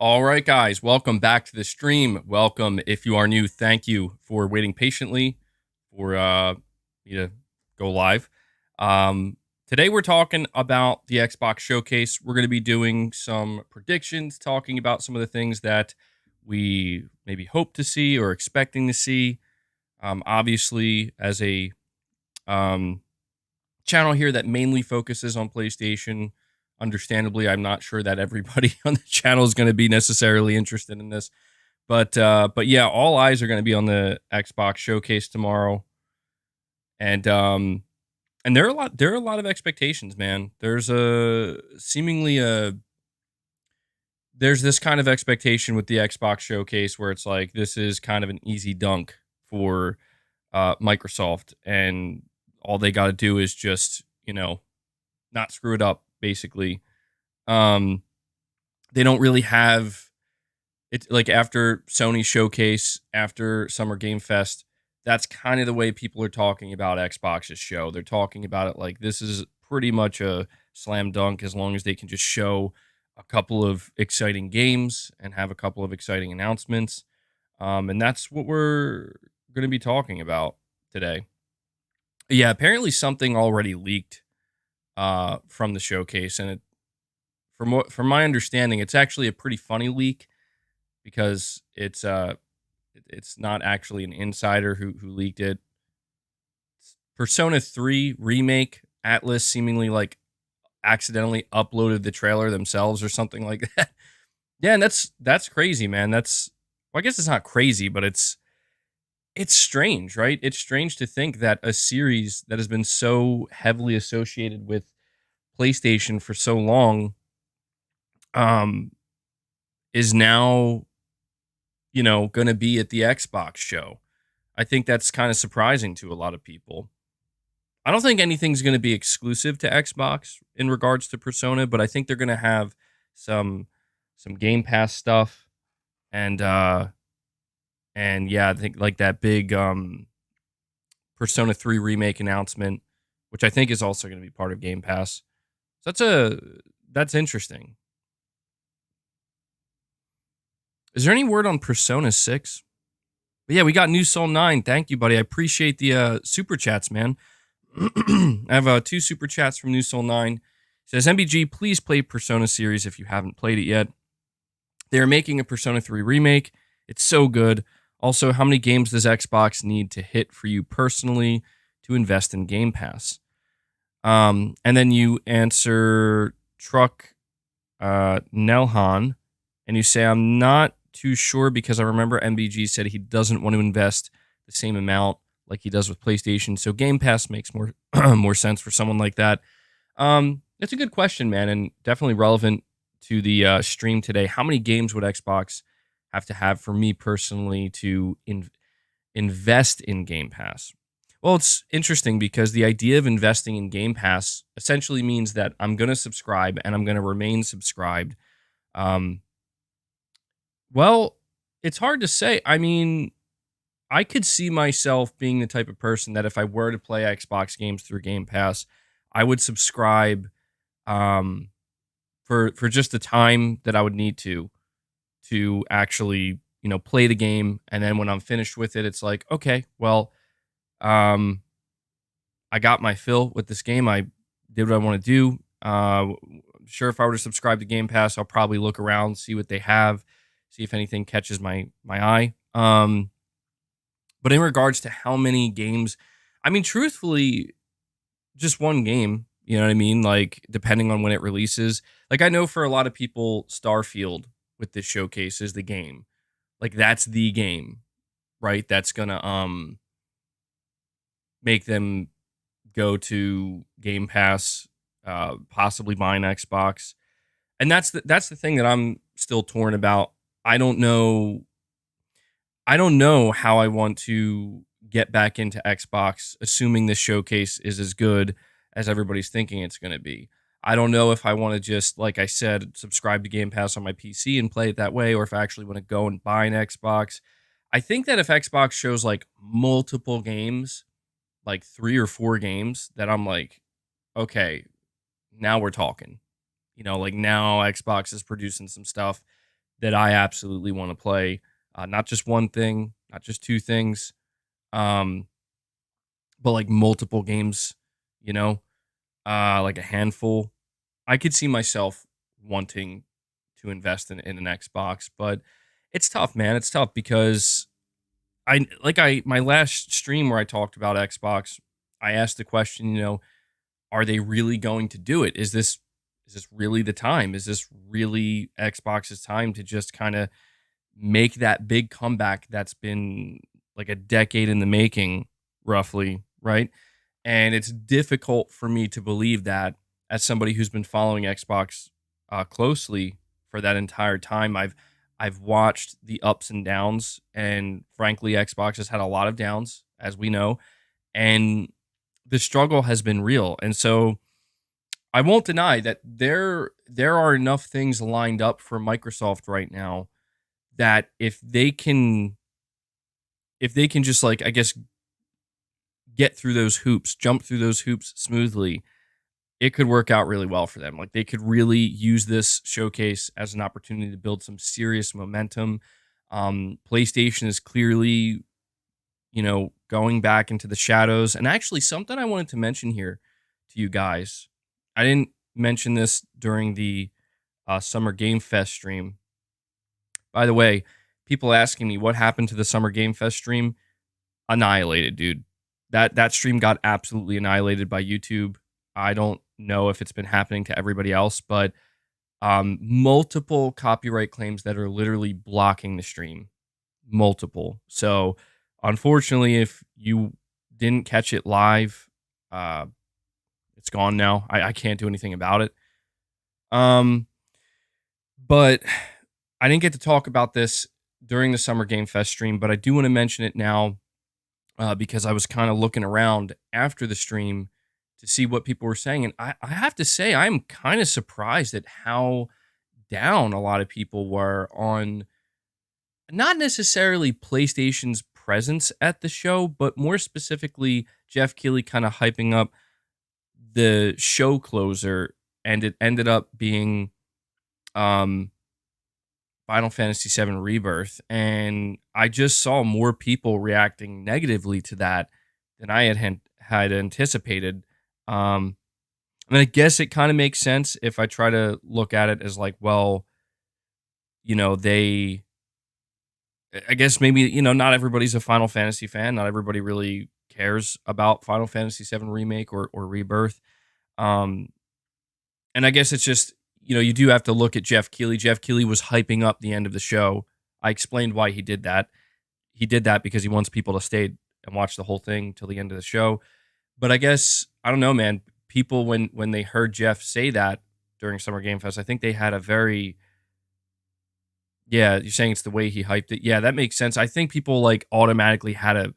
All right, guys, welcome back to the stream. Welcome. If you are new, thank you for waiting patiently for me to go live. Today, we're talking about the Xbox Showcase. We're going to be doing some predictions, talking about some of the things that we maybe hope to see or expecting to see. Obviously, as a channel here that mainly focuses on PlayStation. Understandably, I'm not sure that everybody on the channel is going to be necessarily interested in this, but yeah, all eyes are going to be on the Xbox Showcase tomorrow, and there are a lot of expectations, man. There's this kind of expectation with the Xbox Showcase where it's like this is kind of an easy dunk for Microsoft, and all they got to do is just not screw it up, basically. Um, they don't really have it like after Sony Showcase, after Summer Game Fest. That's kind of the way people are talking about Xbox's show. They're talking about it like this is pretty much a slam dunk as long as they can just show a couple of exciting games and have a couple of exciting announcements. And that's what we're going to be talking about today. Yeah, apparently something already leaked from the showcase, and from my understanding, it's actually a pretty funny leak because it's not actually an insider who leaked it. Persona 3 remake Atlas seemingly like accidentally uploaded the trailer themselves or something like that. Yeah, and that's crazy, man. Well, I guess it's not crazy, but it's strange, right? It's strange to think that a series that has been so heavily associated with PlayStation for so long um is now, going to be at the Xbox show. I think that's kind of surprising to a lot of people. I don't think anything's going to be exclusive to Xbox in regards to Persona, but I think they're going to have some Game Pass stuff and yeah, I think like that big Persona 3 remake announcement, which I think is also going to be part of Game Pass. So that's interesting. Is there any word on Persona 6? But yeah, we got New Soul 9. Thank you, buddy. I appreciate the super chats, man. I have 2 super chats from New Soul 9. It says, MBG, please play Persona series if you haven't played it yet. They are making a Persona 3 remake. It's so good. Also, how many games does Xbox need to hit for you personally to invest in Game Pass? And then you answer Truck Nelhan, and you say, I'm not too sure because I remember MBG said he doesn't want to invest the same amount like he does with PlayStation. So Game Pass makes more more sense for someone like that. It's a good question, man, and definitely relevant to the stream today. How many games would Xbox have to have for me personally to invest in Game Pass? Well, it's interesting because the idea of investing in Game Pass essentially means that I'm going to subscribe and I'm going to remain subscribed. Well, it's hard to say. I mean, I could see myself being the type of person that if I were to play Xbox games through Game Pass, I would subscribe for just the time that I would need to actually, play the game. And then when I'm finished with it, it's like, okay, well, I got my fill with this game. I did what I want to do. Sure, if I were to subscribe to Game Pass, I'll probably look around, see what they have, see if anything catches my eye. But in regards to how many games, I mean, truthfully, just one game. You know what I mean? Like, depending on when it releases. Like, I know for a lot of people, Starfield with this showcase is the game. Like, that's the game, right? That's gonna make them go to Game Pass, possibly buy an Xbox. And that's the thing that I'm still torn about. I don't know how I want to get back into Xbox, assuming this showcase is as good as everybody's thinking it's going to be. I don't know if I want to just, like I said, subscribe to Game Pass on my PC and play it that way, or if I actually want to go and buy an Xbox. I think that if Xbox shows like multiple games, like 3 or 4 games, that I'm like, okay, now we're talking. Like now Xbox is producing some stuff that I absolutely want to play. Not just one thing, not just two things, um, but like multiple games, you know, like a handful. I could see myself wanting to invest in an Xbox, but it's tough, man. It's tough because I my last stream where I talked about Xbox, I asked the question, are they really going to do it? Is this really the time? Is this really Xbox's time to just kind of make that big comeback that's been like a decade in the making, roughly, right? And it's difficult for me to believe that as somebody who's been following Xbox closely for that entire time. I've watched the ups and downs, and frankly, Xbox has had a lot of downs, as we know, and the struggle has been real. And so I won't deny that there are enough things lined up for Microsoft right now that if they can just, like, I guess, get through those hoops, jump through those hoops smoothly, it could work out really well for them. Like, they could really use this showcase as an opportunity to build some serious momentum. PlayStation is clearly, going back into the shadows. And actually, something I wanted to mention here to you guys, I didn't mention this during the Summer Game Fest stream. By the way, people asking me what happened to the Summer Game Fest stream, annihilated, dude. That stream got absolutely annihilated by YouTube. I don't know if it's been happening to everybody else, but multiple copyright claims that are literally blocking the stream. Multiple. So, unfortunately, if you didn't catch it live, uh, it's gone now. I can't do anything about it. Um, but I didn't get to talk about this during the Summer Game Fest stream, but I do want to mention it now because I was kind of looking around after the stream to see what people were saying. And I have to say, I'm kind of surprised at how down a lot of people were on not necessarily PlayStation's presence at the show, but more specifically, Jeff Keighley kind of hyping up the show closer. And it ended up being um, Final Fantasy VII Rebirth, and I just saw more people reacting negatively to that than I had anticipated. Um, I I guess it kind of makes sense if I try to look at it as like, well, they. I guess maybe not everybody's a Final Fantasy fan. Not everybody really cares about Final Fantasy VII Remake or Rebirth. Um, And I guess it's just, you do have to look at Jeff Keighley. Jeff Keighley was hyping up the end of the show. I explained why he did that. He did that because he wants people to stay and watch the whole thing till the end of the show. But I guess, I don't know, man. People, when they heard Jeff say that during Summer Game Fest, I think they had a very, yeah, you're saying it's the way he hyped it. Yeah, that makes sense. I think people like automatically had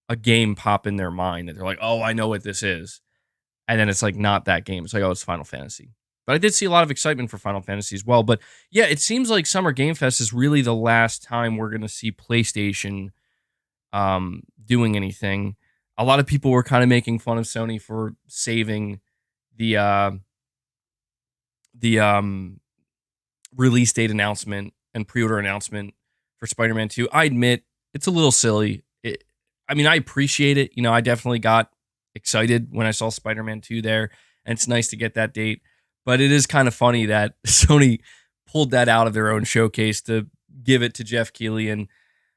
a game pop in their mind that they're like, oh, I know what this is. And then it's like not that game. It's like, oh, it's Final Fantasy. But I did see a lot of excitement for Final Fantasy as well. But yeah, it seems like Summer Game Fest is really the last time we're going to see PlayStation doing anything. A lot of people were kind of making fun of Sony for saving the release date announcement and pre-order announcement for Spider-Man 2. I admit it's a little silly. I appreciate it. I definitely got excited when I saw Spider-Man 2 there, and it's nice to get that date. But it is kind of funny that Sony pulled that out of their own showcase to give it to Jeff Keighley. And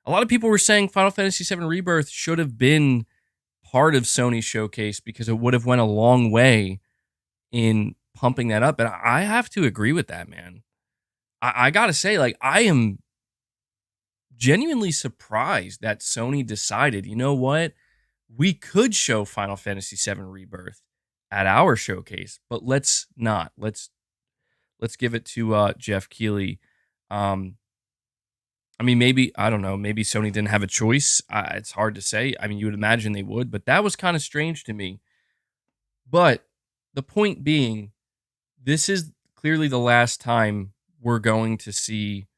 a lot of people were saying Final Fantasy VII Rebirth should have been part of Sony's showcase because it would have went a long way in pumping that up. And I have to agree with that, man. I got to say, like, I am genuinely surprised that Sony decided, you know what? We could show Final Fantasy VII Rebirth at our showcase, but let's not. Let's give it to Jeff Keighley. Maybe I don't know. Maybe Sony didn't have a choice. It's hard to say. You would imagine they would, but that was kind of strange to me. But the point being, this is clearly the last time we're going to see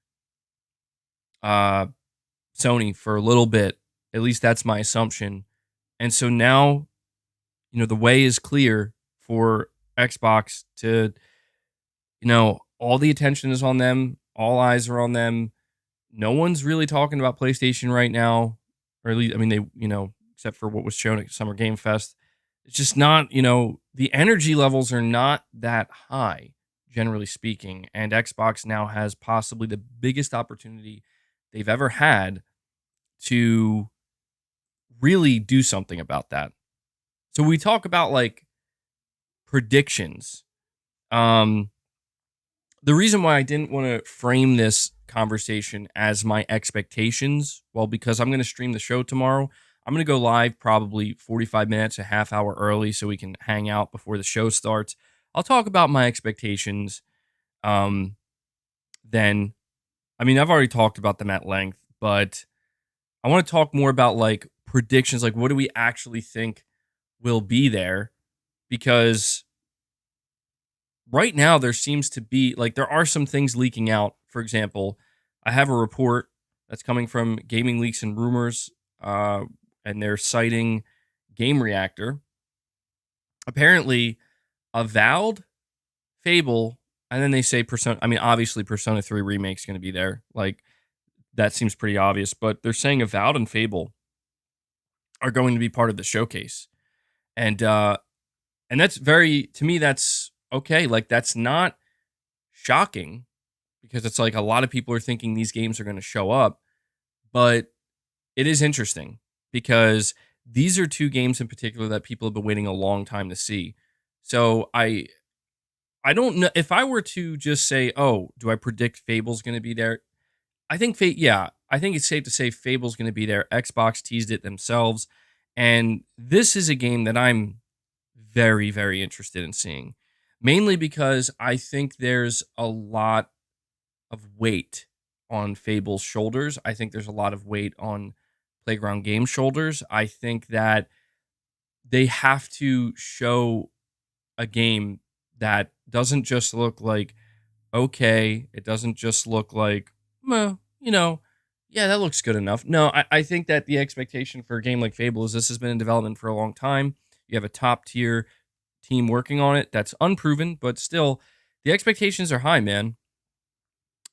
Sony for a little bit. At least that's my assumption. And so now, the way is clear for Xbox to, all the attention is on them. All eyes are on them. No one's really talking about PlayStation right now, or at least, I mean, they, except for what was shown at Summer Game Fest. It's just not, the energy levels are not that high, generally speaking. And Xbox now has possibly the biggest opportunity they've ever had to really do something about that. So we talk about like predictions. The reason why I didn't want to frame this conversation as my expectations, well, because I'm going to stream the show tomorrow. I'm going to go live probably 45 minutes, a half hour early, so we can hang out before the show starts. I'll talk about my expectations. Then, I mean, I've already talked about them at length, but I want to talk more about like predictions, like what do we actually think will be there? Because right now there seems to be like there are some things leaking out. For example, I have a report that's coming from Gaming Leaks and Rumors, and they're citing Game Reactor. Apparently, Avowed, Fable, and then they say Persona. I mean, obviously, Persona 3 Remake's going to be there. Like, that seems pretty obvious. But they're saying Avowed and Fable are going to be part of the showcase, and that's very, to me, that's okay. Like, that's not shocking because it's like a lot of people are thinking these games are going to show up, but it is interesting because these are two games in particular that people have been waiting a long time to see. So I don't know if I were to just say, "Oh, do I predict Fable's going to be there?" I think I think it's safe to say Fable's going to be there. Xbox teased it themselves, and this is a game that I'm very, very interested in seeing, mainly because I think there's a lot of weight on Fable's shoulders. I think there's a lot of weight on Playground Games' shoulders. I think that they have to show a game that doesn't just look like okay. It doesn't just look like, well, yeah, that looks good enough. No, I think that the expectation for a game like Fable is this has been in development for a long time. You have a top tier team working on it that's unproven, but still, the expectations are high, man.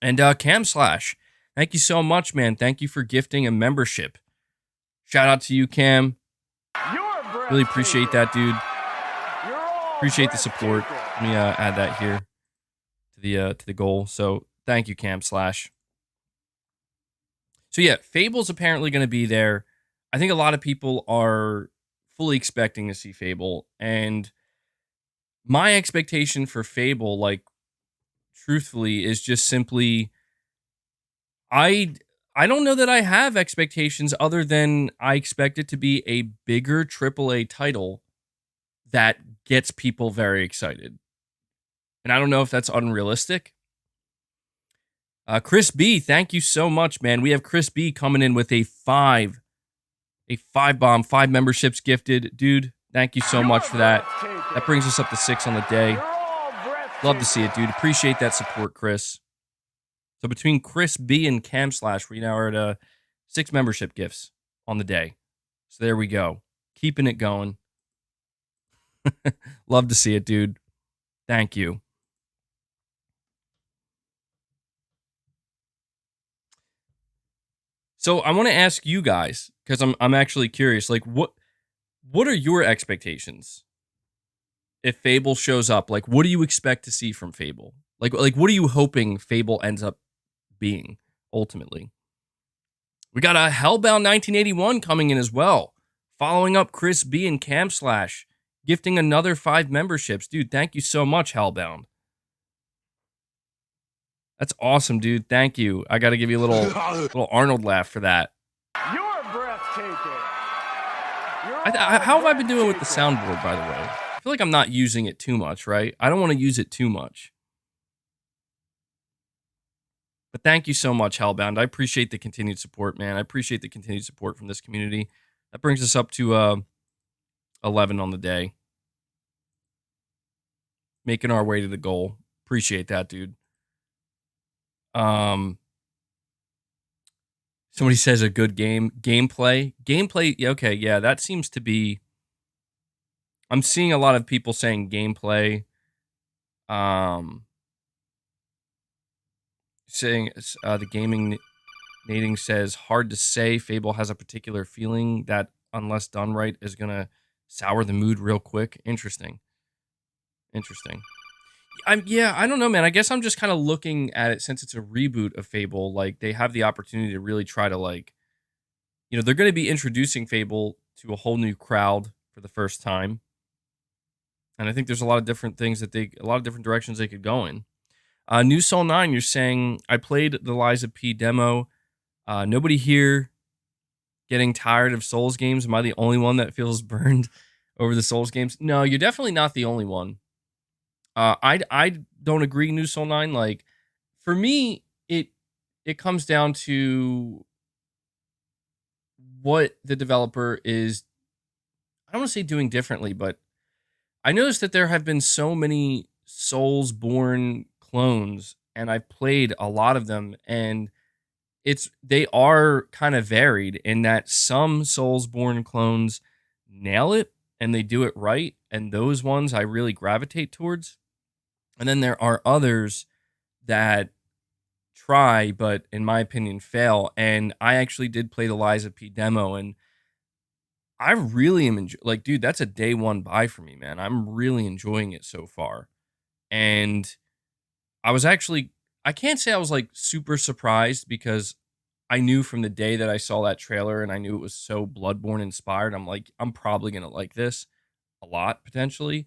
And Cam Slash, thank you so much, man. Thank you for gifting a membership. Shout out to you, Cam. Really appreciate that, dude. Appreciate the support. Let me add that here to the goal. So thank you, Cam Slash. So yeah, Fable's apparently going to be there. I think a lot of people are fully expecting to see Fable, and my expectation for Fable, like truthfully, is just simply I I don't know that I have expectations other than I expect it to be a bigger AAA title that gets people very excited. And I don't know if that's unrealistic. Chris B, thank you so much, man. We have Chris B coming in with a five bomb, 5 memberships gifted. Dude, thank you so much for that. That brings us up to 6 on the day. Love to see it, dude. Appreciate that support, Chris. So between Chris B and Cam Slash, we now are at 6 membership gifts on the day. So there we go. Keeping it going. Love to see it, dude. Thank you. So I want to ask you guys, because I'm actually curious, like what are your expectations if Fable shows up? Like, what do you expect to see from Fable? Like what are you hoping Fable ends up being ultimately? We got a Hellbound 1981 coming in as well. Following up Chris B and Cam Slash, gifting another 5 memberships. Dude, thank you so much, Hellbound. That's awesome, dude. Thank you. I got to give you a little Arnold laugh for that. You're breathtaking. How have I been doing with the soundboard, by the way? I feel like I'm not using it too much, right? I don't want to use it too much. But thank you so much, Hellbound. I appreciate the continued support, man. I appreciate the continued support from this community. That brings us up to 11 on the day. Making our way to the goal. Appreciate that, dude. Somebody says a good game. Gameplay. Okay, yeah, that seems to be... I'm seeing a lot of people saying gameplay. saying the gaming Nading says, hard to say. Fable has a particular feeling that, unless done right, is going to sour the mood real quick. Interesting. I don't know, man. I guess I'm just kind of looking at it since it's a reboot of Fable. Like, they have the opportunity to really try to, like, they're going to be introducing Fable to a whole new crowd for the first time. And I think there's a lot of different things a lot of different directions they could go in. New Soul 9, you're saying, I played the Liza P demo. Nobody here getting tired of Souls games. Am I the only one that feels burned over the Souls games? No, you're definitely not the only one. I don't agree, New Soul 9. Like, for me, it comes down to what the developer is, I don't want to say doing differently, but I noticed that there have been so many Souls-born clones, and I've played a lot of them, and they are kind of varied in that some Soulsborne clones nail it and they do it right, and those ones I really gravitate towards. And then there are others that try, but in my opinion fail. And I actually did play the Liza P demo, and I really am like, dude, that's a day one buy for me, man. I'm really enjoying it so far. And I can't say I was like super surprised, because I knew from the day that I saw that trailer and I knew it was so Bloodborne inspired. I'm like, I'm probably going to like this a lot potentially.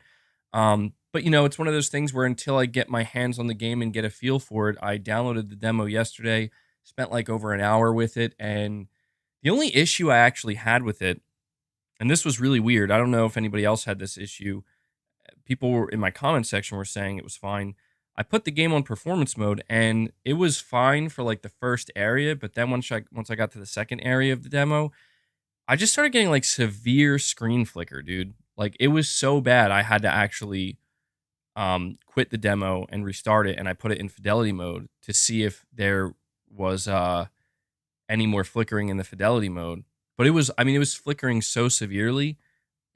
But it's one of those things where until I get my hands on the game and get a feel for it, I downloaded the demo yesterday, spent like over an hour with it. And the only issue I actually had with it, and this was really weird, I don't know if anybody else had this issue. People were in my comment section were saying it was fine. I put the game on performance mode and it was fine for like the first area, but then once I got to the second area of the demo, I just started getting like severe screen flicker, dude. Like, it was so bad I had to actually quit the demo and restart it, and I put it in fidelity mode to see if there was any more flickering in the fidelity mode. But it was flickering so severely,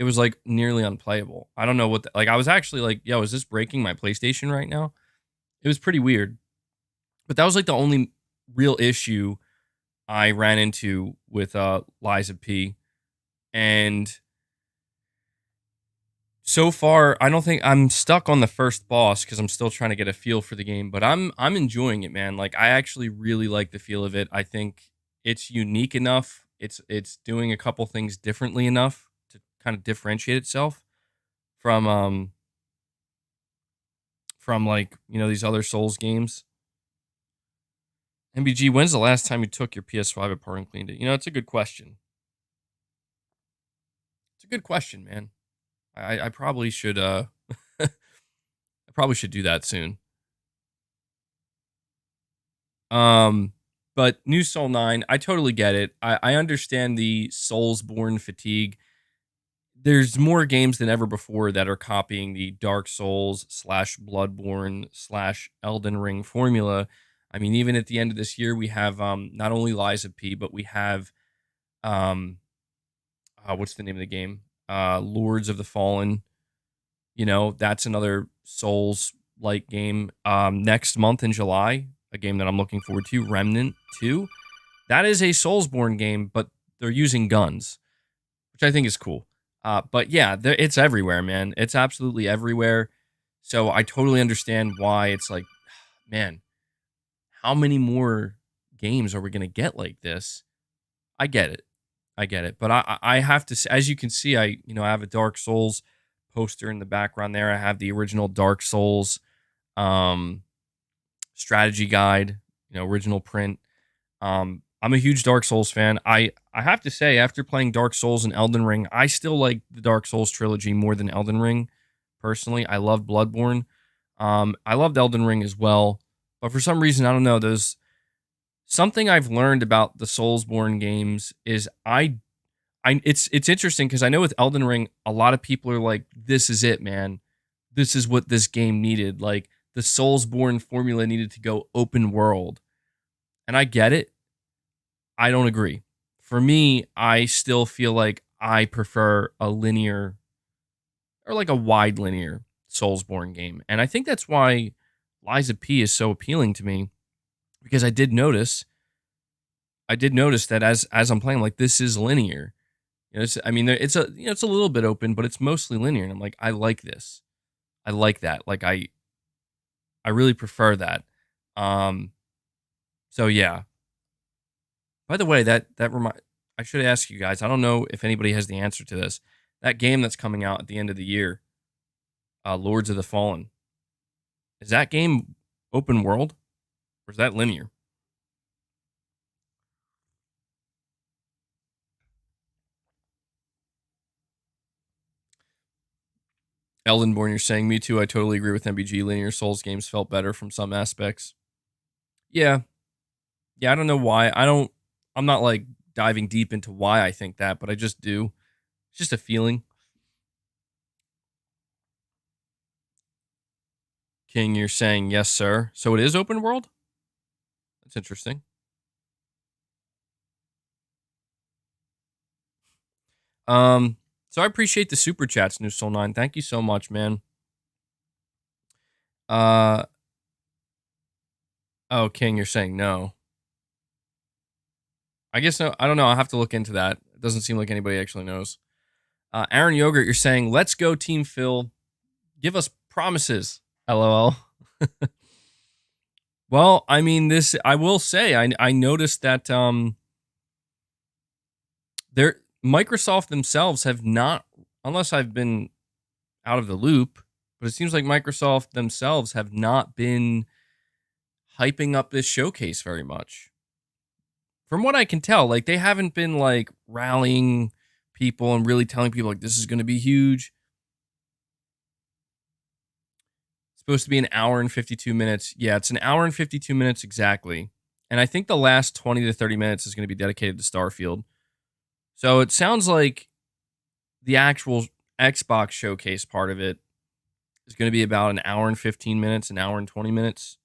it was like nearly unplayable. I don't know what I was actually like, yo, is this breaking my PlayStation right now? It was pretty weird. But that was like the only real issue I ran into with Liza P. And so far, I don't think I'm stuck on the first boss because I'm still trying to get a feel for the game, but I'm enjoying it, man. Like, I actually really like the feel of it. I think it's unique enough. It's doing a couple things differently enough to kind of differentiate itself from like, these other Souls games. MBG, when's the last time you took your PS5 apart and cleaned it? It's a good question. It's a good question, man. I probably should I probably should do that soon. But New Soul 9, I totally get it. I understand the Soulsborne fatigue. There's more games than ever before that are copying the Dark Souls / Bloodborne / Elden Ring formula. I mean, even at the end of this year, we have not only Liza P, but we have what's the name of the game? Lords of the Fallen. That's another Souls-like game. Next month in July, a game that I'm looking forward to, Remnant 2. That is a Soulsborne game, but they're using guns, which I think is cool. But yeah, it's everywhere, man. It's absolutely everywhere. So I totally understand why it's like, man, how many more games are we going to get like this? I get it. But I have to, as you can see, I have a Dark Souls poster in the background there. I have the original Dark Souls strategy guide, original print. I'm a huge Dark Souls fan. I have to say, after playing Dark Souls and Elden Ring, I still like the Dark Souls trilogy more than Elden Ring. Personally, I love Bloodborne. I loved Elden Ring as well, but for some reason, I don't know. There's something I've learned about the Soulsborne games is it's interesting because I know with Elden Ring, a lot of people are like, "This is it, man. This is what this game needed. Like, the Soulsborne formula needed to go open world," and I get it. I don't agree. For me, I still feel like I prefer a linear or like a wide linear Soulsborne game. And I think that's why Liza P is so appealing to me. because I did notice that as I'm playing, like, this is linear. You know, it's a it's a little bit open, but it's mostly linear, and I'm like, I like this. I like that. Like I really prefer that. Um, so yeah. By the way, I should ask you guys. I don't know if anybody has the answer to this. That game that's coming out at the end of the year, Lords of the Fallen. Is that game open world or is that linear? Eldenborn, you're saying me too. I totally agree with MBG. Linear Souls games felt better from some aspects. Yeah, yeah. I don't know why. I'm not like diving deep into why I think that, but I just do. It's just a feeling. King, you're saying yes, sir. So it is open world. That's interesting. So I appreciate the super chats, New Soul 9. Thank you so much, man. Uh oh, King, you're saying no. I guess no. I don't know. I'll have to look into that. It doesn't seem like anybody actually knows. Aaron Yogurt, you're saying, let's go, Team Phil. Give us promises. LOL. Well, I mean, this I will say, I noticed that there Microsoft themselves have not, unless I've been out of the loop, but it seems like Microsoft themselves have not been hyping up this showcase very much. From what I can tell, like they haven't been like rallying people and really telling people like this is going to be huge. It's supposed to be an hour and 52 minutes. Yeah, it's an hour and 52 minutes exactly. And I think the last 20 to 30 minutes is going to be dedicated to Starfield. So it sounds like the actual Xbox showcase part of it is going to be about an hour and 15 minutes, an hour and 20 minutes,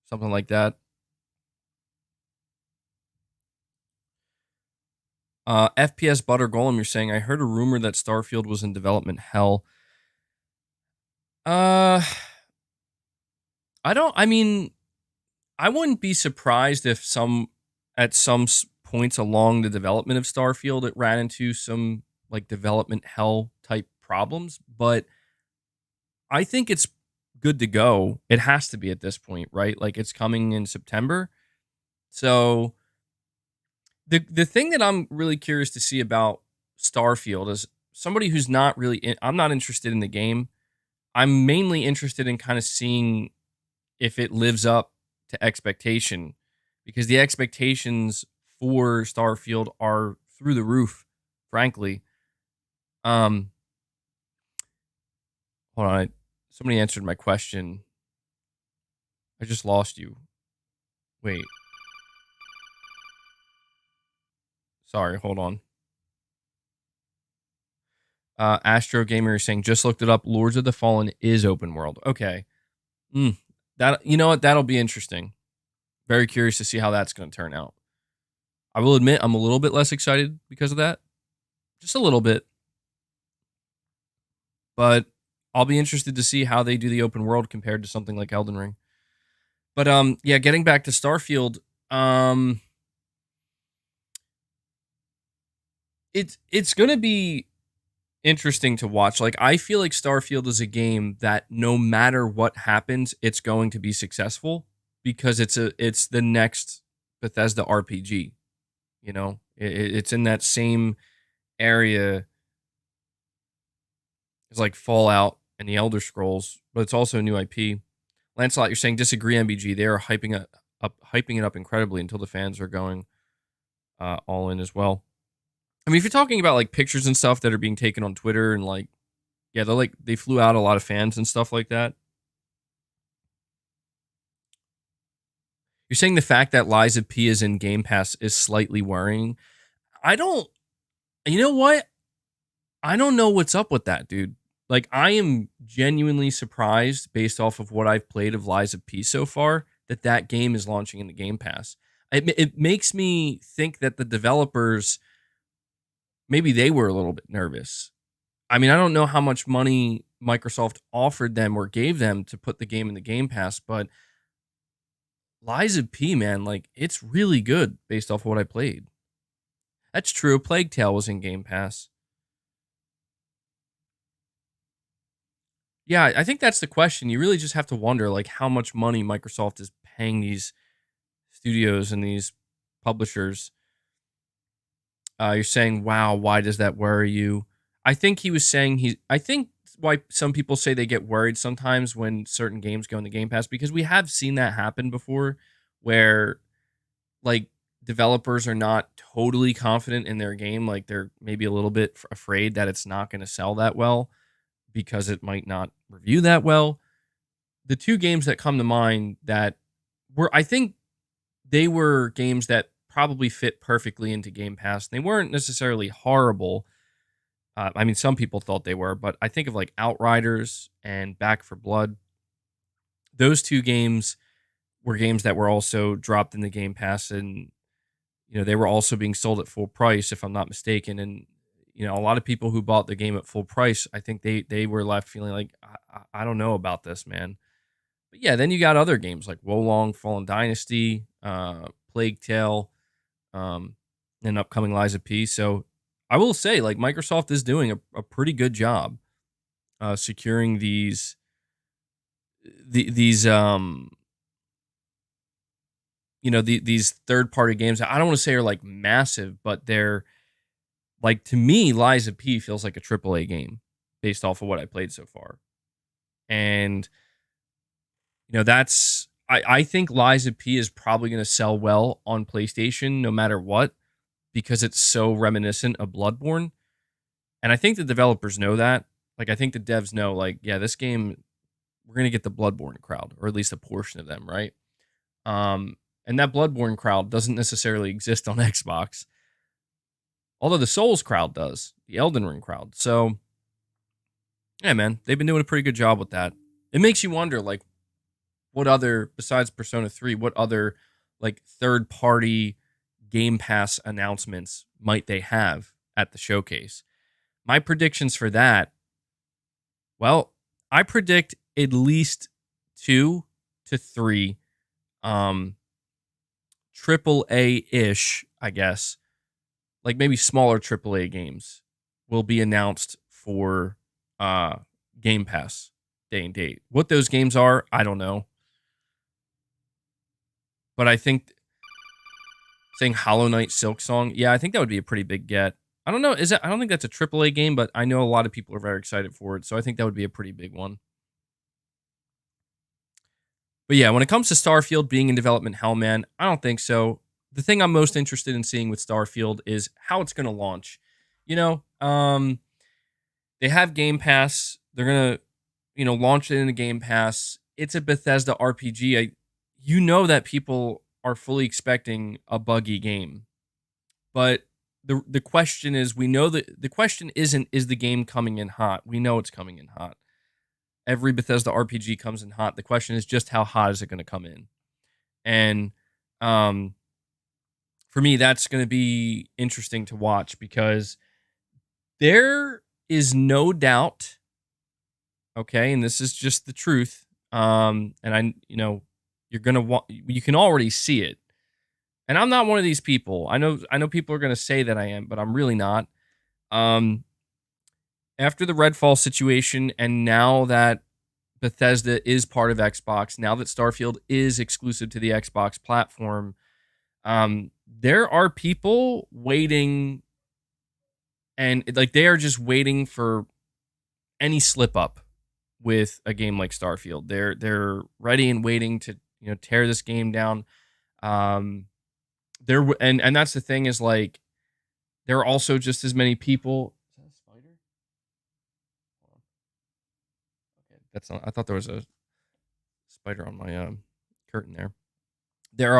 something like that. FPS Butter Golem, you're saying, I heard a rumor that Starfield was in development hell. I don't, I mean, I wouldn't be surprised if at some points along the development of Starfield, it ran into some like development hell type problems, but I think it's good to go. It has to be at this point, right? Like it's coming in September. So the thing that I'm really curious to see about Starfield is somebody who's not really I'm not interested in the game. I'm mainly interested in kind of seeing if it lives up to expectation because the expectations for Starfield are through the roof, frankly. Um Hold on. Somebody answered my question. I just lost you. Wait. Sorry, hold on. Astro Gamer is saying just looked it up. Lords of the Fallen is open world. Okay. That you know what? That'll be interesting. Very curious to see how that's going to turn out. I will admit I'm a little bit less excited because of that. Just a little bit. But I'll be interested to see how they do the open world compared to something like Elden Ring. But yeah, getting back to Starfield, it's going to be interesting to watch. Like I feel like Starfield is a game that no matter what happens, it's going to be successful because it's the next Bethesda RPG. You know, it's in that same area as like Fallout and the Elder Scrolls, but it's also a new IP. Lancelot, you're saying disagree, MBG. They are hyping it up incredibly until the fans are going all in as well. I mean, if you're talking about like pictures and stuff that are being taken on Twitter and like, yeah, they flew out a lot of fans and stuff like that. You're saying the fact that Lies of P is in Game Pass is slightly worrying. You know what? I don't know what's up with that, dude. Like, I am genuinely surprised based off of what I've played of Lies of P so far that game is launching in the Game Pass. It makes me think that the developers, maybe they were a little bit nervous. I mean, I don't know how much money Microsoft offered them or gave them to put the game in the Game Pass, but Liza P, man, like it's really good based off of what I played. That's true. Plague Tale was in Game Pass. Yeah, I think that's the question. You really just have to wonder like how much money Microsoft is paying these studios and these publishers. You're saying, "Wow, why does that worry you?" I think he was saying I think why some people say they get worried sometimes when certain games go in the Game Pass because we have seen that happen before, where like developers are not totally confident in their game, like they're maybe a little bit afraid that it's not going to sell that well because it might not review that well. The two games that come to mind that were, I think they were games that probably fit perfectly into Game Pass. They weren't necessarily horrible. I mean, some people thought they were, but I think of like Outriders and Back for Blood. Those two games were games that were also dropped in the Game Pass, and they were also being sold at full price, if I'm not mistaken. And a lot of people who bought the game at full price, I think they were left feeling like I don't know about this, man. But yeah, then you got other games like Wolong, Fallen Dynasty, Plague Tale, and upcoming Liza P. So I will say, like, Microsoft is doing a pretty good job securing these these third party games. I don't want to say are like massive, but they're like, to me, Liza P feels like a AAA game based off of what I played so far. And that's I think Liza P is probably going to sell well on PlayStation no matter what, because it's so reminiscent of Bloodborne. And I think the developers know that. Like, I think the devs know, like, yeah, this game, we're going to get the Bloodborne crowd, or at least a portion of them, right? And that Bloodborne crowd doesn't necessarily exist on Xbox. Although the Souls crowd does, the Elden Ring crowd. So, yeah, man, they've been doing a pretty good job with that. It makes you wonder, like, what other, besides Persona 3, what other, like, third-party Game Pass announcements might they have at the showcase? My predictions for that, well, I predict at least 2 to 3 AAA-ish, I guess, like maybe smaller AAA games will be announced for Game Pass day and date. What those games are, I don't know. But I think saying Hollow Knight Silksong, yeah, I think that would be a pretty big get. I don't know. I don't think that's a AAA game, but I know a lot of people are very excited for it. So I think that would be a pretty big one. But yeah, when it comes to Starfield being in development hell, man, I don't think so. The thing I'm most interested in seeing with Starfield is how it's going to launch. They have Game Pass. They're going to, launch it in a Game Pass. It's a Bethesda RPG. You know that people are fully expecting a buggy game. But the question is, we know that the question isn't, is the game coming in hot? We know it's coming in hot. Every Bethesda RPG comes in hot. The question is just how hot is it going to come in? And for me, that's going to be interesting to watch, because there is no doubt, okay, and this is just the truth, and you're going to you can already see it. And I'm not one of these people. I know people are going to say that I am, but I'm really not. After the Redfall situation, and now that Bethesda is part of Xbox, now that Starfield is exclusive to the Xbox platform, there are people waiting, and like they are just waiting for any slip up with a game like Starfield. They're ready and waiting to tear this game down. And that's the thing, is like there are also just as many people. Is that a spider? Okay, that's not. I thought there was a spider on my curtain there. There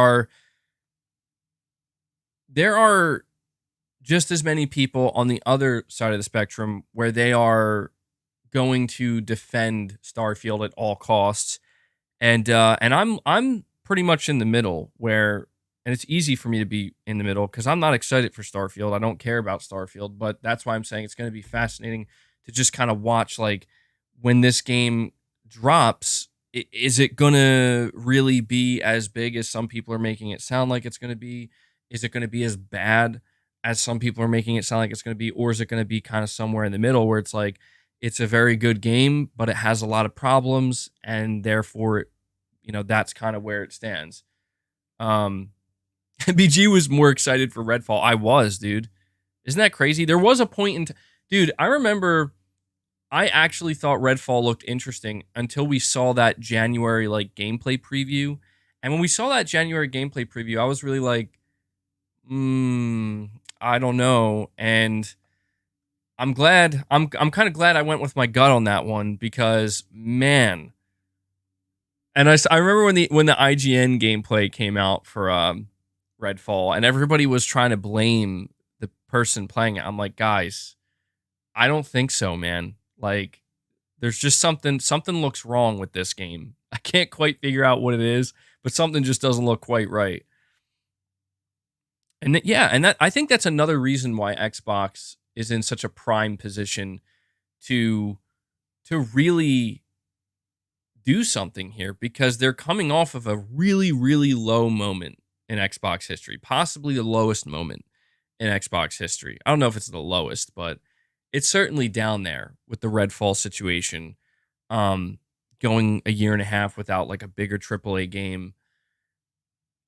are just as many people on the other side of the spectrum where they are going to defend Starfield at all costs, and I'm pretty much in the middle, where, and it's easy for me to be in the middle because I'm not excited for Starfield. I don't care about Starfield, but that's why I'm saying it's going to be fascinating to just kind of watch, like, when this game drops, Is it gonna really be as big as some people are making it sound like it's gonna be? Is it gonna be as bad as some people are making it sound like it's gonna be? Or is it gonna be kind of somewhere in the middle where it's like it's a very good game, but it has a lot of problems, and therefore, that's kind of where it stands. Um, MBG was more excited for Redfall. I was, dude. Isn't that crazy? There was a point dude, I remember I actually thought Redfall looked interesting until we saw that January like gameplay preview. And when we saw that January gameplay preview, I was really like, I don't know. And I'm glad I'm kind of glad I went with my gut on that one because man. And I remember when the IGN gameplay came out for Redfall and everybody was trying to blame the person playing it. I'm like, guys, I don't think so, man. Like, there's just something looks wrong with this game. I can't quite figure out what it is, but something just doesn't look quite right. And that I think that's another reason why Xbox is in such a prime position to really do something here because they're coming off of a really really low moment in Xbox history, possibly the lowest moment in Xbox history. I don't know if it's the lowest, but it's certainly down there with the Redfall situation. Going a year and a half without like a bigger AAA game.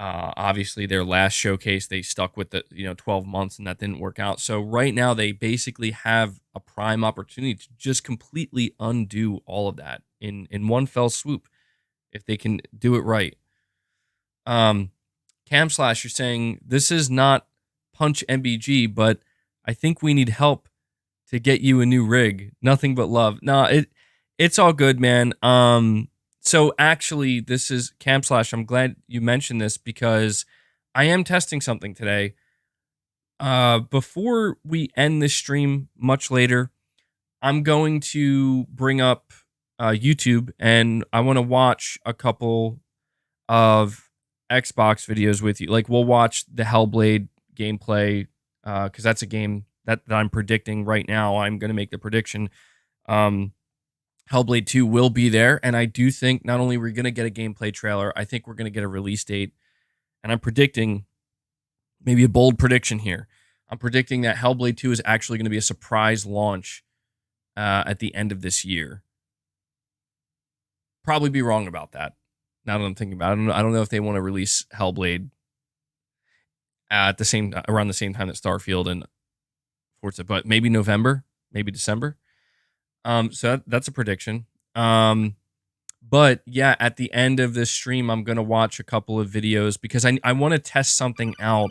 Obviously, their last showcase they stuck with the 12 months, and that didn't work out. So right now they basically have a prime opportunity to just completely undo all of that in one fell swoop if they can do it right. Cam Slash, you're saying this is not Punch MBG, but I think we need help to get you a new rig. Nothing but love. No, it's all good, man. So actually, this is Cam Slash. I'm glad you mentioned this because I am testing something today. Before we end this stream much later, I'm going to bring up YouTube and I want to watch a couple of Xbox videos with you. Like we'll watch the Hellblade gameplay because that's a game that I'm predicting right now. I'm going to make the prediction. Hellblade 2 will be there, and I do think not only we're going to get a gameplay trailer, I think we're going to get a release date. And I'm predicting maybe a bold prediction here. I'm predicting that Hellblade 2 is actually going to be a surprise launch at the end of this year. Probably be wrong about that. Now that I'm thinking about it, I don't know if they want to release Hellblade at around the same time that Starfield and Forza, but maybe November, maybe December. So that's a prediction. But yeah, at the end of this stream, I'm gonna watch a couple of videos because I want to test something out.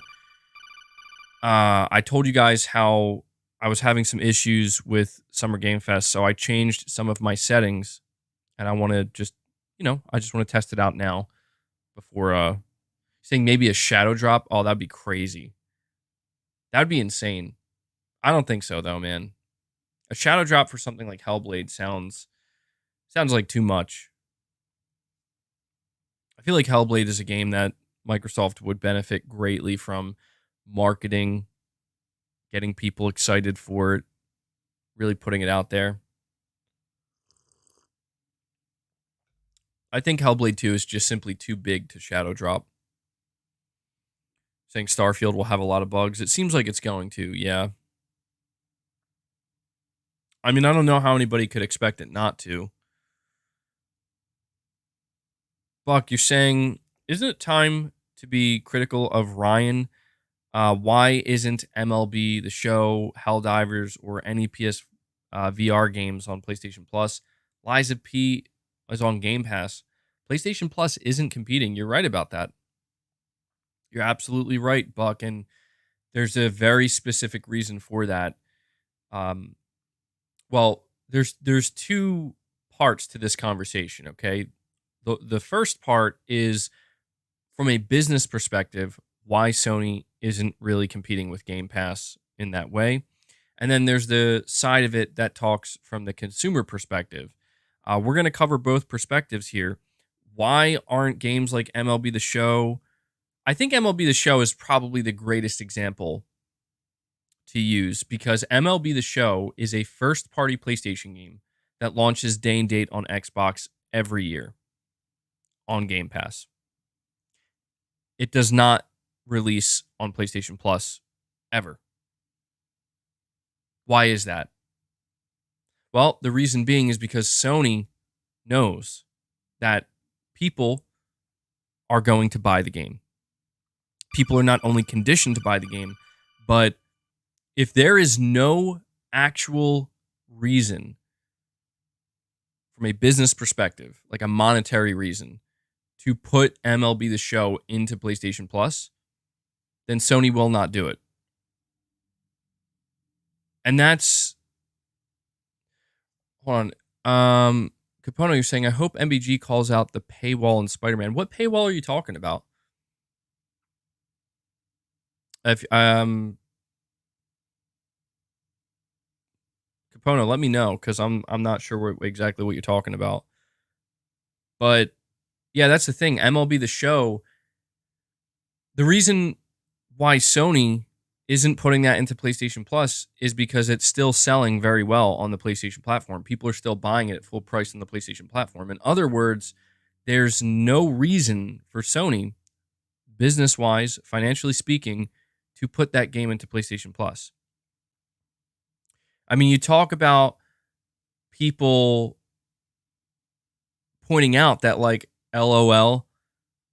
I told you guys how I was having some issues with Summer Game Fest, so I changed some of my settings, and I want to just, I just want to test it out now before saying maybe a shadow drop. Oh, that'd be crazy. That'd be insane. I don't think so though, man. A shadow drop for something like Hellblade sounds like too much. I feel like Hellblade is a game that Microsoft would benefit greatly from marketing, getting people excited for it, really putting it out there. I think Hellblade 2 is just simply too big to shadow drop. Saying Starfield will have a lot of bugs. It seems like it's going to, yeah. I mean, I don't know how anybody could expect it not to. Buck, you're saying, isn't it time to be critical of Ryan? Why isn't MLB The Show, Helldivers, or any PS VR games on PlayStation Plus? Liza P is on Game Pass. PlayStation Plus isn't competing. You're right about that. You're absolutely right, Buck. And there's a very specific reason for that. Well, there's two parts to this conversation, okay? The first part is from a business perspective, why Sony isn't really competing with Game Pass in that way. And then there's the side of it that talks from the consumer perspective. We're going to cover both perspectives here. Why aren't games like MLB The Show? I think MLB The Show is probably the greatest example to use because MLB The Show is a first-party PlayStation game that launches day and date on Xbox every year. on Game Pass. It does not release on PlayStation Plus ever. Why is that? Well, the reason being is because Sony knows that people are going to buy the game. People are not only conditioned to buy the game, but if there is no actual reason from a business perspective, like a monetary reason, to put MLB The Show into PlayStation Plus, then Sony will not do it. And that's... Hold on. Capono, you're saying, I hope MBG calls out the paywall in Spider-Man. What paywall are you talking about? If Capono, let me know, because I'm not sure exactly what you're talking about. But yeah, that's the thing. MLB The Show, the reason why Sony isn't putting that into PlayStation Plus is because it's still selling very well on the PlayStation platform. People are still buying it at full price on the PlayStation platform. In other words, there's no reason for Sony, business-wise, financially speaking, to put that game into PlayStation Plus. I mean, you talk about people pointing out that, like, LOL,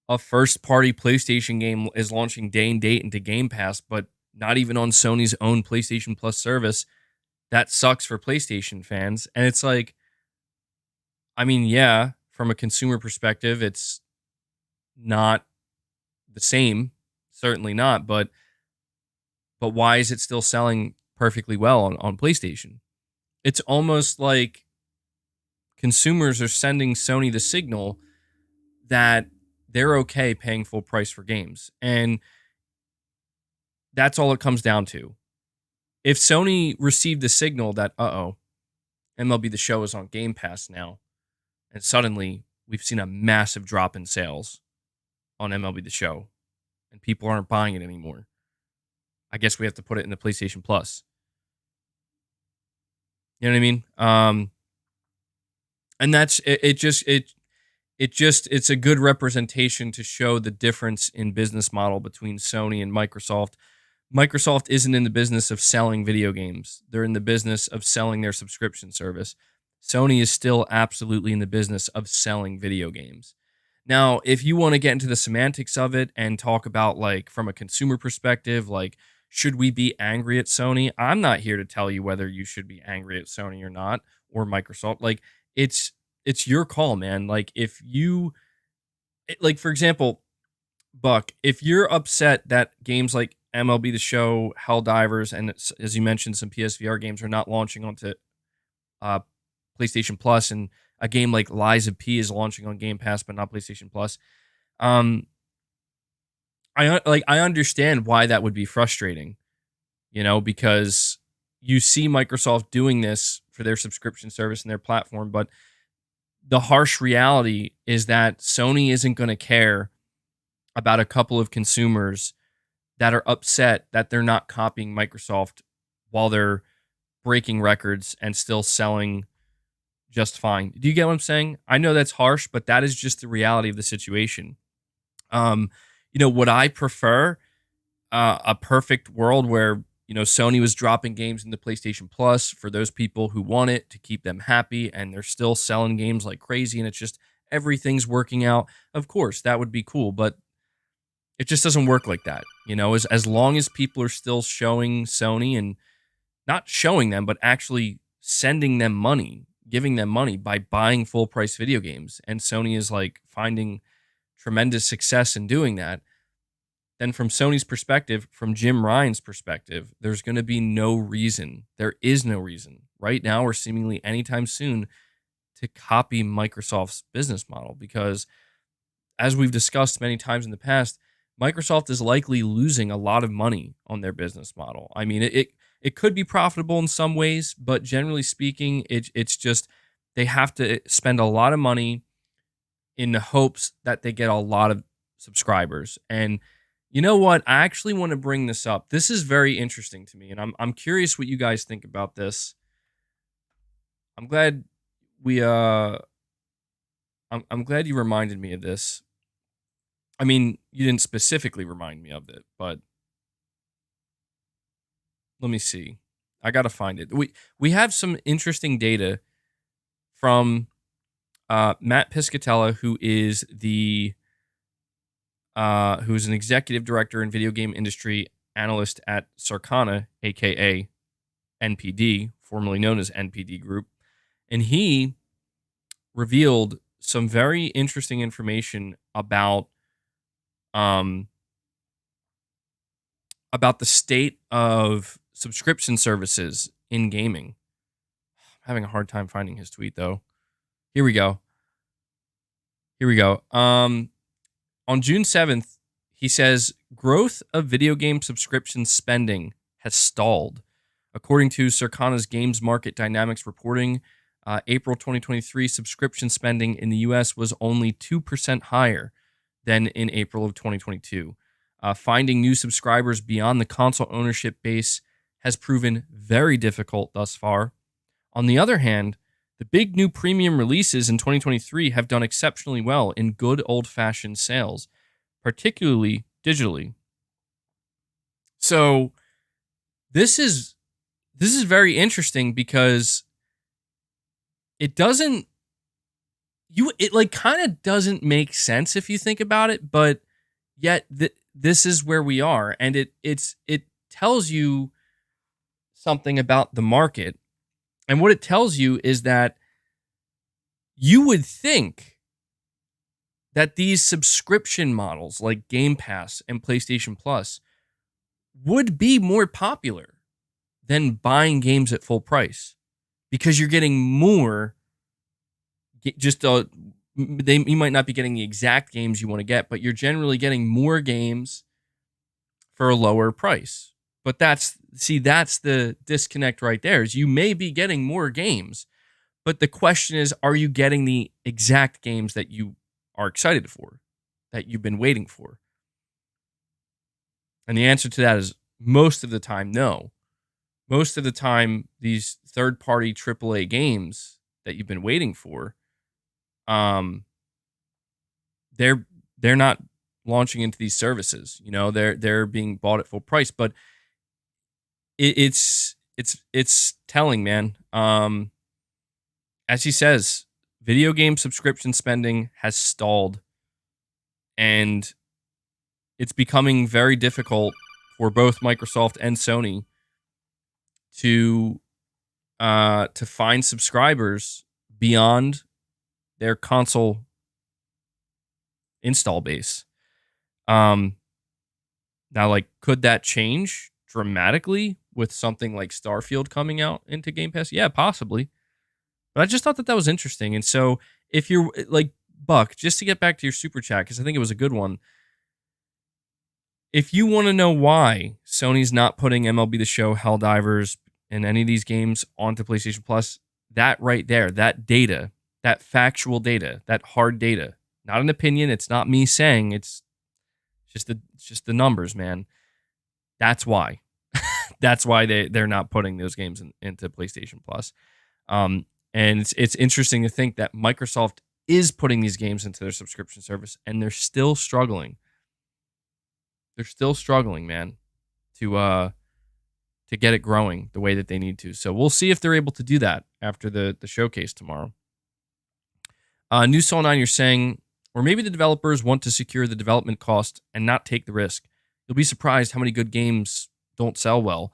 a first-party PlayStation game is launching day and date into Game Pass, but not even on Sony's own PlayStation Plus service. That sucks for PlayStation fans. And it's like, I mean, yeah, from a consumer perspective, it's not the same. Certainly not. But why is it still selling perfectly well on PlayStation? It's almost like consumers are sending Sony the signal that they're okay paying full price for games. And that's all it comes down to. If Sony received the signal that, MLB The Show is on Game Pass now, and suddenly we've seen a massive drop in sales on MLB The Show, and people aren't buying it anymore, I guess we have to put it in the PlayStation Plus. You know what I mean? And that's it's a good representation to show the difference in business model between Sony and Microsoft. Microsoft isn't in the business of selling video games. They're in the business of selling their subscription service. Sony is still absolutely in the business of selling video games. Now, if you want to get into the semantics of it and talk about, like, from a consumer perspective, like, should we be angry at Sony? I'm not here to tell you whether you should be angry at Sony or not, or Microsoft. Like, it's your call, man. Like, if you, like, for example, Buck, if you're upset that games like MLB The Show, Helldivers, and as you mentioned, some PSVR games are not launching onto PlayStation Plus, and a game like Lies of P is launching on Game Pass but not PlayStation Plus, I understand why that would be frustrating, because you see Microsoft doing this for their subscription service and their platform, but the harsh reality is that Sony isn't going to care about a couple of consumers that are upset that they're not copying Microsoft while they're breaking records and still selling just fine. Do you get what I'm saying? I know that's harsh, but that is just the reality of the situation. Would I prefer a perfect world where, Sony was dropping games into PlayStation Plus for those people who want it to keep them happy, and they're still selling games like crazy, and it's just everything's working out? Of course, that would be cool, but it just doesn't work like that. As long as people are still showing Sony, and not showing them, but actually sending them money, giving them money by buying full price video games, and Sony is, like, finding tremendous success in doing that, then from Sony's perspective, from Jim Ryan's perspective, there's going to be no reason. There is no reason right now or seemingly anytime soon to copy Microsoft's business model, because, as we've discussed many times in the past, Microsoft is likely losing a lot of money on their business model. I mean, it could be profitable in some ways, but generally speaking, it's just they have to spend a lot of money in the hopes that they get a lot of subscribers. And you know what? I actually want to bring this up. This is very interesting to me, and I'm curious what you guys think about this. I'm glad we I'm glad you reminded me of this. I mean, you didn't specifically remind me of it, but let me see. I gotta find it. We have some interesting data from Matt Piscatella, who is an executive director and video game industry analyst at Circana, aka NPD, formerly known as NPD Group, and he revealed some very interesting information um about the state of subscription services in gaming. I'm having a hard time finding his tweet though. Here we go. On June 7th, he says growth of video game subscription spending has stalled. According to Circana's Games Market Dynamics reporting, April 2023 subscription spending in the US was only 2% higher than in April of 2022. Finding new subscribers beyond the console ownership base has proven very difficult thus far. On the other hand, the big new premium releases in 2023 have done exceptionally well in good old-fashioned sales, particularly digitally. So this is very interesting because it doesn't kind of doesn't make sense if you think about it, but yet this is where we are, and it tells you something about the market. And what it tells you is that you would think that these subscription models like Game Pass and PlayStation Plus would be more popular than buying games at full price, because you're getting more. You might not be getting the exact games you want to get, but you're generally getting more games for a lower price. But that's the disconnect right there. Is you may be getting more games, but the question is, are you getting the exact games that you are excited for, that you've been waiting for? And the answer to that is most of the time, no. Most of the time, these third-party AAA games that you've been waiting for, they're not launching into these services. You know, they're being bought at full price, but it's telling, man. As he says, video game subscription spending has stalled, and it's becoming very difficult for both Microsoft and Sony to find subscribers beyond their console install base. Now, like, could that change dramatically with something like Starfield coming out into Game Pass? Yeah, possibly. But I just thought that was interesting. And so if you're like, Buck, just to get back to your super chat, because I think it was a good one. If you want to know why Sony's not putting MLB The Show, Helldivers, and any of these games onto PlayStation Plus, that right there, that data, that factual data, that hard data, not an opinion. It's not me saying, it's just the numbers, man. That's why. That's why they're not putting those games into PlayStation Plus. And it's interesting to think that Microsoft is putting these games into their subscription service, and they're still struggling. They're still struggling, man, to get it growing the way that they need to. So we'll see if they're able to do that after the showcase tomorrow. New Soul 9, you're saying, or maybe the developers want to secure the development cost and not take the risk. You'll be surprised how many good games don't sell well.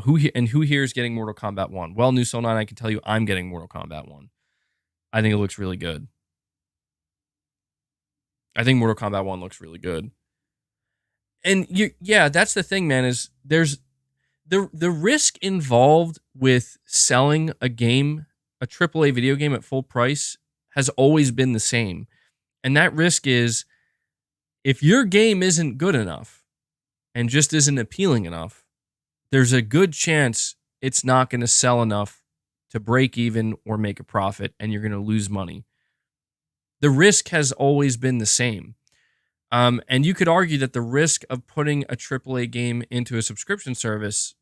Who here is getting Mortal Kombat 1? Well, New Soul 9, I can tell you I'm getting Mortal Kombat 1. I think it looks really good. I think Mortal Kombat 1 looks really good. And that's the thing, man, is there's the risk involved with selling a game, a AAA video game at full price, has always been the same. And that risk is, if your game isn't good enough and just isn't appealing enough, there's a good chance it's not going to sell enough to break even or make a profit, and you're going to lose money. The risk has always been the same. And you could argue that the risk of putting a AAA game into a subscription service,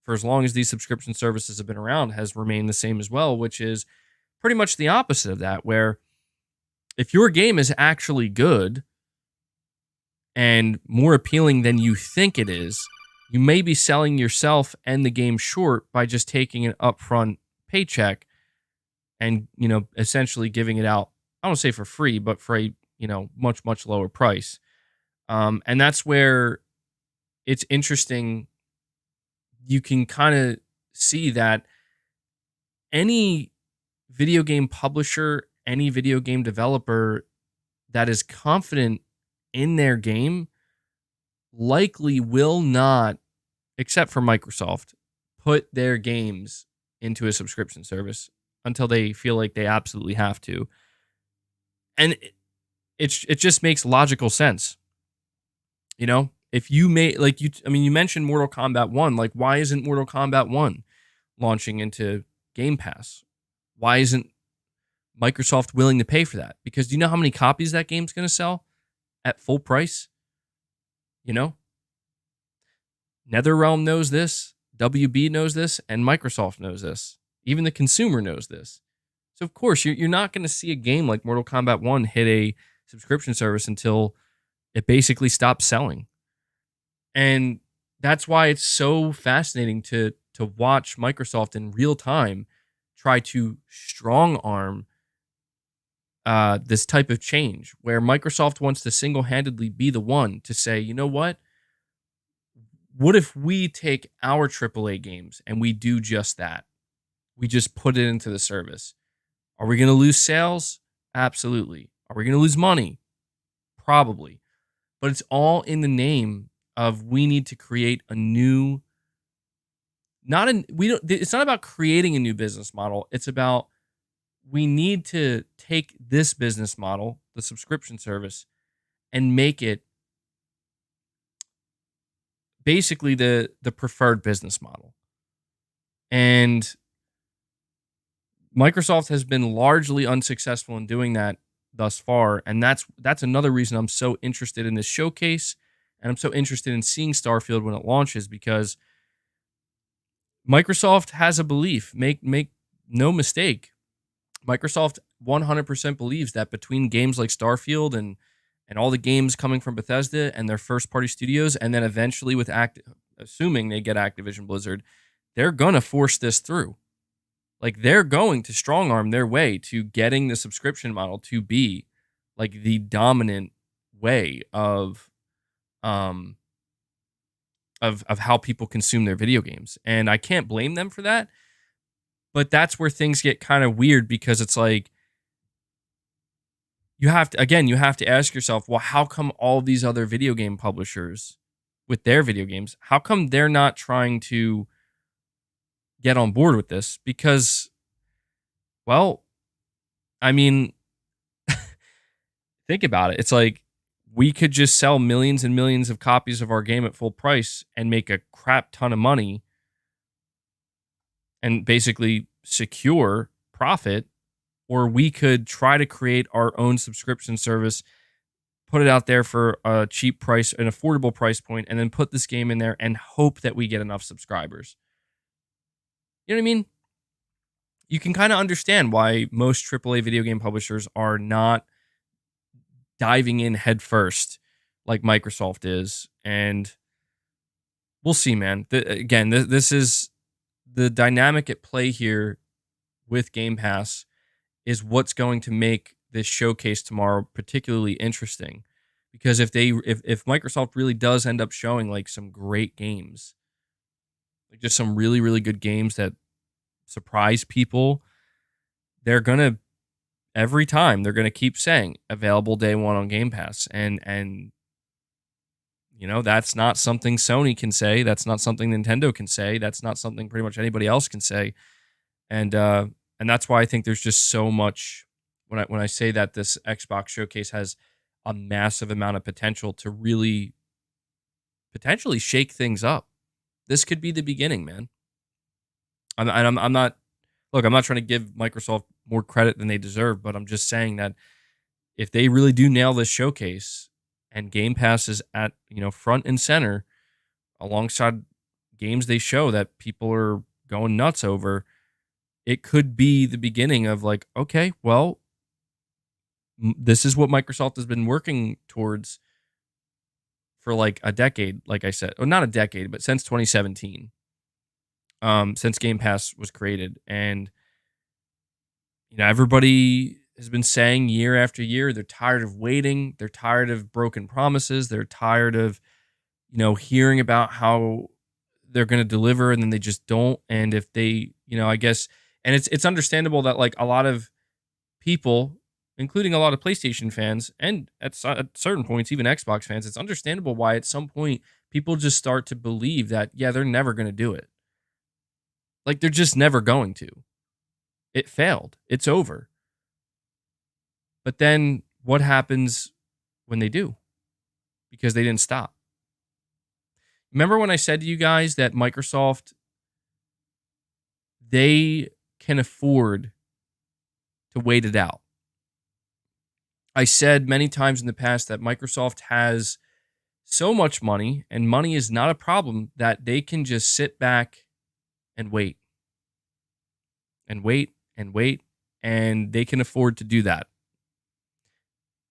for as long as these subscription services have been around, has remained the same as well, which is pretty much the opposite of that, where if your game is actually good and more appealing than you think it is, you may be selling yourself and the game short by just taking an upfront paycheck and, essentially giving it out, I don't say for free, but for a, much, much lower price. And that's where it's interesting. You can kind of see that any video game publisher, any video game developer that is confident in their game likely will not, except for Microsoft, put their games into a subscription service until they feel like they absolutely have to. And it just makes logical sense. If you you mentioned Mortal Kombat 1, like why isn't Mortal Kombat 1 launching into Game Pass? Why isn't Microsoft willing to pay for that? Because do you know how many copies that game's going to sell at full price? NetherRealm knows this, WB knows this, and Microsoft knows this. Even the consumer knows this. So, of course, you're not going to see a game like Mortal Kombat 1 hit a subscription service until it basically stops selling. And that's why it's so fascinating to watch Microsoft in real time try to strong arm this type of change, where Microsoft wants to single-handedly be the one to say, you know what? What if we take our AAA games and we do just that? We just put it into the service. Are we going to lose sales? Absolutely. Are we going to lose money? Probably. But it's all in the name of we need to create a new, it's not about creating a new business model. It's about we need to take this business model, the subscription service, and make it basically the preferred business model. And Microsoft has been largely unsuccessful in doing that thus far. And that's another reason I'm so interested in this showcase. And I'm so interested in seeing Starfield when it launches, because Microsoft has a belief. Make no mistake. Microsoft 100% believes that between games like Starfield and all the games coming from Bethesda and their first-party studios, and then eventually with assuming they get Activision Blizzard, they're going to force this through. Like, they're going to strong-arm their way to getting the subscription model to be like the dominant way of how people consume their video games. And I can't blame them for that. But that's where things get kind of weird, because it's like, you have to ask yourself, well, how come all these other video game publishers with their video games, how come they're not trying to get on board with this? Because, well, I mean, think about it. It's like, we could just sell millions and millions of copies of our game at full price and make a crap ton of money and basically secure profit, or we could try to create our own subscription service, put it out there for a cheap price, an affordable price point, and then put this game in there and hope that we get enough subscribers. You know what I mean? You can kind of understand why most AAA video game publishers are not diving in headfirst like Microsoft is. And we'll see, man. This is the dynamic at play here with Game Pass is what's going to make this showcase tomorrow particularly interesting. Because if Microsoft really does end up showing like some great games, like just some really, really good games that surprise people, they're going to, every time, they're going to keep saying available day one on Game Pass. And that's not something Sony can say. That's not something Nintendo can say. That's not something pretty much anybody else can say. And that's why I think there's just so much, when I say that this Xbox showcase has a massive amount of potential to really potentially shake things up. This could be the beginning, man. I'm not trying to give Microsoft more credit than they deserve, but I'm just saying that if they really do nail this showcase and Game Pass is at, front and center alongside games they show that people are going nuts over, it could be the beginning of like, okay, well, This is what Microsoft has been working towards for like a decade, like I said. Or not a decade, but since 2017. Since Game Pass was created. And everybody has been saying year after year they're tired of waiting, they're tired of broken promises, they're tired of hearing about how they're going to deliver and then they just don't. And if they, I guess, and it's understandable that like a lot of people, including a lot of PlayStation fans and at certain points even Xbox fans, it's understandable why at some point people just start to believe that they're never going to do it. Like they're just never going to. It failed. It's over. But then what happens when they do? Because they didn't stop. Remember when I said to you guys that Microsoft, they can afford to wait it out? I said many times in the past that Microsoft has so much money, and money is not a problem, that they can just sit back and wait. And wait and wait, and they can afford to do that.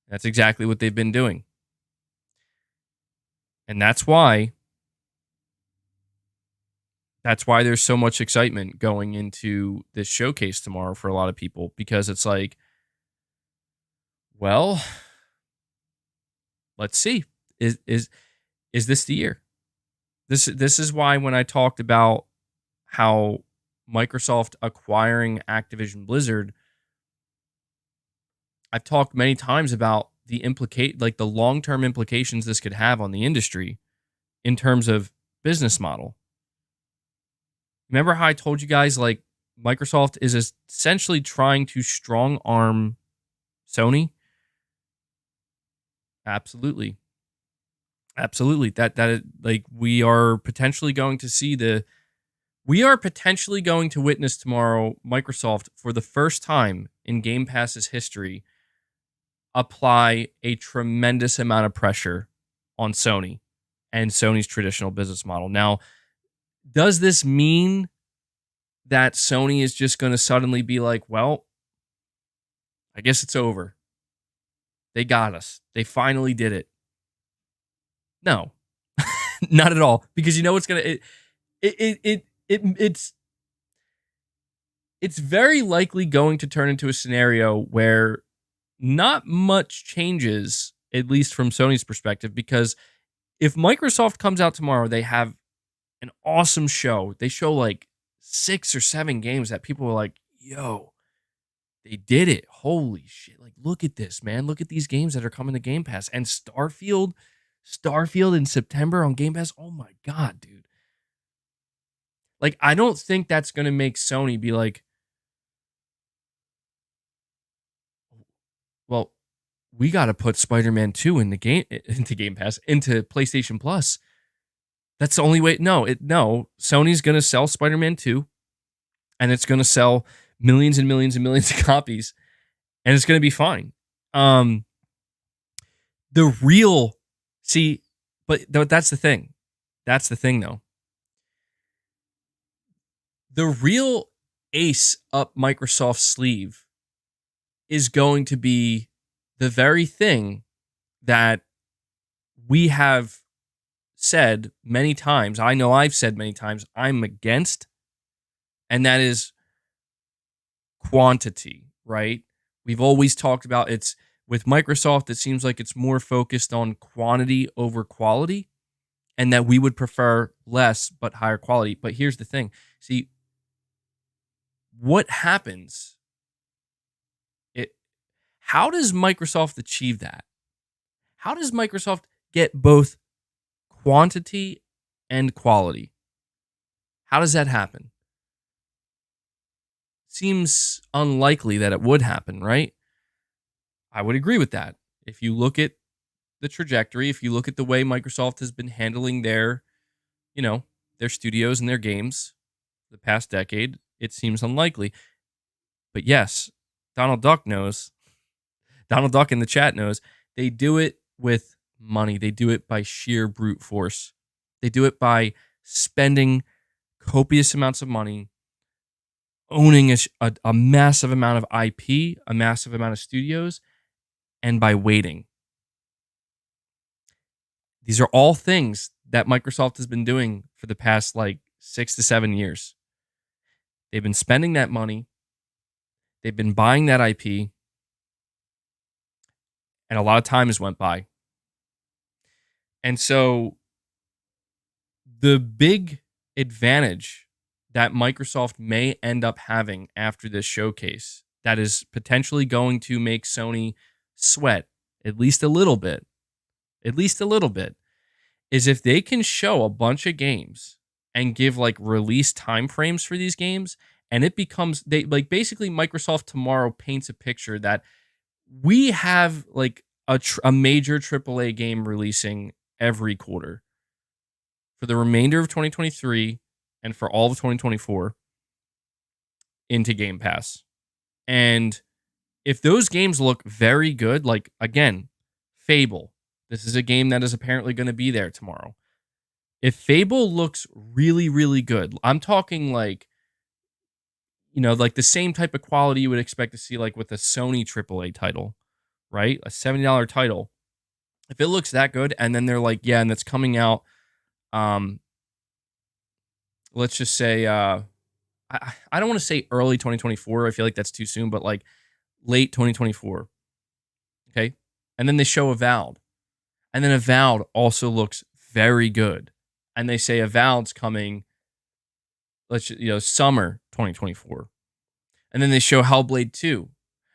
That's exactly what they've been doing. And that's why there's so much excitement going into this showcase tomorrow for a lot of people, because it's like, well, let's see. Is this the year? This is why when I talked about how Microsoft acquiring Activision Blizzard, I've talked many times about the long-term implications this could have on the industry in terms of business model. Remember how I told you guys like Microsoft is essentially trying to strong arm Sony? Absolutely. Absolutely. That like we are potentially going to witness tomorrow Microsoft for the first time in Game Pass's history apply a tremendous amount of pressure on Sony and Sony's traditional business model. Now, does this mean that Sony is just going to suddenly be like, well, I guess it's over? They got us. They finally did it. No, not at all. Because what's going to, it's very likely going to turn into a scenario where not much changes, at least from Sony's perspective, because if Microsoft comes out tomorrow, they have an awesome show. They show like 6 or 7 games that people are like, yo, they did it. Holy shit. Like, look at this, man. Look at these games that are coming to Game Pass. And Starfield in September on Game Pass. Oh my God, dude. Like, I don't think that's going to make Sony be like, well, we got to put Spider-Man 2 into Game Pass, into PlayStation Plus. That's the only way. No, Sony's going to sell Spider-Man 2, and it's going to sell millions and millions and millions of copies, and it's going to be fine. That's the thing. That's the thing, though. The real ace up Microsoft's sleeve is going to be the very thing that we have said many times. I know I've said many times I'm against, and that is quantity, right? We've always talked about it's with Microsoft, it seems like it's more focused on quantity over quality, and that we would prefer less but higher quality. But here's the thing. See, what happens? How does Microsoft achieve that? How does Microsoft get both quantity and quality? How does that happen? Seems unlikely that it would happen, right? I would agree with that. If you look at the trajectory, if you look at the way Microsoft has been handling their studios and their games the past decade, it seems unlikely. But yes, Donald Duck knows. Donald Duck in the chat knows. They do it with money. They do it by sheer brute force. They do it by spending copious amounts of money, owning a massive amount of IP, a massive amount of studios, and by waiting. These are all things that Microsoft has been doing for the past like 6 to 7 years. They've been spending that money. They've been buying that IP. And a lot of time has went by. And so the big advantage that Microsoft may end up having after this showcase that is potentially going to make Sony sweat at least a little bit, is if they can show a bunch of games and give like release timeframes for these games, and it becomes they like basically Microsoft tomorrow paints a picture that we have like a major AAA game releasing every quarter for the remainder of 2023 and for all of 2024 into Game Pass. And if those games look very good, like again, Fable, this is a game that is apparently going to be there tomorrow. If Fable looks really, really good, I'm talking like, like the same type of quality you would expect to see like with a Sony AAA title, right? A $70 title. If it looks that good, and then they're like, yeah, and it's coming out, let's just say, I don't want to say early 2024. I feel like that's too soon, but like late 2024. Okay. And then they show Avowed. And then Avowed also looks very good. And they say Avowed's coming, summer 2024. And then they show Hellblade 2.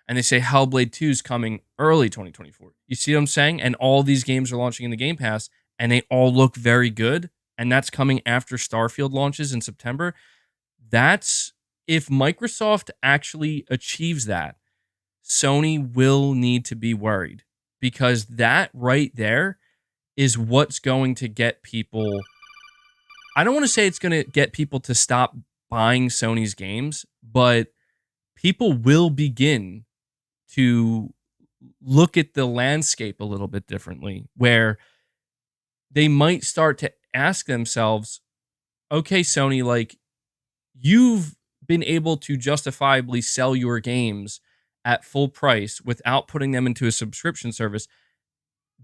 And they say Hellblade 2 is coming early 2024. You see what I'm saying? And all these games are launching in the Game Pass, and they all look very good. And that's coming after Starfield launches in September. That's if Microsoft actually achieves that, Sony will need to be worried, because that right there is what's going to get people. I don't want to say it's going to get people to stop buying Sony's games, but people will begin to look at the landscape a little bit differently, where they might start to ask themselves, okay, Sony, like, you've been able to justifiably sell your games at full price without putting them into a subscription service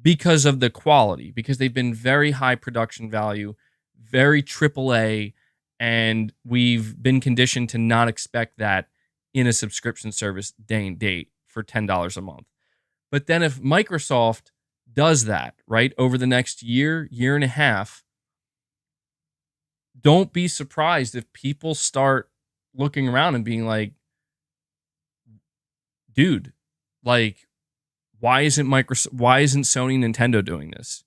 because of the quality, because they've been very high production value, very AAA, and we've been conditioned to not expect that in a subscription service day and date for $10 a month. But then if Microsoft does that, right, over the next year and a half, don't be surprised if people start looking around and being like, dude, like, why isn't Sony Nintendo doing this?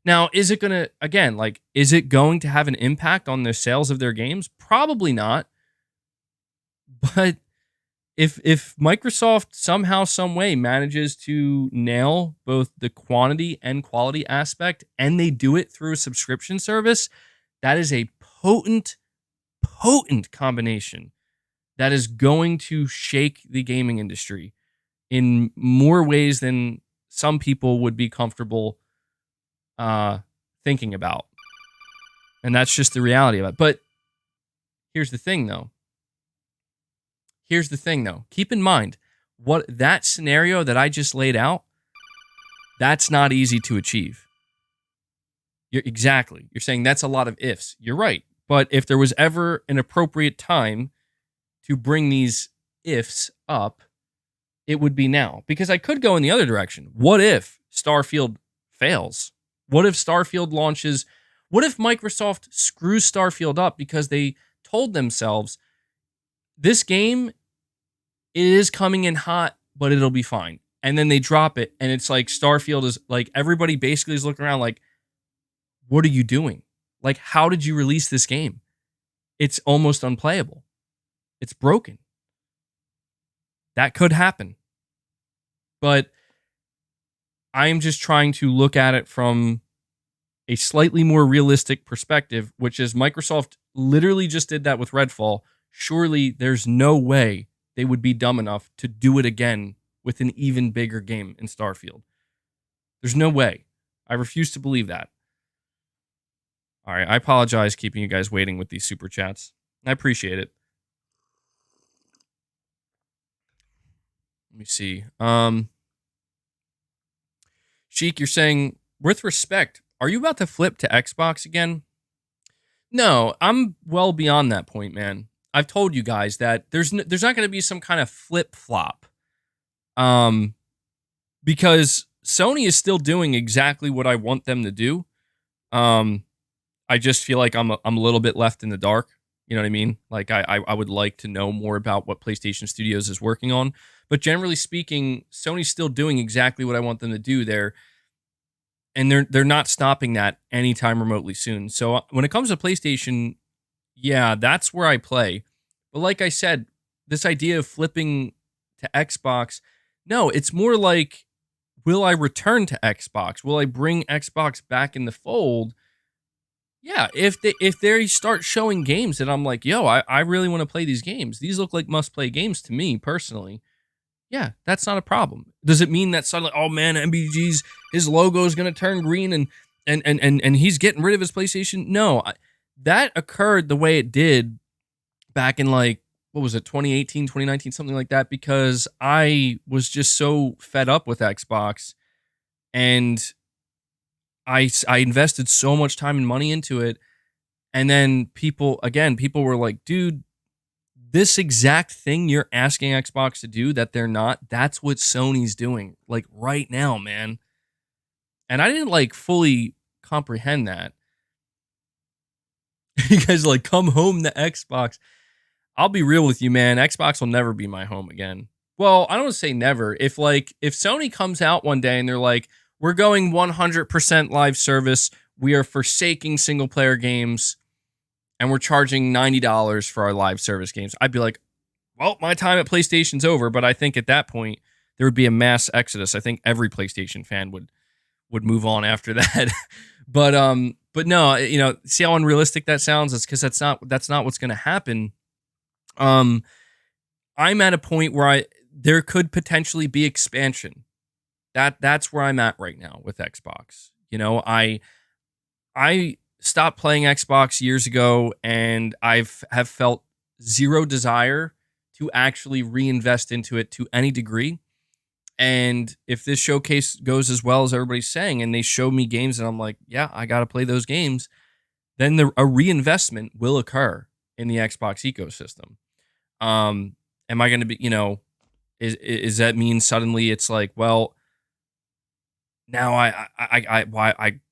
Now, is it going to, again, like, is it going to have an impact on the sales of their games? Probably not. But if Microsoft somehow, some way manages to nail both the quantity and quality aspect, and they do it through a subscription service, that is a potent combination that is going to shake the gaming industry in more ways than some people would be comfortable thinking about. And that's just the reality of it. But here's the thing, though. Keep in mind, what that scenario that I just laid out, that's not easy to achieve. You're saying that's a lot of ifs. You're right. But if there was ever an appropriate time to bring these ifs up, it would be now. Because I could go in the other direction. What if Starfield fails? What if Starfield launches? What if Microsoft screws Starfield up because they told themselves, this game is coming in hot, but it'll be fine. And then they drop it, and it's like Starfield is like, everybody basically is looking around like, what are you doing? Like, how did you release this game? It's almost unplayable. It's broken. That could happen. But I am just trying to look at it from a slightly more realistic perspective, which is Microsoft literally just did that with Redfall. Surely there's no way they would be dumb enough to do it again with an even bigger game in Starfield. There's no way. I refuse to believe that. All right, I apologize keeping you guys waiting with these super chats. I appreciate it. Let me see. Cheek, you're saying, with respect, are you about to flip to Xbox again? No, I'm well beyond that point, man. I've told you guys that there's not going to be some kind of flip flop, um, because Sony is still doing exactly what I want them to do. Um, I just feel like I'm a little bit left in the dark. You know what I mean? Like I would like to know more about what PlayStation Studios is working on. But generally speaking, Sony's still doing exactly what I want them to do there, and they're not stopping that anytime remotely soon. So when it comes to PlayStation, yeah, that's where I play. But like I said, this idea of flipping to Xbox, no, it's more like, will I return to Xbox? Will I bring Xbox back in the fold? Yeah, if they start showing games that I'm like, yo, I really want to play these games. These look like must play games to me personally. Yeah, that's not a problem. Does it mean that suddenly, oh man, MBG's his logo is gonna turn green and he's getting rid of his PlayStation? No, that occurred the way it did back in like, what was it, 2018, 2019, something like that, because I was just so fed up with Xbox, and I invested so much time and money into it. And then people were like, dude, this exact thing you're asking Xbox to do that they're not, that's what Sony's doing, like right now, man. And I didn't like fully comprehend that. You guys like, come home to Xbox. I'll be real with you, man. Xbox will never be my home again. Well, I don't want to say never. If Sony comes out one day and they're like, we're going 100% live service, we are forsaking single player games, and we're charging $90 for our live service games, I'd be like, well, my time at PlayStation's over. But I think at that point there would be a mass exodus. I think every PlayStation fan would move on after that. but no, see how unrealistic that sounds? It's because that's not what's going to happen. I'm at a point where there could potentially be expansion. That's where I'm at right now with Xbox. I stopped playing Xbox years ago, and have felt zero desire to actually reinvest into it to any degree. And if this showcase goes as well as everybody's saying, and they show me games and I'm like, yeah, I got to play those games, then a reinvestment will occur in the Xbox ecosystem. Am I going to be, is that mean suddenly it's like, well, now I'm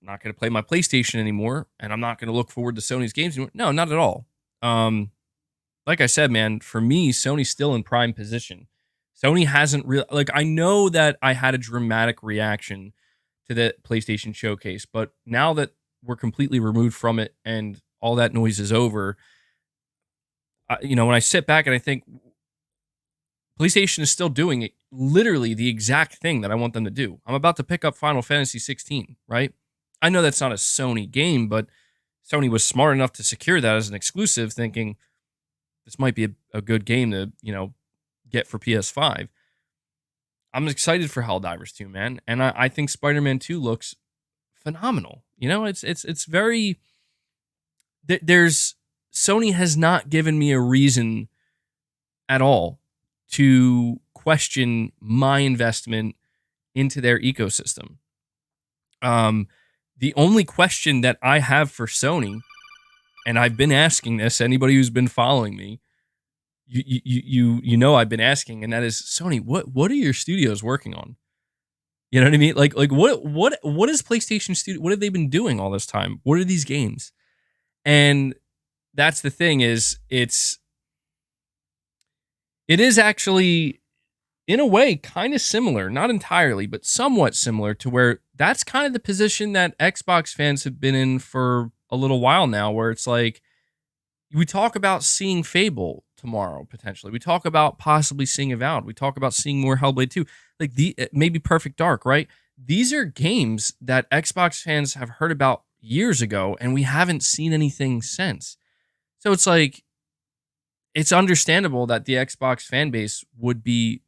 not going to play my PlayStation anymore, and I'm not going to look forward to Sony's games anymore? No, not at all. Like I said, man, for me, Sony's still in prime position. Sony hasn't really, like, I know that I had a dramatic reaction to the PlayStation showcase, but now that we're completely removed from it and all that noise is over, when I sit back and I think PlayStation is still doing literally the exact thing that I want them to do. I'm about to pick up Final Fantasy 16, right? I know that's not a Sony game, but Sony was smart enough to secure that as an exclusive, thinking this might be a good game to, get for PS5. I'm excited for Helldivers 2, man. And I think Spider-Man 2 looks phenomenal. It's very, there's, Sony has not given me a reason at all to question my investment into their ecosystem. The only question that I have for Sony, and I've been asking this, anybody who's been following me, I've been asking, and that is, Sony, what are your studios working on? You know what I mean? Like what is PlayStation Studio? What have they been doing all this time? What are these games? And that's the thing, is it is actually, in a way, kind of similar, not entirely, but somewhat similar to where that's kind of the position that Xbox fans have been in for a little while now, where it's like, we talk about seeing Fable tomorrow, potentially. We talk about possibly seeing Avowed. We talk about seeing more Hellblade 2. Like, maybe Perfect Dark, right? These are games that Xbox fans have heard about years ago, and we haven't seen anything since. So it's like, it's understandable that the Xbox fan base would be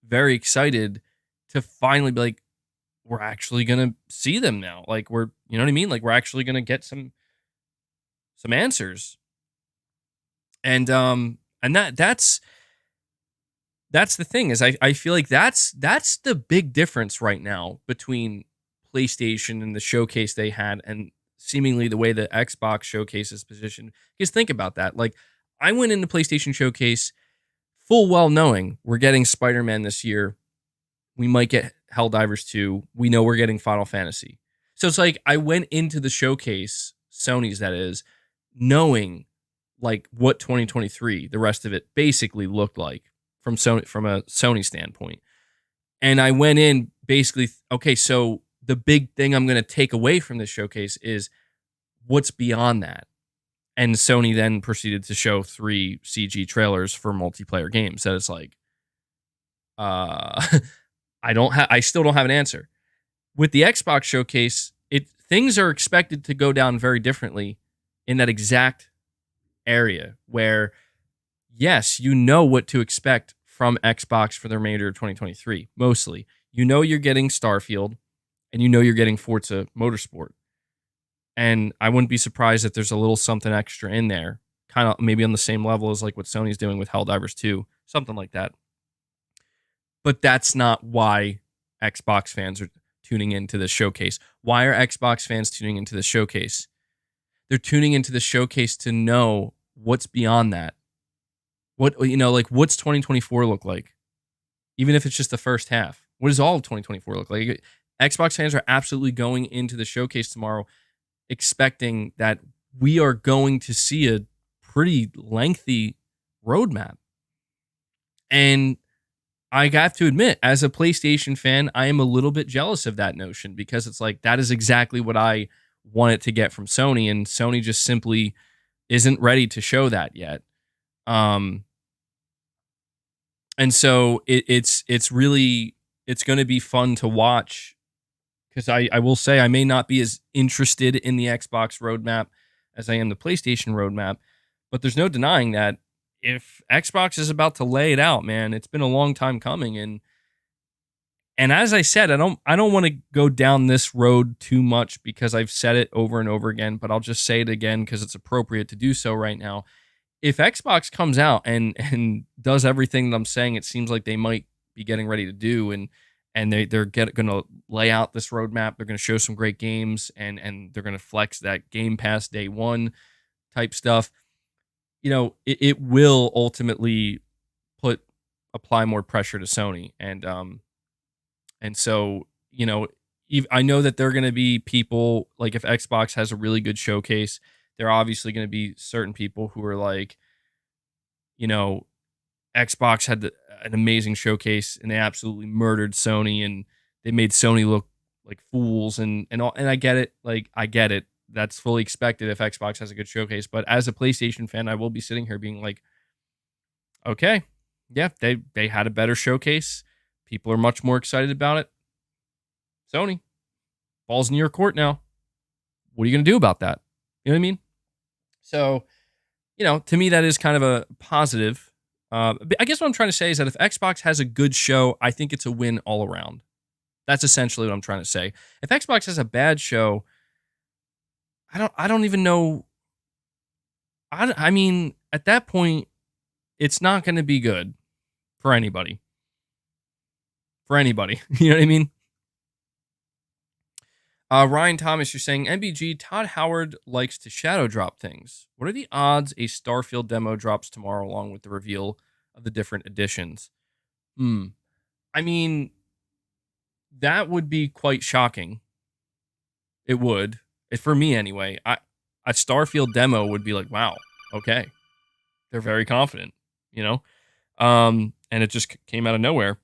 very excited to finally be like, we're actually going to see them now. Like, you know what I mean? Like, we're actually going to get some answers. And that's the thing, is I feel like that's the big difference right now between PlayStation and the showcase they had, and seemingly the way the Xbox showcase is positioned. Because think about that. Like, I went into PlayStation Showcase full well knowing we're getting Spider-Man this year. We might get Helldivers 2. We know we're getting Final Fantasy. So it's like I went into the showcase, Sony's that is, knowing like what 2023, the rest of it basically looked like from a Sony standpoint. And I went in basically, okay, so the big thing I'm going to take away from this showcase is what's beyond that. And Sony then proceeded to show 3 CG trailers for multiplayer games. That it's like, I still don't have an answer. With the Xbox showcase, things are expected to go down very differently in that exact area where, yes, you know what to expect from Xbox for the remainder of 2023. Mostly, you know you're getting Starfield, and you know you're getting Forza Motorsport. And I wouldn't be surprised if there's a little something extra in there, kind of maybe on the same level as like what Sony's doing with Helldivers 2, something like that. But that's not why Xbox fans are tuning into this showcase. Why are Xbox fans tuning into this showcase? They're tuning into the showcase to know what's beyond that. What's 2024 look like? Even if it's just the first half. What does all of 2024 look like? Xbox fans are absolutely going into the showcase tomorrow expecting that we are going to see a pretty lengthy roadmap. And I have to admit, as a PlayStation fan, I am a little bit jealous of that notion because it's like that is exactly what I wanted to get from Sony, and Sony just simply isn't ready to show that yet. And so it's going to be fun to watch because I will say I may not be as interested in the Xbox roadmap as I am the PlayStation roadmap, but there's no denying that if Xbox is about to lay it out, man, it's been a long time coming. And as I said, I don't want to go down this road too much because I've said it over and over again, but I'll just say it again because it's appropriate to do so right now. If Xbox comes out and does everything that I'm saying, it seems like they might be getting ready to do, and they're going to lay out this roadmap. They're going to show some great games, and they're going to flex that Game Pass day one type stuff. You know, it will ultimately apply more pressure to Sony, and so, you know, I know that there are going to be people like if Xbox has a really good showcase, there are obviously going to be certain people who are like, you know, Xbox had an amazing showcase and they absolutely murdered Sony and they made Sony look like fools and all. And I get it. Like, I get it. That's fully expected if Xbox has a good showcase. But as a PlayStation fan, I will be sitting here being like, okay, yeah, they had a better showcase. People are much more excited about it. Sony, ball's in your court now. What are you going to do about that? You know what I mean? So, you know, to me, that is kind of a positive. I guess what I'm trying to say is that if Xbox has a good show, I think it's a win all around. That's essentially what I'm trying to say. If Xbox has a bad show, I don't even know. I mean, at that point, it's not going to be good for anybody. For anybody. You know what I mean? Ryan Thomas, you're saying, MBG, Todd Howard likes to shadow drop things. What are the odds a Starfield demo drops tomorrow along with the reveal of the different editions? I mean, that would be quite shocking. It would. For me, anyway. A Starfield demo would be like, wow, okay. They're very confident, you know? And it just came out of nowhere.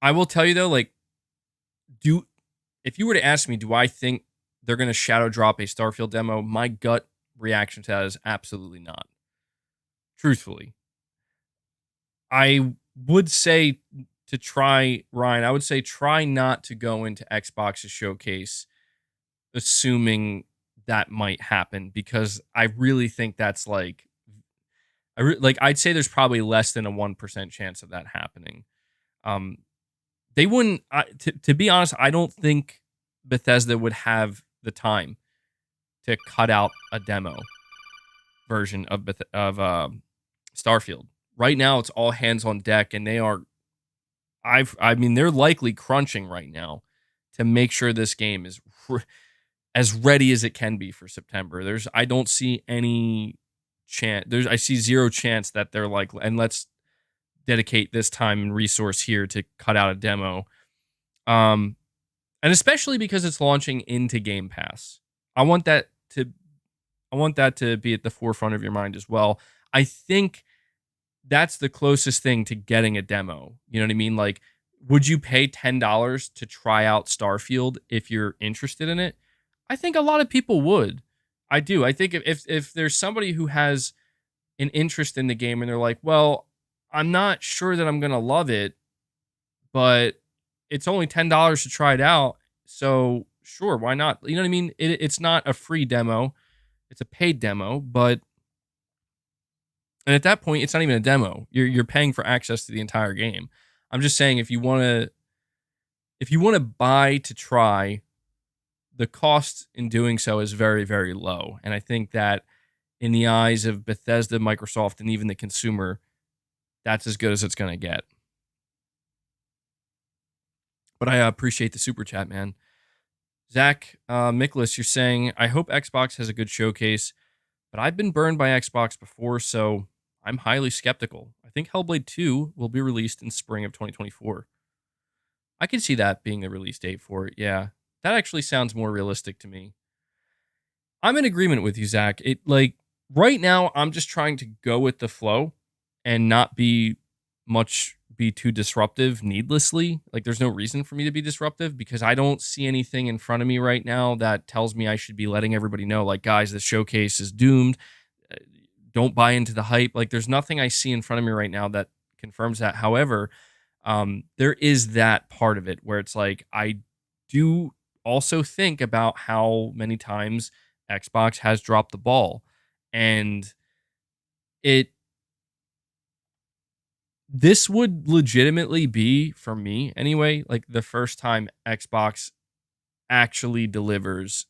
I will tell you, though, like, if you were to ask me, do I think they're going to shadow drop a Starfield demo? My gut reaction to that is absolutely not. Truthfully. I would say to try, Ryan, I would say try not to go into Xbox's showcase assuming that might happen because I really think that's like, I'd say there's probably less than a 1% chance of that happening. They wouldn't, to be honest, I don't think Bethesda would have the time to cut out a demo version of Starfield. Right now, it's all hands on deck, and they are, they're likely crunching right now to make sure this game is as ready as it can be for September. I don't see any chance. I see zero chance that they're like, and let's dedicate this time and resource here to cut out a demo. And especially because it's launching into Game Pass. I want that to be at the forefront of your mind as well. I think that's the closest thing to getting a demo. You know what I mean? Like, would you pay $10 to try out Starfield if you're interested in it? I think a lot of people would. I do. I think if there's somebody who has an interest in the game and they're like, well, I'm not sure that I'm going to love it, but it's only $10 to try it out. So sure, why not? You know what I mean? It's not a free demo. It's a paid demo, and at that point, it's not even a demo. You're paying for access to the entire game. I'm just saying if you want to buy to try, the cost in doing so is very, very low. And I think that in the eyes of Bethesda, Microsoft, and even the consumer, that's as good as it's going to get. But I appreciate the super chat, man. Zach Miklas, you're saying, I hope Xbox has a good showcase, but I've been burned by Xbox before, so I'm highly skeptical. I think Hellblade 2 will be released in spring of 2024. I could see that being the release date for it, yeah. That actually sounds more realistic to me. I'm in agreement with you, Zach. Right now, I'm just trying to go with the flow and not be too disruptive needlessly. Like, there's no reason for me to be disruptive because I don't see anything in front of me right now that tells me I should be letting everybody know, like, guys, the showcase is doomed. Don't buy into the hype. Like, there's nothing I see in front of me right now that confirms that. However, there is that part of it where it's like, I do also think about how many times Xbox has dropped the ball. And this would legitimately be, for me anyway, like the first time Xbox actually delivers.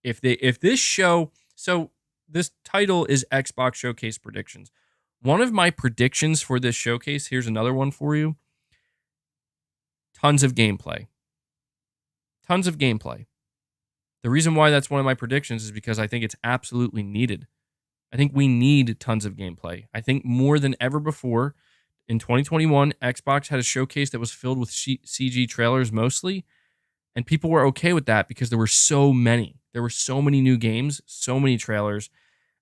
If this show, so this title is Xbox Showcase Predictions. One of my predictions for this showcase, here's another one for you. Tons of gameplay. Tons of gameplay. The reason why that's one of my predictions is because I think it's absolutely needed. I think we need tons of gameplay. I think more than ever before, in 2021, Xbox had a showcase that was filled with CG trailers mostly, and people were okay with that because there were so many. There were so many new games, so many trailers,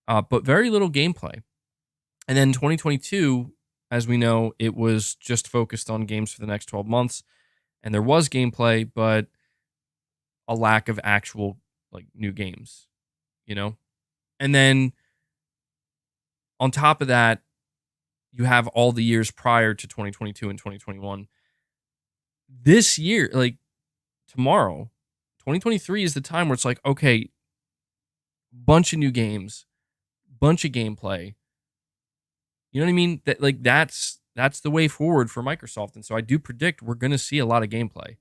but very little gameplay. And then 2022, as we know, it was just focused on games for the next 12 months, and there was gameplay, but a lack of actual like new games, you know? And then on top of that, you have all the years prior to 2022 and 2021. This year, like tomorrow, 2023 is the time where it's like, okay, bunch of new games, bunch of gameplay. You know what I mean? That's the way forward for Microsoft. And so I do predict we're going to see a lot of gameplay.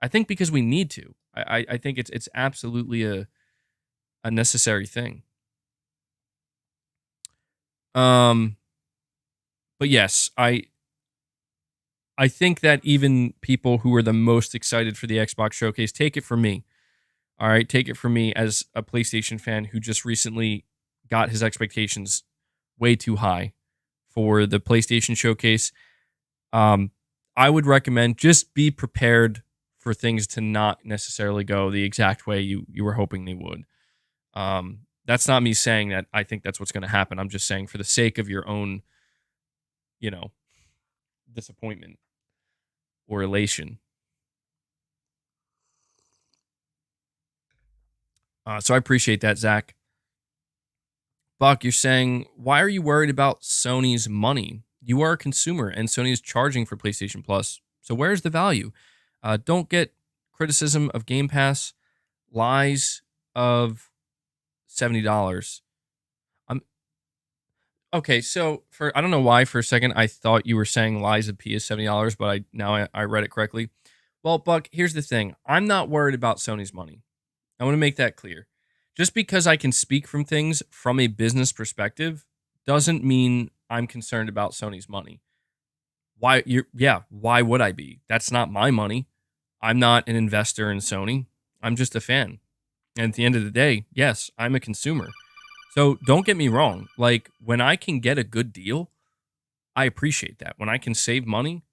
I think because we need to. I think it's absolutely a necessary thing. But yes, I think that even people who are the most excited for the Xbox showcase, take it from me. All right, take it from me as a PlayStation fan who just recently got his expectations way too high for the PlayStation showcase. I would recommend just be prepared for things to not necessarily go the exact way you were hoping they would. That's not me saying that I think that's what's going to happen. I'm just saying for the sake of your own, disappointment or elation. So I appreciate that, Zach. Buck, you're saying, why are you worried about Sony's money? You are a consumer, and Sony is charging for PlayStation Plus. So where's the value? Don't get criticism of Game Pass, lies of $70. Okay, so I don't know why for a second I thought you were saying lies of P is $70, but I read it correctly. Well, Buck, here's the thing. I'm not worried about Sony's money. I want to make that clear. Just because I can speak from things from a business perspective doesn't mean I'm concerned about Sony's money. Why would I be? That's not my money. I'm not an investor in Sony. I'm just a fan. And at the end of the day, yes, I'm a consumer. So don't get me wrong. Like, when I can get a good deal, I appreciate that. When I can save money,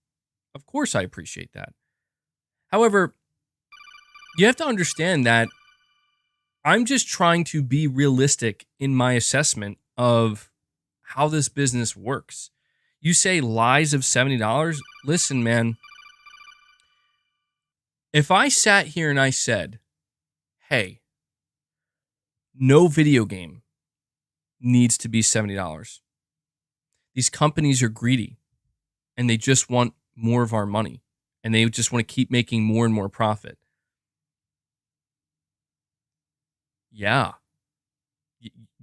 of course I appreciate that. However, you have to understand that I'm just trying to be realistic in my assessment of how this business works. You say lies of $70. Listen, man, if I sat here and I said, hey, no video game needs to be $70. These companies are greedy and they just want more of our money and they just want to keep making more and more profit. Yeah.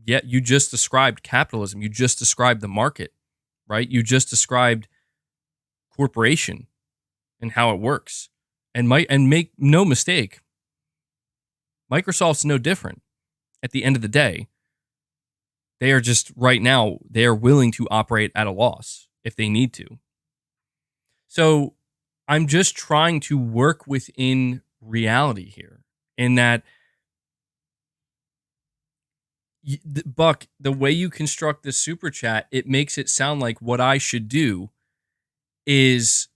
Yeah, you just described capitalism. You just described the market, right? You just described corporation and how it works. And make no mistake, Microsoft's no different. At the end of the day, they are just right now, they are willing to operate at a loss if they need to. So I'm just trying to work within reality here in that, Buck, the way you construct this super chat, it makes it sound like what I should do is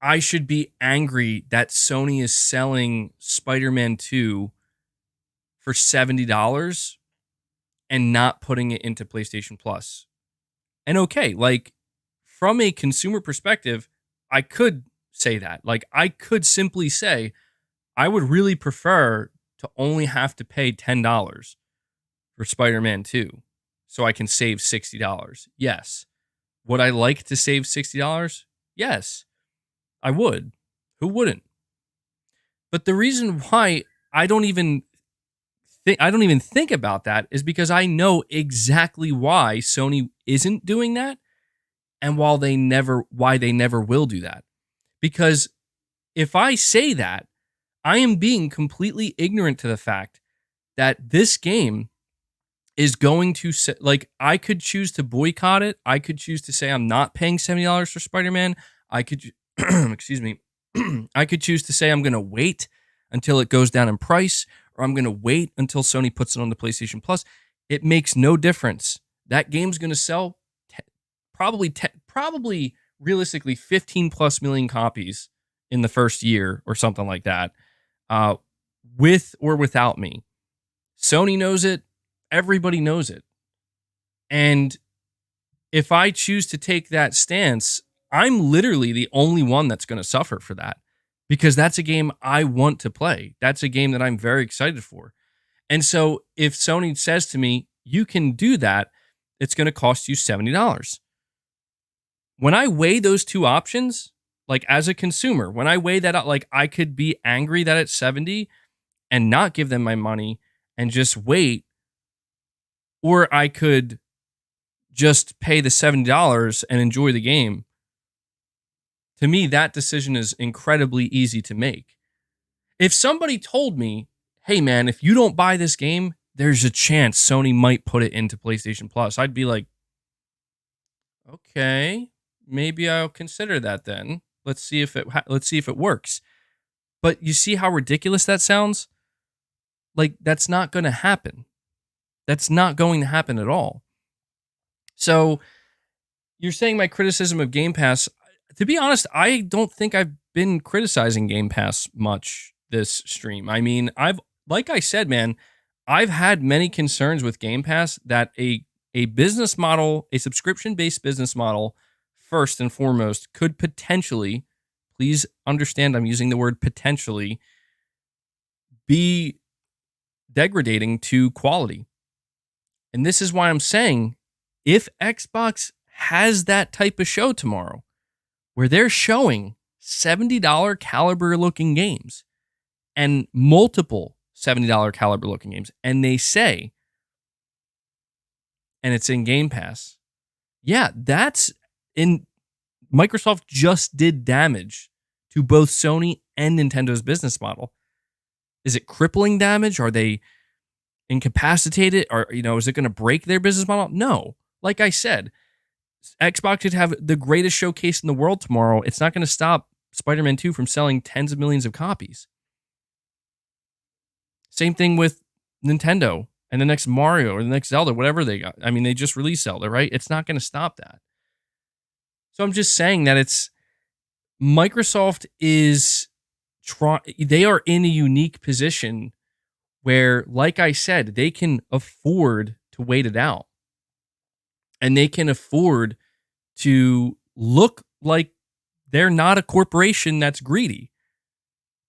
I should be angry that Sony is selling Spider-Man 2 for $70 and not putting it into PlayStation Plus. And okay, like, from a consumer perspective, I could say that. Like, I could simply say, I would really prefer to only have to pay $10 for Spider-Man 2 so I can save $60. Yes. Would I like to save $60? Yes, I would. Who wouldn't? But the reason why I don't even think about that is because I know exactly why Sony isn't doing that and why they never will do that. Because if I say that, I am being completely ignorant to the fact that this game is going to, like, I could choose to boycott it. I could choose to say I'm not paying $70 for Spider-Man. I could, excuse me, I could choose to say I'm going to wait until it goes down in price, or I'm going to wait until Sony puts it on the PlayStation Plus. It makes no difference. That game's going to sell probably realistically 15 plus million copies in the first year or something like that, with or without me. Sony knows it. Everybody knows it. And if I choose to take that stance, I'm literally the only one that's going to suffer for that, because that's a game I want to play. That's a game that I'm very excited for. And so if Sony says to me, you can do that, it's going to cost you $70. When I weigh those two options, like, as a consumer, when I weigh that out, like, I could be angry that it's 70 and not give them my money and just wait, or I could just pay the $70 and enjoy the game. To me, that decision is incredibly easy to make. If somebody told me, hey man, if you don't buy this game, there's a chance Sony might put it into PlayStation Plus, I'd be like, okay, maybe I'll consider that then. Let's see if it works. But you see how ridiculous that sounds? Like, that's not going to happen. That's not going to happen at all. So you're saying my criticism of Game Pass. To be honest, I don't think I've been criticizing Game Pass much this stream. I mean, like I said, man, I've had many concerns with Game Pass that a business model, a subscription-based business model, first and foremost, could potentially, please understand I'm using the word potentially, be degrading to quality. And this is why I'm saying, if Xbox has that type of show tomorrow, where they're showing $70 caliber looking games and multiple $70 caliber looking games, and they say, and it's in Game Pass, yeah, that's in, Microsoft just did damage to both Sony and Nintendo's business model. Is it crippling damage? Are they incapacitated? Or, is it going to break their business model? No. Like I said, Xbox could have the greatest showcase in the world tomorrow. It's not going to stop Spider-Man 2 from selling tens of millions of copies. Same thing with Nintendo and the next Mario or the next Zelda, whatever they got. I mean, they just released Zelda, right? It's not going to stop that. So I'm just saying that Microsoft is they are in a unique position where, like I said, they can afford to wait it out. And they can afford to look like they're not a corporation that's greedy.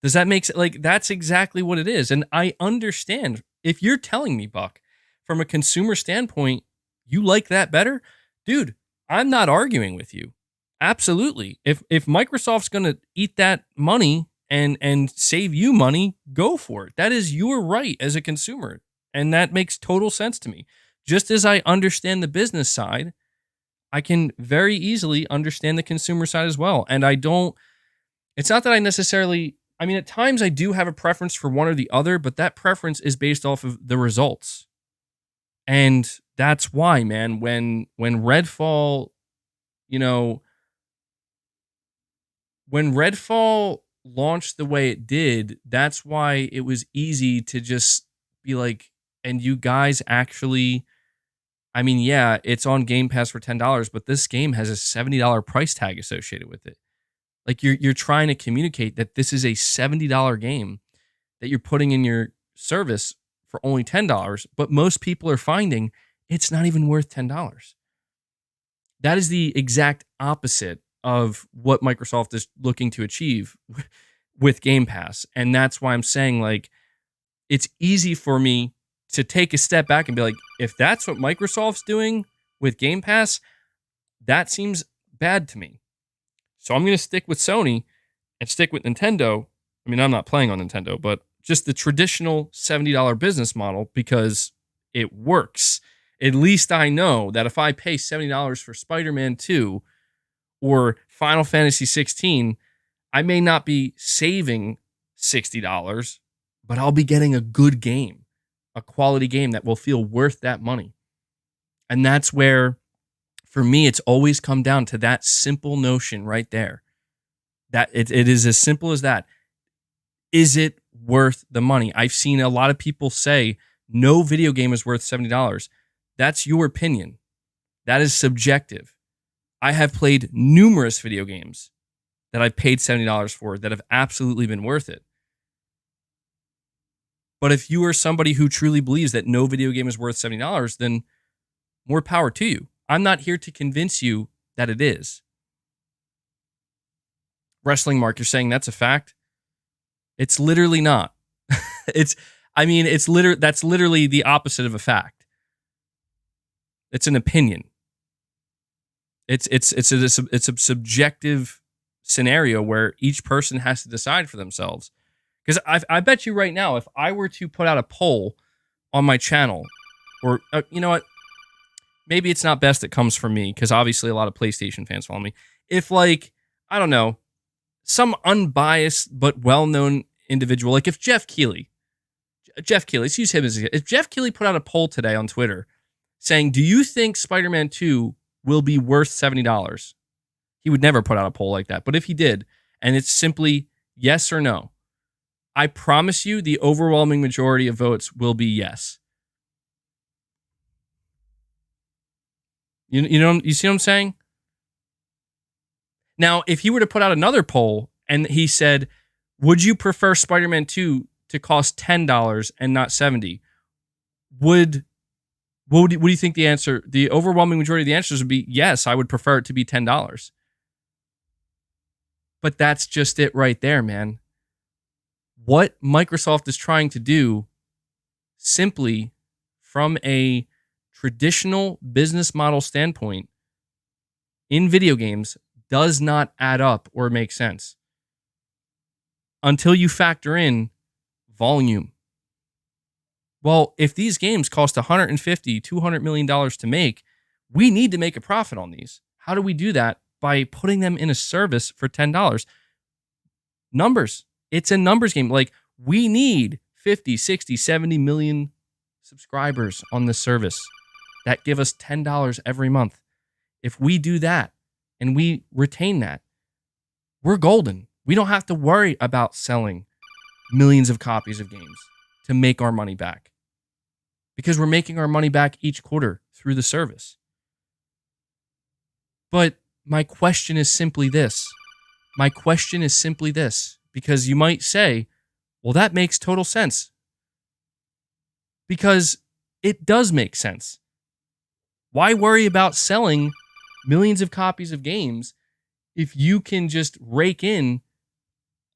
Does that make sense? Like, that's exactly what it is. And I understand if you're telling me, Buck, from a consumer standpoint, you like that better, dude, I'm not arguing with you. Absolutely. If Microsoft's going to eat that money and save you money, go for it. That is your right as a consumer. And that makes total sense to me. Just as I understand the business side, I can very easily understand the consumer side as well. And it's not that I necessarily, I mean, at times I do have a preference for one or the other, but that preference is based off of the results. And that's why, man, when Redfall, when Redfall launched the way it did, that's why it was easy to just be like, and you guys actually, I mean, yeah, it's on Game Pass for $10, but this game has a $70 price tag associated with it. Like you're trying to communicate that this is a $70 game that you're putting in your service for only $10, but most people are finding it's not even worth $10. That is the exact opposite of what Microsoft is looking to achieve with Game Pass. And that's why I'm saying, like, it's easy for me to take a step back and be like, if that's what Microsoft's doing with Game Pass, that seems bad to me. So I'm going to stick with Sony and stick with Nintendo. I mean, I'm not playing on Nintendo, but just the traditional $70 business model because it works. At least I know that if I pay $70 for Spider-Man 2 or Final Fantasy 16, I may not be saving $60, but I'll be getting a good game, a quality game that will feel worth that money. And that's where, for me, it's always come down to that simple notion right there. That it is as simple as that. Is it worth the money? I've seen a lot of people say no video game is worth $70. That's your opinion. That is subjective. I have played numerous video games that I've paid $70 for that have absolutely been worth it. But if you are somebody who truly believes that no video game is worth $70, then more power to you. I'm not here to convince you that it is. Wrestling Mark, you're saying that's a fact? It's literally not. That's literally the opposite of a fact. It's an opinion. It's a subjective scenario where each person has to decide for themselves. Because I bet you right now, if I were to put out a poll on my channel, or you know what, maybe it's not best it comes from me, because obviously a lot of PlayStation fans follow me. If, like, I don't know, some unbiased but well-known individual, like if Jeff Keighley, let's use him as if Jeff Keighley put out a poll today on Twitter saying, do you think Spider-Man 2 will be worth $70? He would never put out a poll like that. But if he did, and it's simply yes or no, I promise you the overwhelming majority of votes will be yes. You see what I'm saying? Now, if he were to put out another poll and he said, would you prefer Spider-Man 2 to cost $10 and not $70? What do you think the answer, the overwhelming majority of the answers would be yes, I would prefer it to be $10. But that's just it right there, man. What Microsoft is trying to do, simply from a traditional business model standpoint in video games, does not add up or make sense until you factor in volume. Well, if these games cost $150, $200 million to make, we need to make a profit on these. How do we do that? By putting them in a service for $10. Numbers. It's a numbers game. Like, we need 50, 60, 70 million subscribers on this service that give us $10 every month. If we do that and we retain that, we're golden. We don't have to worry about selling millions of copies of games to make our money back, because we're making our money back each quarter through the service. But my question is simply this. Because you might say, well, that makes total sense. Because it does make sense. Why worry about selling millions of copies of games if you can just rake in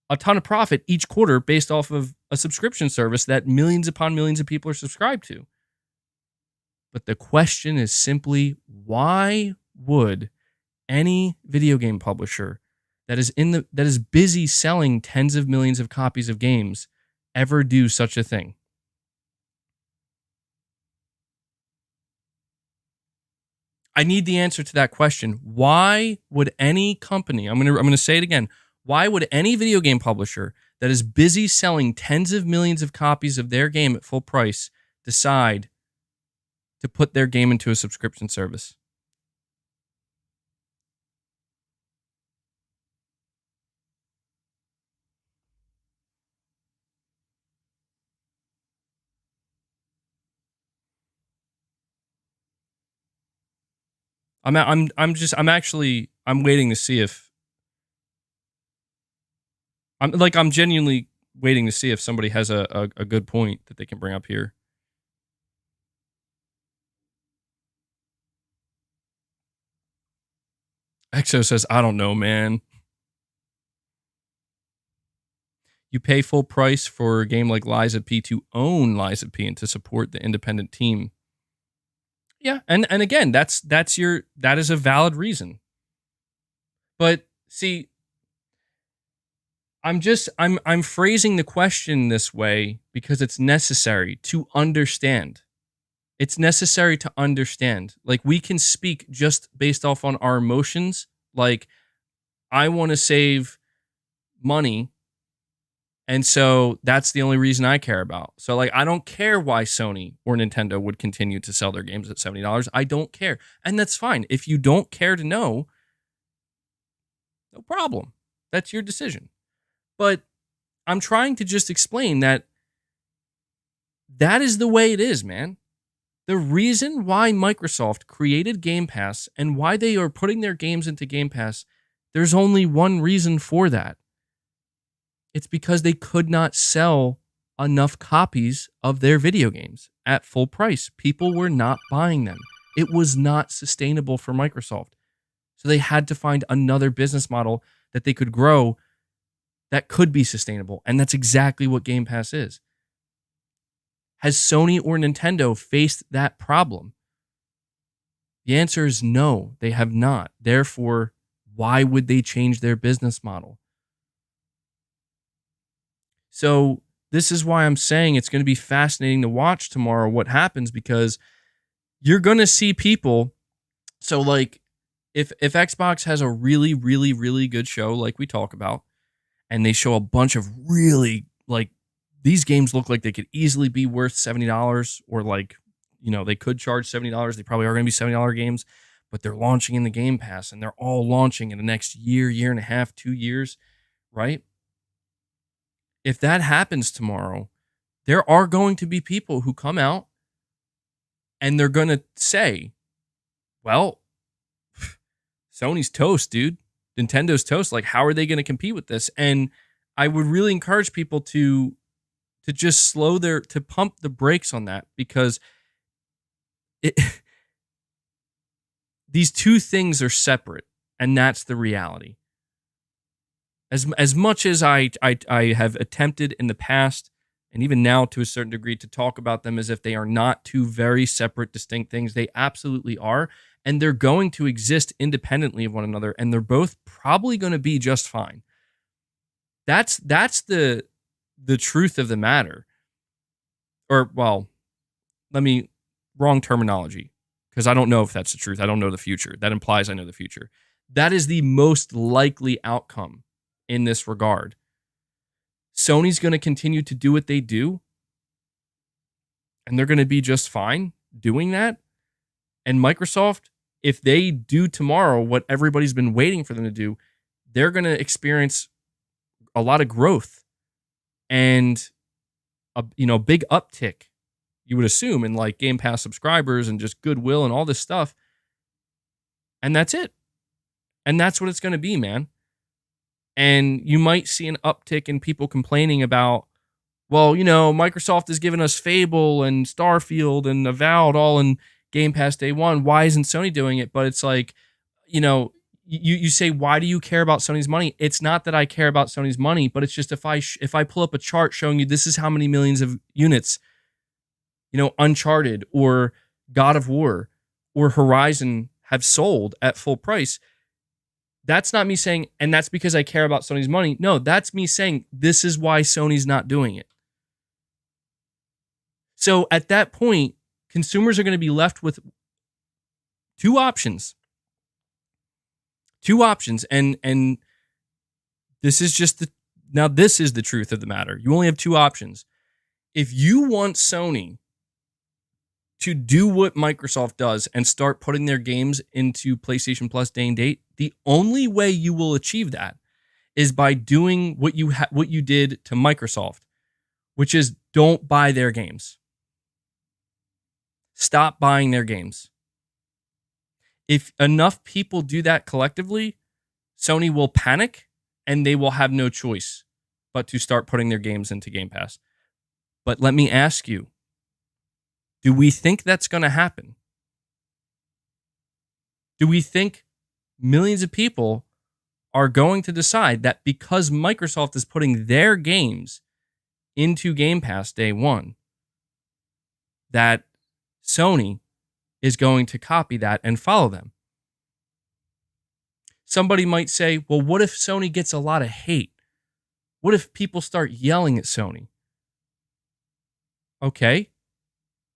a ton of profit each quarter based off of a subscription service that millions upon millions of people are subscribed to? But the question is simply, why would any video game publisher that is busy selling tens of millions of copies of games ever do such a thing? I need the answer to that question. Why would any company, I'm going to say it again, why would any video game publisher that is busy selling tens of millions of copies of their game at full price decide to put their game into a subscription service? I'm waiting to see if I'm genuinely waiting to see if somebody has a good point that they can bring up here. Exo says, I don't know, man. You pay full price for a game like Lies of P to own Lies of P and to support the independent team. Yeah, and again, that is a valid reason. But see, I'm phrasing the question this way because it's necessary to understand. It's necessary to understand. Like, we can speak just based off on our emotions. Like, I want to save money, and so that's the only reason I care about. So, like, I don't care why Sony or Nintendo would continue to sell their games at $70. I don't care. And that's fine. If you don't care to know, no problem. That's your decision. But I'm trying to just explain that is the way it is, man. The reason why Microsoft created Game Pass and why they are putting their games into Game Pass, there's only one reason for that. It's because they could not sell enough copies of their video games at full price. People were not buying them. It was not sustainable for Microsoft. So they had to find another business model that they could grow that could be sustainable. And that's exactly what Game Pass is. Has Sony or Nintendo faced that problem? The answer is no, they have not. Therefore, why would they change their business model? So this is why I'm saying it's going to be fascinating to watch tomorrow what happens, because you're going to see people. So, like, if Xbox has a really, really, really good show like we talk about, and they show a bunch of really, like, these games look like they could easily be worth $70, or, like, you know, they could charge $70. They probably are going to be $70 games, but they're launching in the Game Pass, and they're all launching in the next year, year and a half, 2 years, right? If that happens tomorrow, there are going to be people who come out and they're going to say, well, Sony's toast, dude. Nintendo's toast. Like, how are they going to compete with this? And I would really encourage people to just to pump the brakes on that, because these two things are separate, and that's the reality. As much as I have attempted in the past, and even now to a certain degree, to talk about them as if they are not two very separate, distinct things, they absolutely are. And they're going to exist independently of one another, and they're both probably going to be just fine. That's the truth of the matter. Or, well, wrong terminology, because I don't know if that's the truth. I don't know the future. That implies I know the future. That is the most likely outcome in this regard. Sony's going to continue to do what they do, and they're going to be just fine doing that. And Microsoft, if they do tomorrow what everybody's been waiting for them to do, they're going to experience a lot of growth and a big uptick, you would assume, in like Game Pass subscribers and just goodwill and all this stuff. And that's it. And that's what it's going to be, man. And you might see an uptick in people complaining about, well, Microsoft has given us Fable and Starfield and Avowed all in Game Pass day one. Why isn't Sony doing it? But it's like, you say, why do you care about Sony's money? It's not that I care about Sony's money, but it's just if I pull up a chart showing you this is how many millions of units, Uncharted or God of War or Horizon have sold at full price, that's not me saying, and that's because I care about Sony's money. No, that's me saying this is why Sony's not doing it. So at that point, consumers are going to be left with two options. And this is this is the truth of the matter. You only have two options. If you want Sony to do what Microsoft does and start putting their games into PlayStation Plus day and date, the only way you will achieve that is by doing what you did to Microsoft, which is don't buy their games. Stop buying their games. If enough people do that collectively, Sony will panic and they will have no choice but to start putting their games into Game Pass. But let me ask you, do we think that's going to happen? Do we think millions of people are going to decide that because Microsoft is putting their games into Game Pass day one, that Sony is going to copy that and follow them? Somebody might say, well, what if Sony gets a lot of hate? What if people start yelling at Sony? Okay.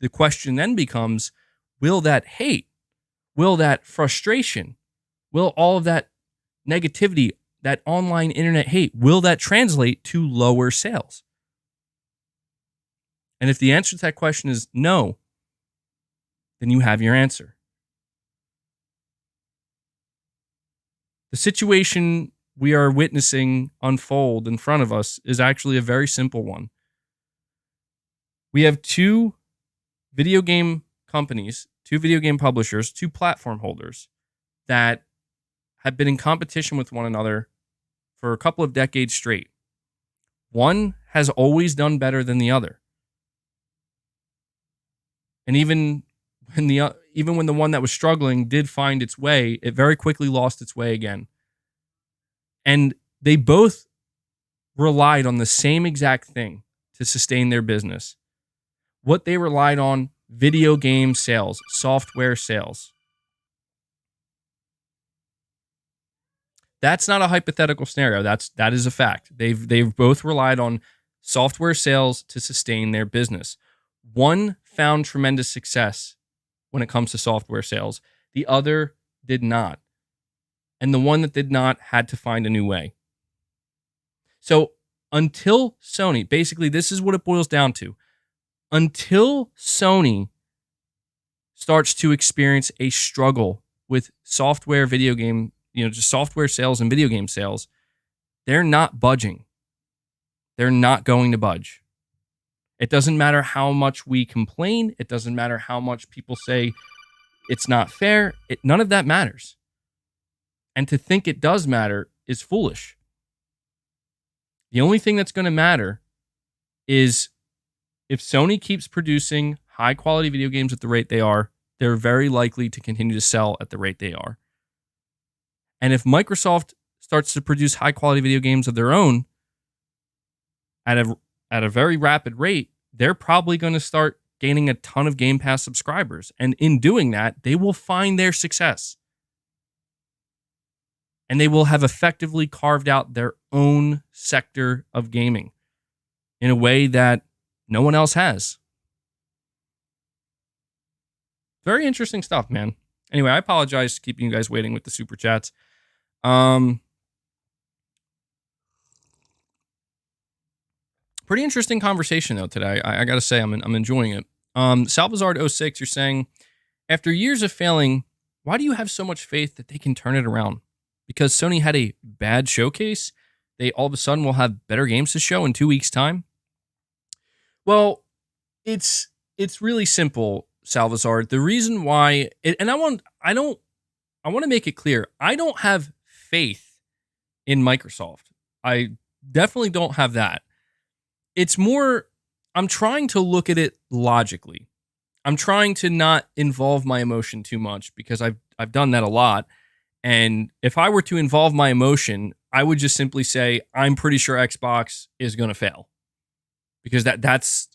The question then becomes, will that hate, will that frustration, will all of that negativity, that online internet hate, will that translate to lower sales? And if the answer to that question is no, then you have your answer. The situation we are witnessing unfold in front of us is actually a very simple one. We have two video game companies, two video game publishers, two platform holders that have been in competition with one another for a couple of decades straight. One has always done better than the other. And even when the one that was struggling did find its way, it very quickly lost its way again. And they both relied on the same exact thing to sustain their business. What they relied on: video game sales, software sales. That's not a hypothetical scenario. That is a fact. They've both relied on software sales to sustain their business. One found tremendous success when it comes to software sales. The other did not. And the one that did not had to find a new way. So until Sony, basically this is what it boils down to. Until Sony starts to experience a struggle with software, video game, just software sales and video game sales, they're not budging. They're not going to budge. It doesn't matter how much we complain. It doesn't matter how much people say it's not fair. None of that matters. And to think it does matter is foolish. The only thing that's going to matter is if Sony keeps producing high quality video games at the rate they are, they're very likely to continue to sell at the rate they are. And if Microsoft starts to produce high quality video games of their own at a very rapid rate, they're probably going to start gaining a ton of Game Pass subscribers. And in doing that, they will find their success. And they will have effectively carved out their own sector of gaming in a way that no one else has. Very interesting stuff, man. Anyway, I apologize for keeping you guys waiting with the super chats. Pretty interesting conversation though today. I gotta say, I'm enjoying it. Salvazard06, you're saying, after years of failing, why do you have so much faith that they can turn it around? Because Sony had a bad showcase? they all of a sudden will have better games to show in 2 weeks' time? Well, it's really simple, Salvazar. The reason why, and I want to make it clear, I don't have faith in Microsoft. I definitely don't have that. It's more, I'm trying to look at it logically. I'm trying to not involve my emotion too much because I've done that a lot. And if I were to involve my emotion, I would just simply say I'm pretty sure Xbox is going to fail because that's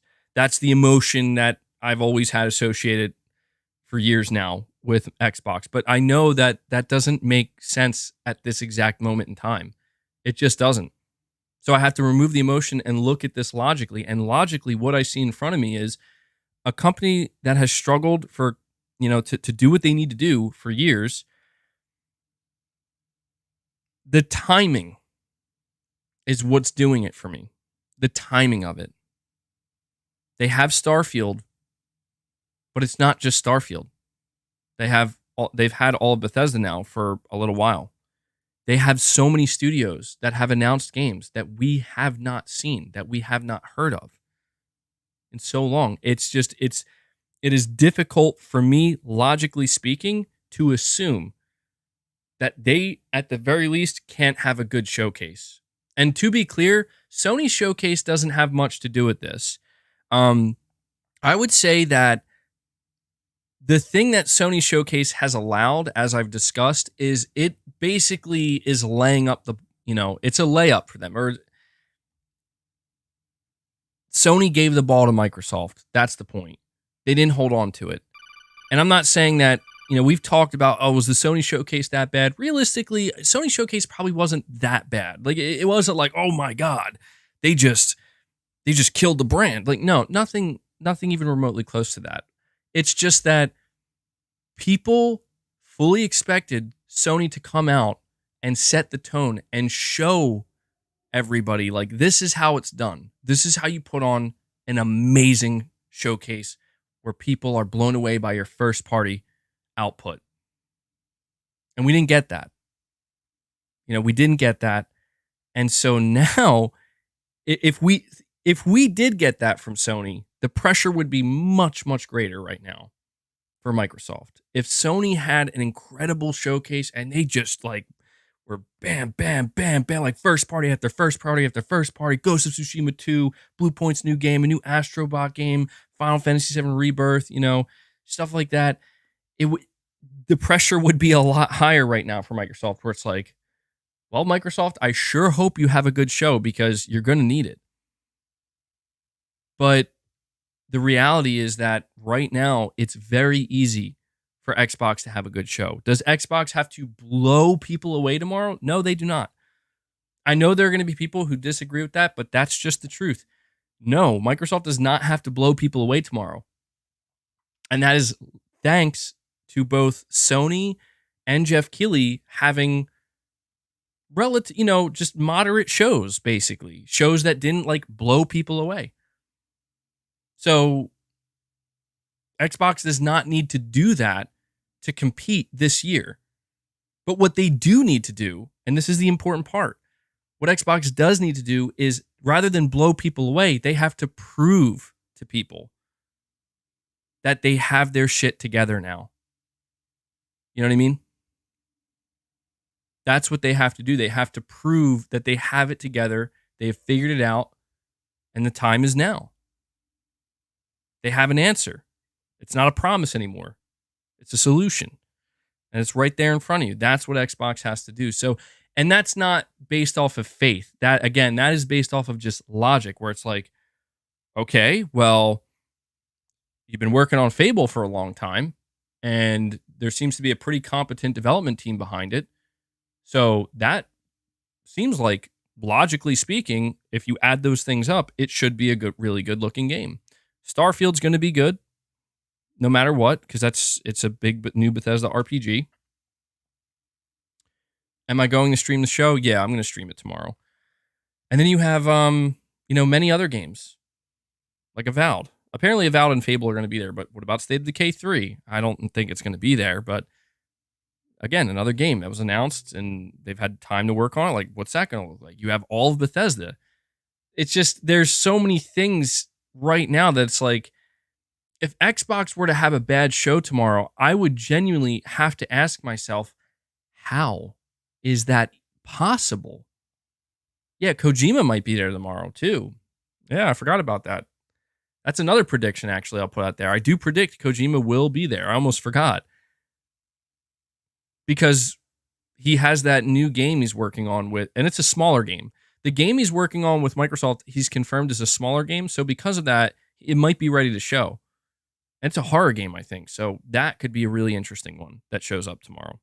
the emotion that I've always had associated for years now with Xbox. But I know that doesn't make sense at this exact moment in time. It just doesn't. So I have to remove the emotion and look at this logically. And logically, what I see in front of me is a company that has struggled for, to do what they need to do for years. The timing is what's doing it for me. The timing of it. They have Starfield, but it's not just Starfield. They've had all of Bethesda now for a little while. They have so many studios that have announced games that we have not seen, that we have not heard of in so long. It is difficult for me, logically speaking, to assume that they, at the very least, can't have a good showcase. And to be clear, Sony's showcase doesn't have much to do with this. I would say that the thing that Sony Showcase has allowed, as I've discussed, is it basically is laying up it's a layup for them. Or Sony gave the ball to Microsoft. That's the point. They didn't hold on to it. And I'm not saying that, we've talked about, was the Sony Showcase that bad? Realistically, Sony Showcase probably wasn't that bad. Like, it wasn't like, oh my God, they just killed the brand. Like, no, nothing even remotely close to that. It's just that people fully expected Sony to come out and set the tone and show everybody, like, this is how it's done. This is how you put on an amazing showcase where people are blown away by your first party output. And we didn't get that. We didn't get that. And so now, if we did get that from Sony, the pressure would be much, much greater right now for Microsoft. If Sony had an incredible showcase and they just were bam, bam, bam, bam, like first party after first party after first party, Ghost of Tsushima 2, Blue Point's new game, a new Astrobot game, Final Fantasy VII Rebirth, stuff like that, the pressure would be a lot higher right now for Microsoft, where it's like, well, Microsoft, I sure hope you have a good show because you're going to need it. But the reality is that right now, it's very easy for Xbox to have a good show. Does Xbox have to blow people away tomorrow? No, they do not. I know there are going to be people who disagree with that, but that's just the truth. No, Microsoft does not have to blow people away tomorrow. And that is thanks to both Sony and Jeff Keighley having just moderate shows, basically. Shows that didn't blow people away. So Xbox does not need to do that to compete this year. But what they do need to do, and this is the important part, what Xbox does need to do is, rather than blow people away, they have to prove to people that they have their shit together now. You know what I mean? That's what they have to do. They have to prove that they have it together, they have figured it out, and the time is now. They have an answer. It's not a promise anymore. It's a solution. And it's right there in front of you. That's what Xbox has to do. So, and that's not based off of faith. That, again, that is based off of just logic, where it's like, okay, well, you've been working on Fable for a long time, and there seems to be a pretty competent development team behind it. So that seems like, logically speaking, if you add those things up, it should be a really good looking game. Starfield's going to be good, no matter what, because it's a big new Bethesda RPG. Am I going to stream the show? Yeah, I'm going to stream it tomorrow. And then you have, many other games, like Avowed. Apparently, Avowed and Fable are going to be there, but what about State of Decay 3? I don't think it's going to be there, but again, another game that was announced and they've had time to work on it. Like, what's that going to look like? You have all of Bethesda. It's just, there's so many things right now that's like, if Xbox were to have a bad show tomorrow, I would genuinely have to ask myself, how is that possible? Yeah, Kojima might be there tomorrow too. Yeah, I forgot about that. That's another prediction, actually, I'll put out there. I do predict Kojima will be there. I almost forgot. Because he has that new game he's working on with, and it's a smaller game. The game he's working on with Microsoft, he's confirmed is a smaller game. So because of that, it might be ready to show. And it's a horror game, I think. So that could be a really interesting one that shows up tomorrow.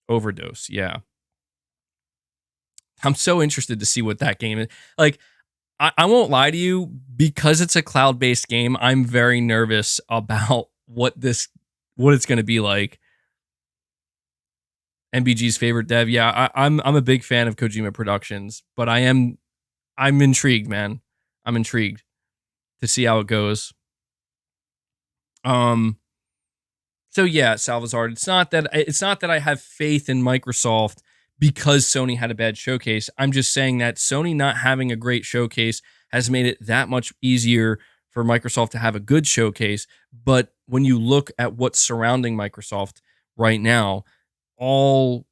Overdose, yeah. I'm so interested to see what that game is. Like, I won't lie to you, because it's a cloud-based game, I'm very nervous about what it's going to be like. MBG's favorite dev, yeah, I'm a big fan of Kojima Productions, but I'm intrigued, man. I'm intrigued to see how it goes. So yeah, Salvazar, it's not that I have faith in Microsoft because Sony had a bad showcase. I'm just saying that Sony not having a great showcase has made it that much easier for Microsoft to have a good showcase. But when you look at what's surrounding Microsoft right now, all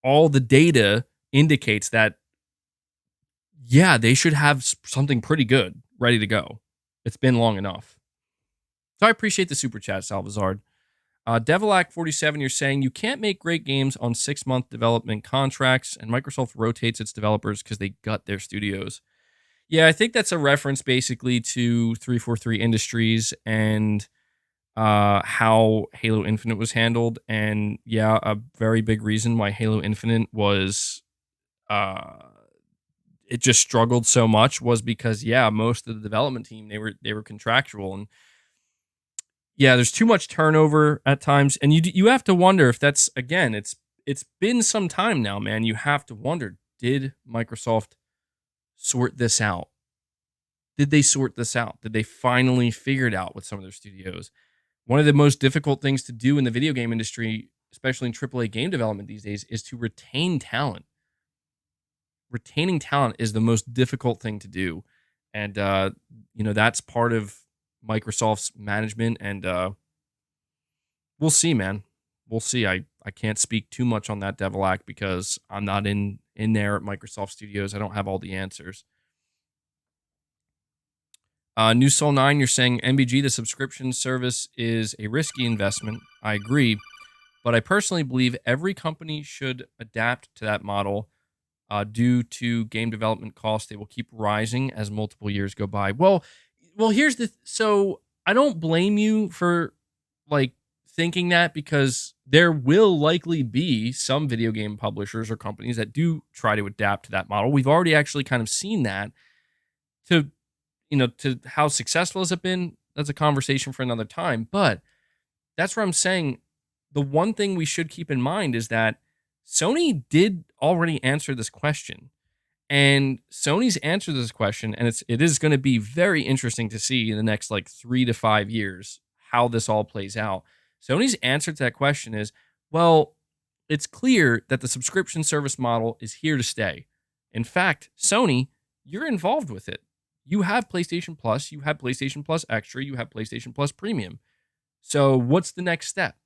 the data indicates that, yeah, they should have something pretty good ready to go. It's been long enough. So I appreciate the super chat, Salvazar. Devilac47, you're saying you can't make great games on 6-month development contracts, and Microsoft rotates its developers because they gut their studios. Yeah, I think that's a reference basically to 343 Industries and how Halo Infinite was handled. And yeah, a very big reason why Halo Infinite was it just struggled so much was because, yeah, most of the development team, they were contractual, and yeah, there's too much turnover at times, and you have to wonder if that's, again, it's been some time now, man. You have to wonder, did Microsoft sort this out? Did they sort this out? Did they finally figure it out with some of their studios? One of the most difficult things to do in the video game industry, especially in AAA game development these days, is to retain talent. Retaining talent is the most difficult thing to do, and that's part of Microsoft's management, and we'll see, man. We'll see. I can't speak too much on that, Devilac, because I'm not in there at Microsoft Studios. I don't have all the answers. New Soul 9, you're saying MBG, the subscription service, is a risky investment. I agree, but I personally believe every company should adapt to that model. Due to game development costs, they will keep rising as multiple years go by. Well, here's so I don't blame you for like thinking that, because there will likely be some video game publishers or companies that do try to adapt to that model. We've already actually kind of seen that. To how successful has it been? That's a conversation for another time. But that's where I'm saying the one thing we should keep in mind is that Sony did already answer this question. And Sony's answer to this question, and it is going to be very interesting to see in the next 3 to 5 years how this all plays out. Sony's answer to that question is, well, it's clear that the subscription service model is here to stay. In fact, Sony, you're involved with it. You have PlayStation Plus, you have PlayStation Plus Extra, you have PlayStation Plus Premium. So what's the next step?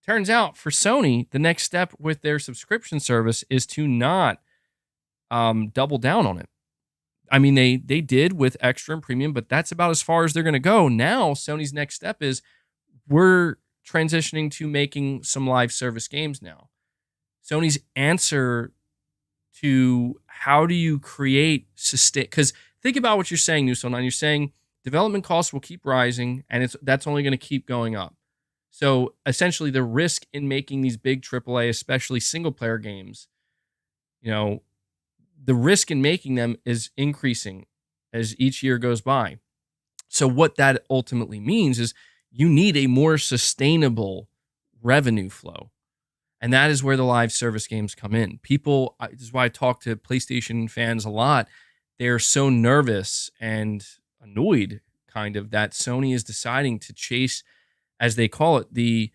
Turns out for Sony, the next step with their subscription service is to not double down on it. I mean, they did with Extra and Premium, but that's about as far as they're going to go. Now, Sony's next step is we're transitioning to making some live service games now. Sony's answer to how do you create sustain, because think about what you're saying, New Soul 9. You're saying development costs will keep rising, and that's only going to keep going up. So essentially, the risk in making these big AAA, especially single-player games, the risk in making them is increasing as each year goes by. So what that ultimately means is you need a more sustainable revenue flow. And that is where the live service games come in. This is why I talk to PlayStation fans a lot. They're so nervous and annoyed, kind of, that Sony is deciding to chase, as they call it, the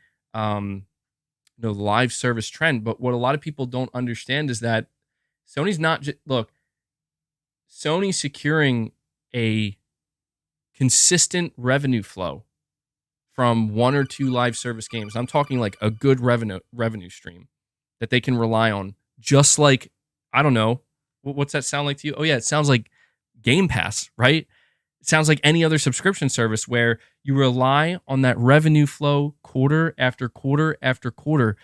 live service trend. But what a lot of people don't understand is that Sony's not just look. Sony securing a consistent revenue flow from one or two live service games. I'm talking like a good revenue stream that they can rely on. Just like, I don't know, what's that sound like to you? Oh yeah, it sounds like Game Pass, right? It sounds like any other subscription service where you rely on that revenue flow quarter after quarter after quarter.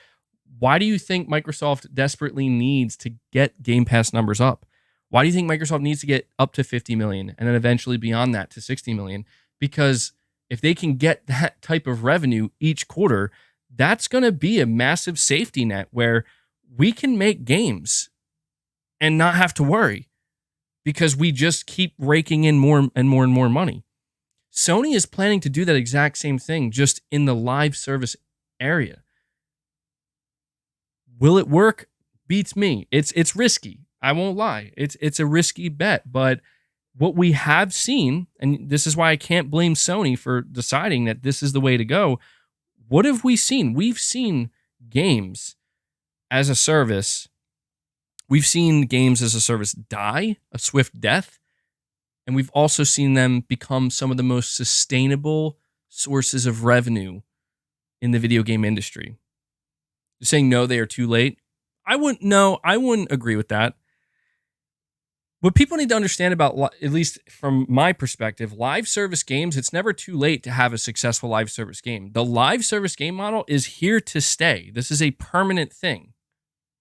Why do you think Microsoft desperately needs to get Game Pass numbers up? Why do you think Microsoft needs to get up to 50 million and then eventually beyond that to 60 million? Because if they can get that type of revenue each quarter, that's going to be a massive safety net where we can make games and not have to worry because we just keep raking in more and more and more money. Sony is planning to do that exact same thing, just in the live service area. Will it work? Beats me. It's risky. I won't lie. It's a risky bet, but what we have seen, and this is why I can't blame Sony for deciding that this is the way to go. What have we seen? We've seen games as a service. We've seen games as a service die a swift death, and we've also seen them become some of the most sustainable sources of revenue in the video game industry. You're saying no, they are too late? I wouldn't agree with that. What people need to understand about, at least from my perspective, live service games, it's never too late to have a successful live service game. The live service game model is here to stay. This is a permanent thing.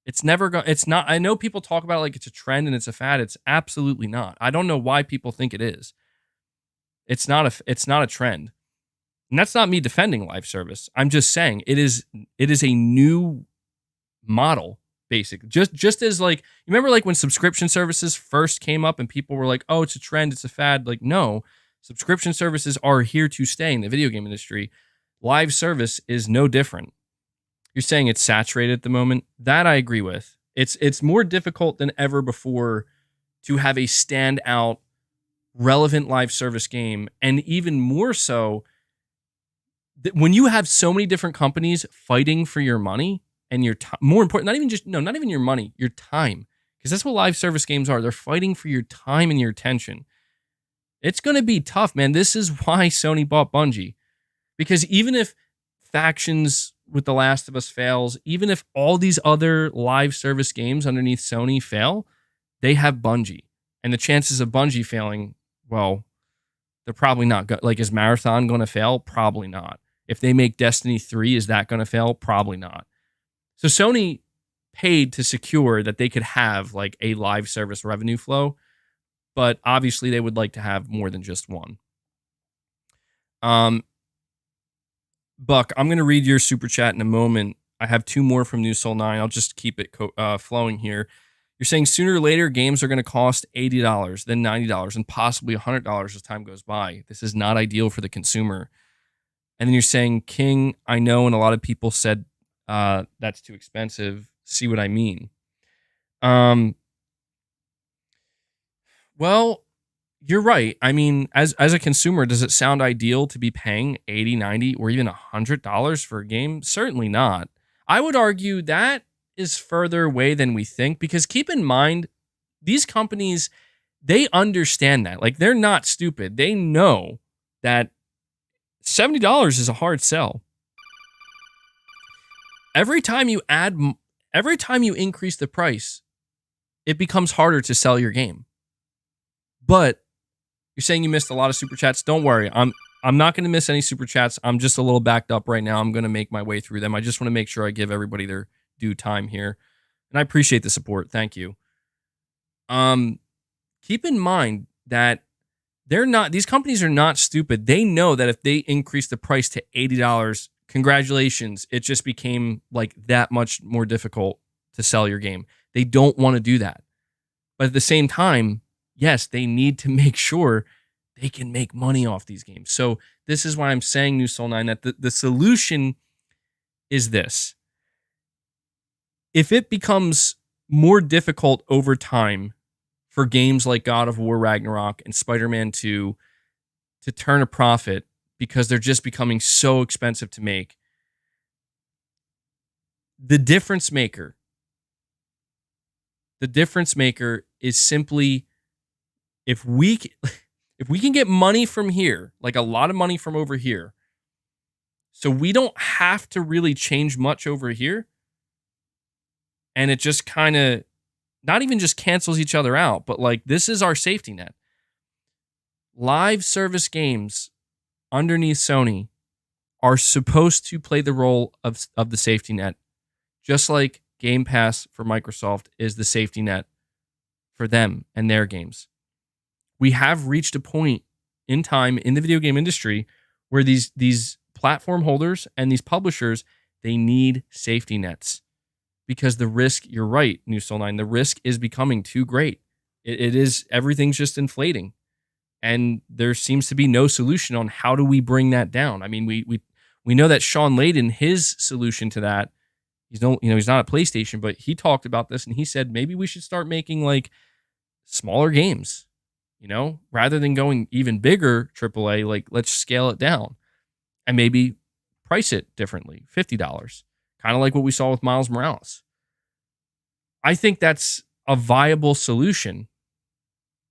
It's not, I know people talk about it like it's a trend and it's a fad. It's absolutely not. I don't know why people think it is. It's not a trend. And that's not me defending live service. I'm just saying it is a new model. Basic. Just as like, you remember like when subscription services first came up and people were like, oh, it's a trend, it's a fad. Like, no, subscription services are here to stay in the video game industry. Live service is no different. You're saying it's saturated at the moment. That I agree with. It's more difficult than ever before to have a standout, relevant live service game. And even more so, when you have so many different companies fighting for your money, and your time, more important, not even your money, your time. Because that's what live service games are. They're fighting for your time and your attention. It's going to be tough, man. This is why Sony bought Bungie. Because even if Factions with The Last of Us fails, even if all these other live service games underneath Sony fail, they have Bungie. And the chances of Bungie failing, well, they're probably not good. Like, is Marathon going to fail? Probably not. If they make Destiny 3, is that going to fail? Probably not. So Sony paid to secure that they could have like a live service revenue flow, but obviously they would like to have more than just one. Buck, I'm going to read your super chat in a moment. I have two more from New Soul 9. I'll just keep it flowing here. You're saying sooner or later games are going to cost $80, then $90, and possibly $100 as time goes by. This is not ideal for the consumer. And then you're saying, King, I know, and a lot of people said that's too expensive. See what I mean? Well, you're right. I mean, as a consumer, does it sound ideal to be paying $80, $90, or even $100 for a game? Certainly not. I would argue that is further away than we think, because keep in mind, these companies, they understand that. Like, they're not stupid. They know that $70 is a hard sell. Every time you increase the price, it becomes harder to sell your game. But you're saying you missed a lot of super chats. Don't worry. I'm not going to miss any super chats. I'm just a little backed up right now. I'm going to make my way through them. I just want to make sure I give everybody their due time here. And I appreciate the support. Thank you. Keep in mind that these companies are not stupid. They know that if they increase the price to $80, congratulations, it just became like that much more difficult to sell your game. They don't want to do that. But at the same time, yes, they need to make sure they can make money off these games. So this is why I'm saying, New Soul 9, that the solution is this. If it becomes more difficult over time for games like God of War Ragnarok and Spider-Man 2 to turn a profit because they're just becoming so expensive to make, The difference maker is simply if we can get money from here, like a lot of money from over here, so we don't have to really change much over here, and it just kind of not even just cancels each other out, but like this is our safety net. Live service games underneath Sony are supposed to play the role of the safety net, just like Game Pass for Microsoft is the safety net for them and their games. We have reached a point in time in the video game industry where these platform holders and these publishers, they need safety nets because the risk, you're right, New Soul 9, the risk is becoming too great. It is, everything's just inflating. And there seems to be no solution on how do we bring that down. I mean, we know that Sean Layden, his solution to that, he's not a PlayStation, but he talked about this and he said maybe we should start making like smaller games, rather than going even bigger AAA. Like let's scale it down and maybe price it differently, $50, kind of like what we saw with Miles Morales. I think that's a viable solution,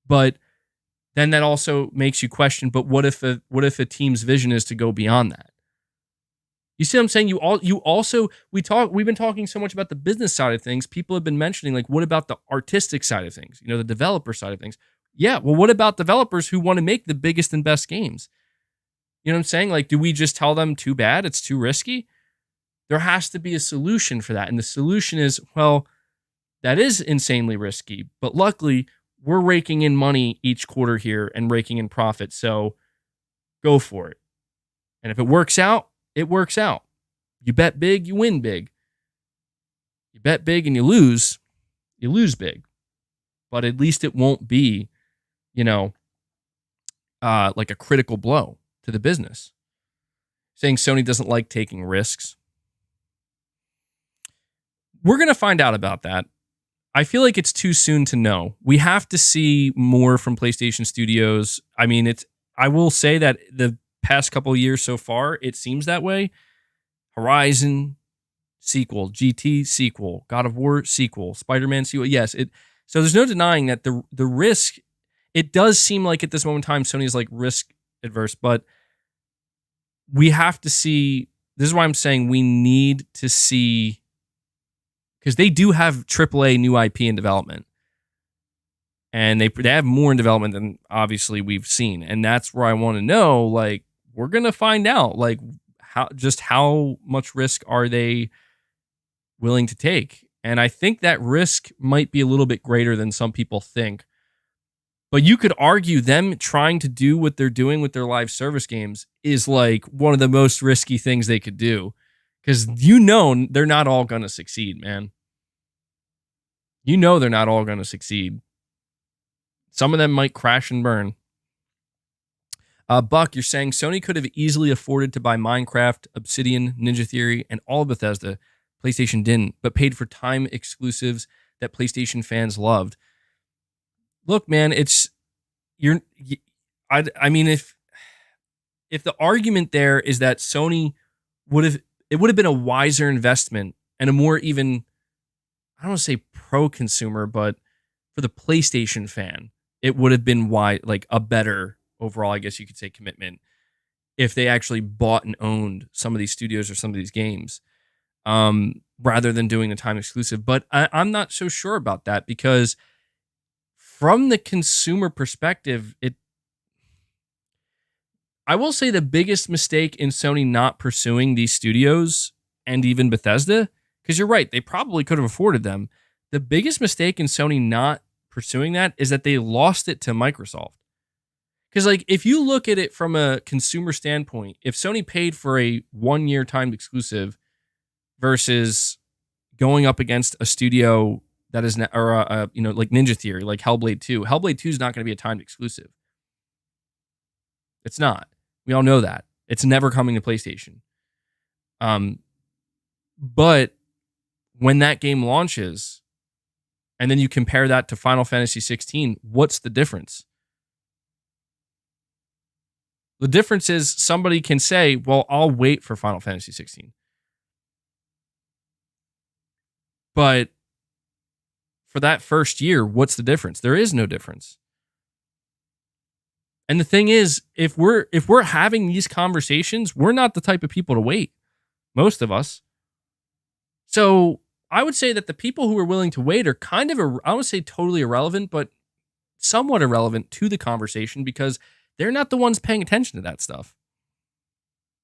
but then that also makes you question, but what if a team's vision is to go beyond that? You see what I'm saying? We've been talking so much about the business side of things. People have been mentioning, like, what about the artistic side of things? The developer side of things. Yeah, well, what about developers who want to make the biggest and best games? You know what I'm saying? Like, do we just tell them too bad? It's too risky? There has to be a solution for that. And the solution is, well, that is insanely risky, but luckily we're raking in money each quarter here and raking in profit. So go for it. And if it works out, it works out. You bet big, you win big. You bet big and you lose big. But at least it won't be, like a critical blow to the business. Saying Sony doesn't like taking risks. We're going to find out about that. I feel like it's too soon to know. We have to see more from PlayStation Studios. I mean, I will say that the past couple of years so far, it seems that way. Horizon sequel, GT sequel, God of War sequel, Spider-Man sequel. Yes, so there's no denying that the risk, it does seem like at this moment in time, Sony is like risk adverse, but we have to see. This is why I'm saying we need to see, because they do have AAA new IP in development. And they have more in development than obviously we've seen. And that's where I want to know, like, we're going to find out, like, how much risk are they willing to take? And I think that risk might be a little bit greater than some people think. But you could argue them trying to do what they're doing with their live service games is like one of the most risky things they could do. Because they're not all going to succeed, man. They're not all going to succeed. Some of them might crash and burn. Buck, you're saying Sony could have easily afforded to buy Minecraft, Obsidian, Ninja Theory, and all of Bethesda. PlayStation didn't, but paid for time exclusives that PlayStation fans loved. Look, man, I mean, if the argument there is that Sony it would have been a wiser investment and a more even, I don't want to say pro-consumer, but for the PlayStation fan, it would have been like a better overall, I guess you could say, commitment if they actually bought and owned some of these studios or some of these games, rather than doing the time exclusive. But I'm not so sure about that, because from the consumer perspective, I will say the biggest mistake in Sony not pursuing these studios and even Bethesda, because you're right, they probably could have afforded them. The biggest mistake in Sony not pursuing that is that they lost it to Microsoft. Because, like, if you look at it from a consumer standpoint, if Sony paid for a 1-year timed exclusive versus going up against a studio that is, like Ninja Theory, like Hellblade 2. Hellblade 2 is not going to be a timed exclusive. It's not. We all know that. It's never coming to PlayStation. But when that game launches, and then you compare that to Final Fantasy 16, what's the difference? The difference is somebody can say, well, I'll wait for Final Fantasy 16. But for that first year, what's the difference? There is no difference. And the thing is, if we're having these conversations, we're not the type of people to wait. Most of us. So I would say that the people who are willing to wait are kind of, I don't say totally irrelevant, but somewhat irrelevant to the conversation because they're not the ones paying attention to that stuff.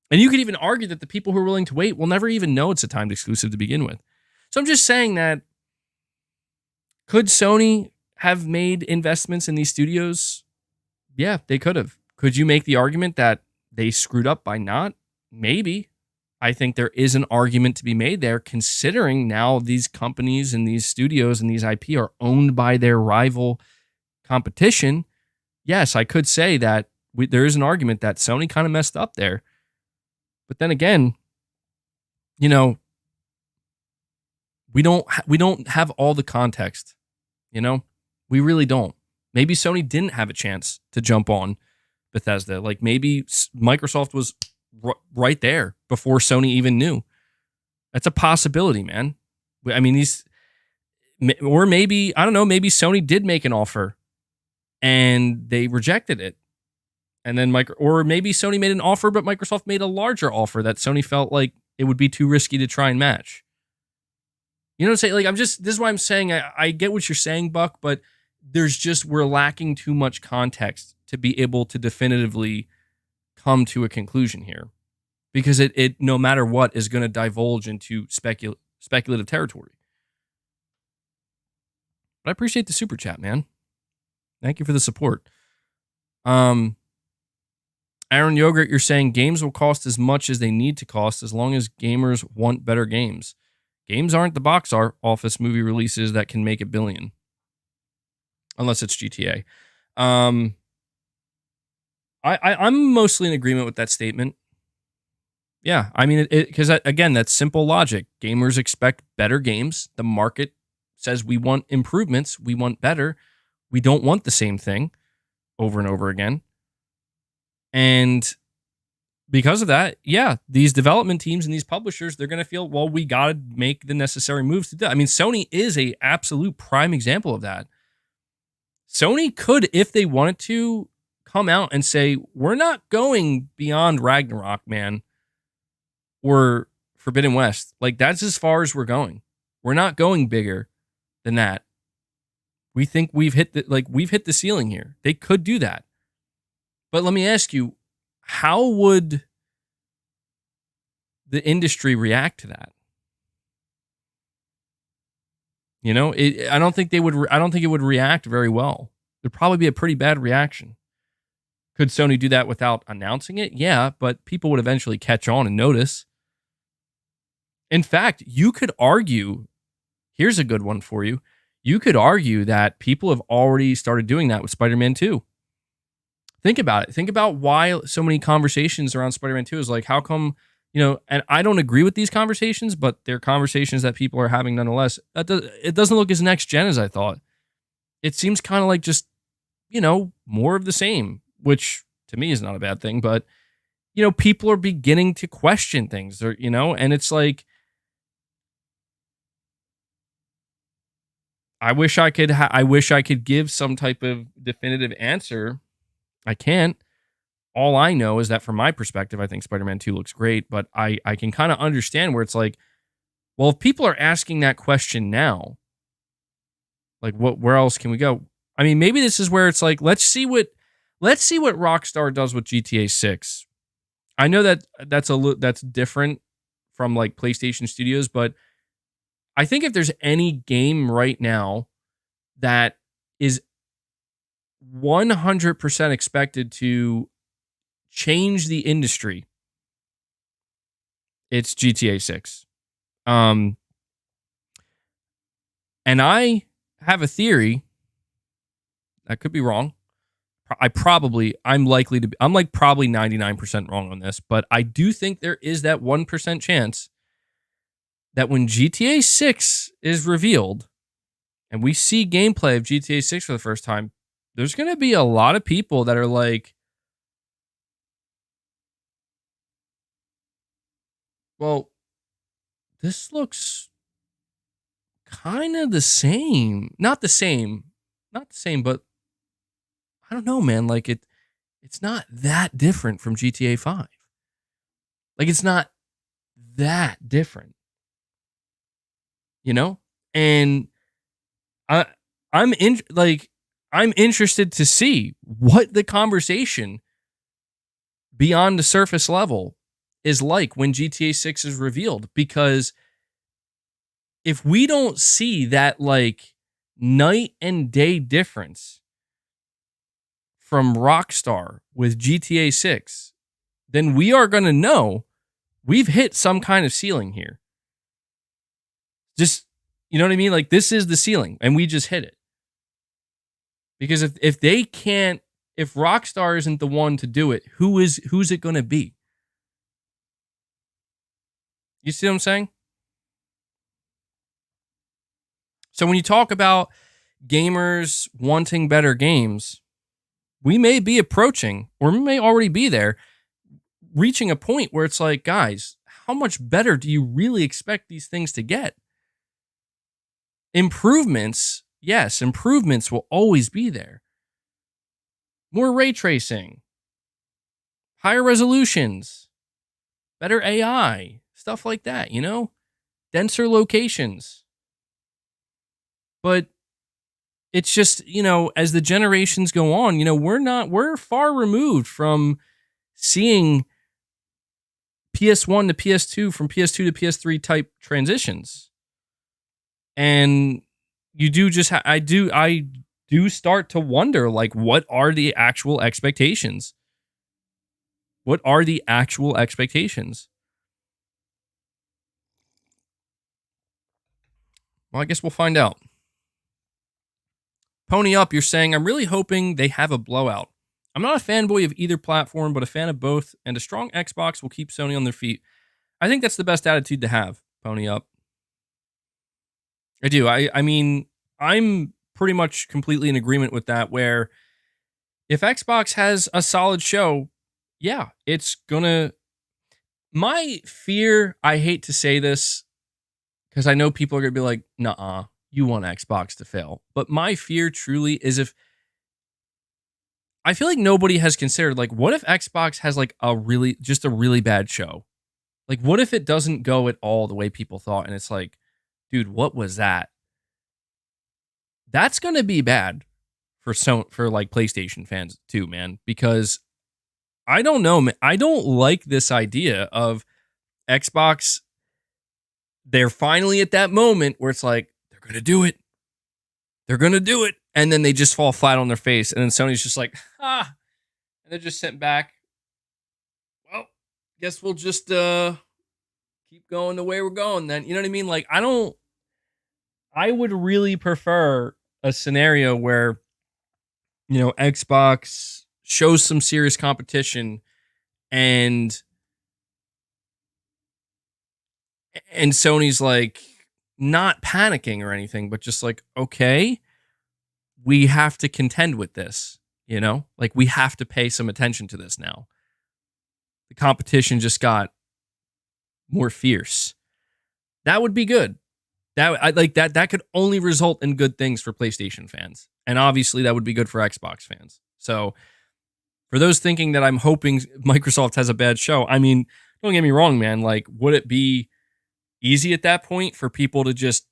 And you could even argue that the people who are willing to wait will never even know it's a timed exclusive to begin with. So I'm just saying that could Sony have made investments in these studios? Yeah, they could have. Could you make the argument that they screwed up by not? Maybe. I think there is an argument to be made there, considering now these companies and these studios and these IP are owned by their rival competition. Yes, I could say that there is an argument that Sony kind of messed up there. But then again, we don't have all the context. We really don't. Maybe Sony didn't have a chance to jump on Bethesda. Like maybe Microsoft was right there before Sony even knew. That's a possibility, man. I mean, or maybe, I don't know, maybe Sony did make an offer and they rejected it. And then or maybe Sony made an offer, but Microsoft made a larger offer that Sony felt like it would be too risky to try and match. You know what I'm saying? Like, this is why I'm saying I get what you're saying, Buck, but we're lacking too much context to be able to definitively come to a conclusion here. Because it no matter what, is going to divulge into speculative territory. But I appreciate the super chat, man. Thank you for the support. Aaron Yogurt, you're saying games will cost as much as they need to cost as long as gamers want better games. Games aren't the box office movie releases that can make $1 billion. Unless it's GTA. I'm mostly in agreement with that statement. Yeah, I mean, because again, that's simple logic. Gamers expect better games. The market says we want improvements. We want better. We don't want the same thing over and over again. And because of that, yeah, these development teams and these publishers, they're going to feel, well, we got to make the necessary moves to do that. I mean, Sony is a absolute prime example of that. Sony could, if they wanted to, come out and say, we're not going beyond Ragnarok, man, or Forbidden West. Like, that's as far as we're going. We're not going bigger than that. We think we've hit the ceiling here. They could do that. But let me ask you, how would the industry react to that? I don't think they would. I don't think it would react very well. There'd probably be a pretty bad reaction. Could Sony do that without announcing it? Yeah, but people would eventually catch on and notice. In fact, you could argue, here's a good one for you. You could argue that people have already started doing that with Spider-Man 2. Think about it. Think about why so many conversations around Spider-Man 2 is like, how come, and I don't agree with these conversations, but they're conversations that people are having nonetheless. It doesn't look as next gen as I thought. It seems kind of like just, more of the same, which to me is not a bad thing, but, people are beginning to question things, and it's like, I wish I could give some type of definitive answer. I can't. All I know is that from my perspective, I think Spider-Man 2 looks great, but I can kind of understand where it's like, well, if people are asking that question now, like where else can we go? I mean, maybe this is where it's like, let's see what Rockstar does with GTA 6. I know that that's different from like PlayStation Studios, but I think if there's any game right now that is 100% expected to change the industry, it's GTA 6. And I have a theory. I could be wrong. I'm like probably 99% wrong on this, but I do think there is that 1% chance that when GTA 6 is revealed and we see gameplay of GTA 6 for the first time, there's going to be a lot of people that are like, well, this looks kind of the same. Not the same, but I don't know, man. Like it's not that different from GTA 5. Like it's not that different, you know? And I I'm interested to see what the conversation beyond the surface level is like when GTA 6 is revealed, because if we don't see that like night and day difference from Rockstar with GTA 6, then we are going to know we've hit some kind of ceiling here. Just, you know what I mean? Like this is the ceiling and we just hit it. Because if they can't, if Rockstar isn't the one to do it, who's it going to be? You see what I'm saying? So when you talk about gamers wanting better games, we may be approaching, or we may already be there, reaching a point where it's like, guys, how much better do you really expect these things to get? Improvements, yes, improvements will always be there. More ray tracing, higher resolutions, better AI, stuff like that, you know? Denser locations. But it's just, you know, as the generations go on, you know, we're far removed from seeing PS1 to PS2, from PS2 to PS3 type transitions. And you do just, I do start to wonder, like, what are the actual expectations? What are the actual expectations? Well, I guess we'll find out. Pony Up, you're saying, I'm really hoping they have a blowout. I'm not a fanboy of either platform, but a fan of both, and a strong Xbox will keep Sony on their feet. I think that's the best attitude to have, Pony Up. I do. I mean, I'm pretty much completely in agreement with that, where if Xbox has a solid show, yeah, it's gonna... My fear, I hate to say this, because I know people are gonna be like, nuh-uh, you want Xbox to fail. But my fear truly is, if I feel like nobody has considered, like, what if Xbox has like a really bad show? Like, what if it doesn't go at all the way people thought? And it's like, dude, what was that? That's going to be bad for like PlayStation fans too, man, because I don't know, man. I don't like this idea of Xbox. They're finally at that moment where it's like, they're going to do it. They're going to do it. And then they just fall flat on their face. And then Sony's just like, and they're just sent back. Well, guess we'll just keep going the way we're going then. You know what I mean? Like, I would really prefer a scenario where, you know, Xbox shows some serious competition and Sony's like not panicking or anything, but just like, okay, we have to contend with this, you know? Like, we have to pay some attention to this now. The competition just got more fierce. That would be good. That could only result in good things for PlayStation fans. And obviously that would be good for Xbox fans. So for those thinking that I'm hoping Microsoft has a bad show, I mean, don't get me wrong, man. Like, would it be easy at that point for people to just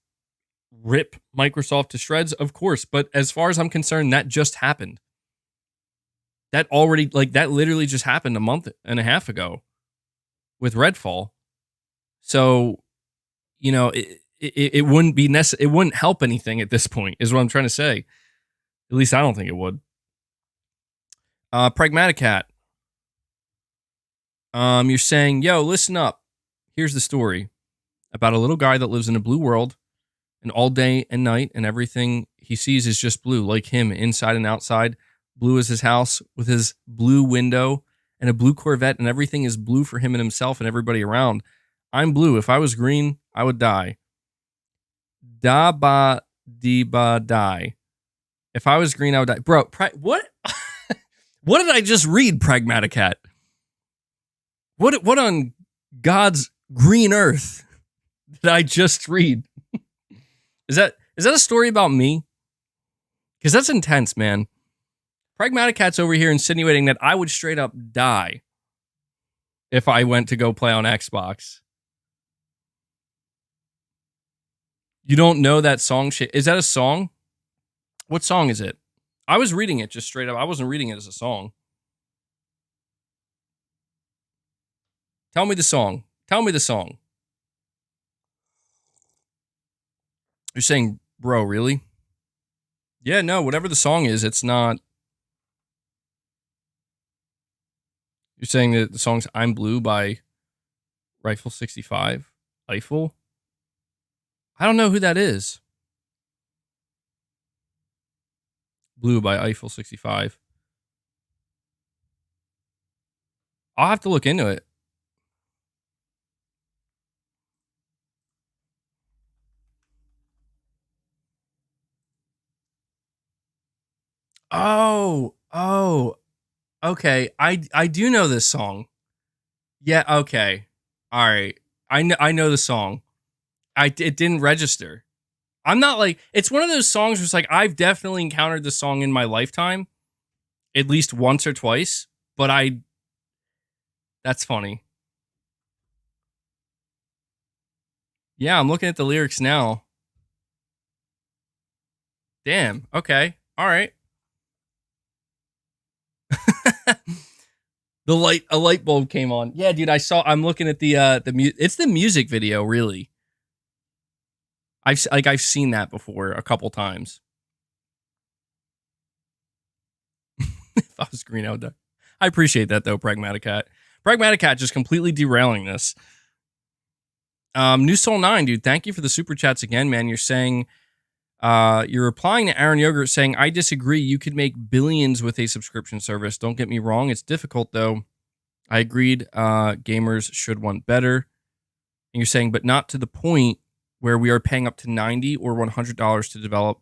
rip Microsoft to shreds? Of course. But as far as I'm concerned, that just happened. That literally just happened a month and a half ago with Redfall. So, you know, it wouldn't be necessary. It wouldn't help anything at this point, is what I'm trying to say. At least I don't think it would. Pragmatic Hat. You're saying, yo, listen up. Here's the story about a little guy that lives in a blue world, and all day and night, and everything he sees is just blue, like him, inside and outside. Blue is his house with his blue window and a blue Corvette, and everything is blue for him and himself and everybody around. I'm blue. If I was green, I would die. Da ba dee ba die. If I was green, I would die. Bro, what? What did I just read, Pragmatic Hat? What on God's green earth did I just read? Is that a story about me? Because that's intense, man. Pragmatic Cat's over here insinuating that I would straight up die if I went to go play on Xbox. You don't know that song? Is that a song? What song is it? I was reading it just straight up. I wasn't reading it as a song. Tell me the song. Tell me the song. You're saying, bro, really? Yeah, no, whatever the song is, it's not. You're saying that the song's I'm Blue by Rifle 65? Eiffel? I don't know who that is. Blue by Eiffel 65. I'll have to look into it. Oh, okay. I do know this song. Yeah, okay. All right. I know the song. It didn't register. I'm not like, it's one of those songs where it's like I've definitely encountered the song in my lifetime at least once or twice, but that's funny. Yeah, I'm looking at the lyrics now. Damn. Okay. All right. A light bulb came on. Yeah, dude, I'm looking at it's the music video, really. I've seen that before a couple times. If I was green, I would die. I appreciate that though, Pragmatic Cat. Pragmatic Cat just completely derailing this. New Soul 9, dude, thank you for the super chats again, man. You're saying you're replying to Aaron Yogurt saying, I disagree. You could make billions with a subscription service. Don't get me wrong. It's difficult, though. I agreed. Gamers should want better. And you're saying, but not to the point where we are paying up to $90 or $100 to develop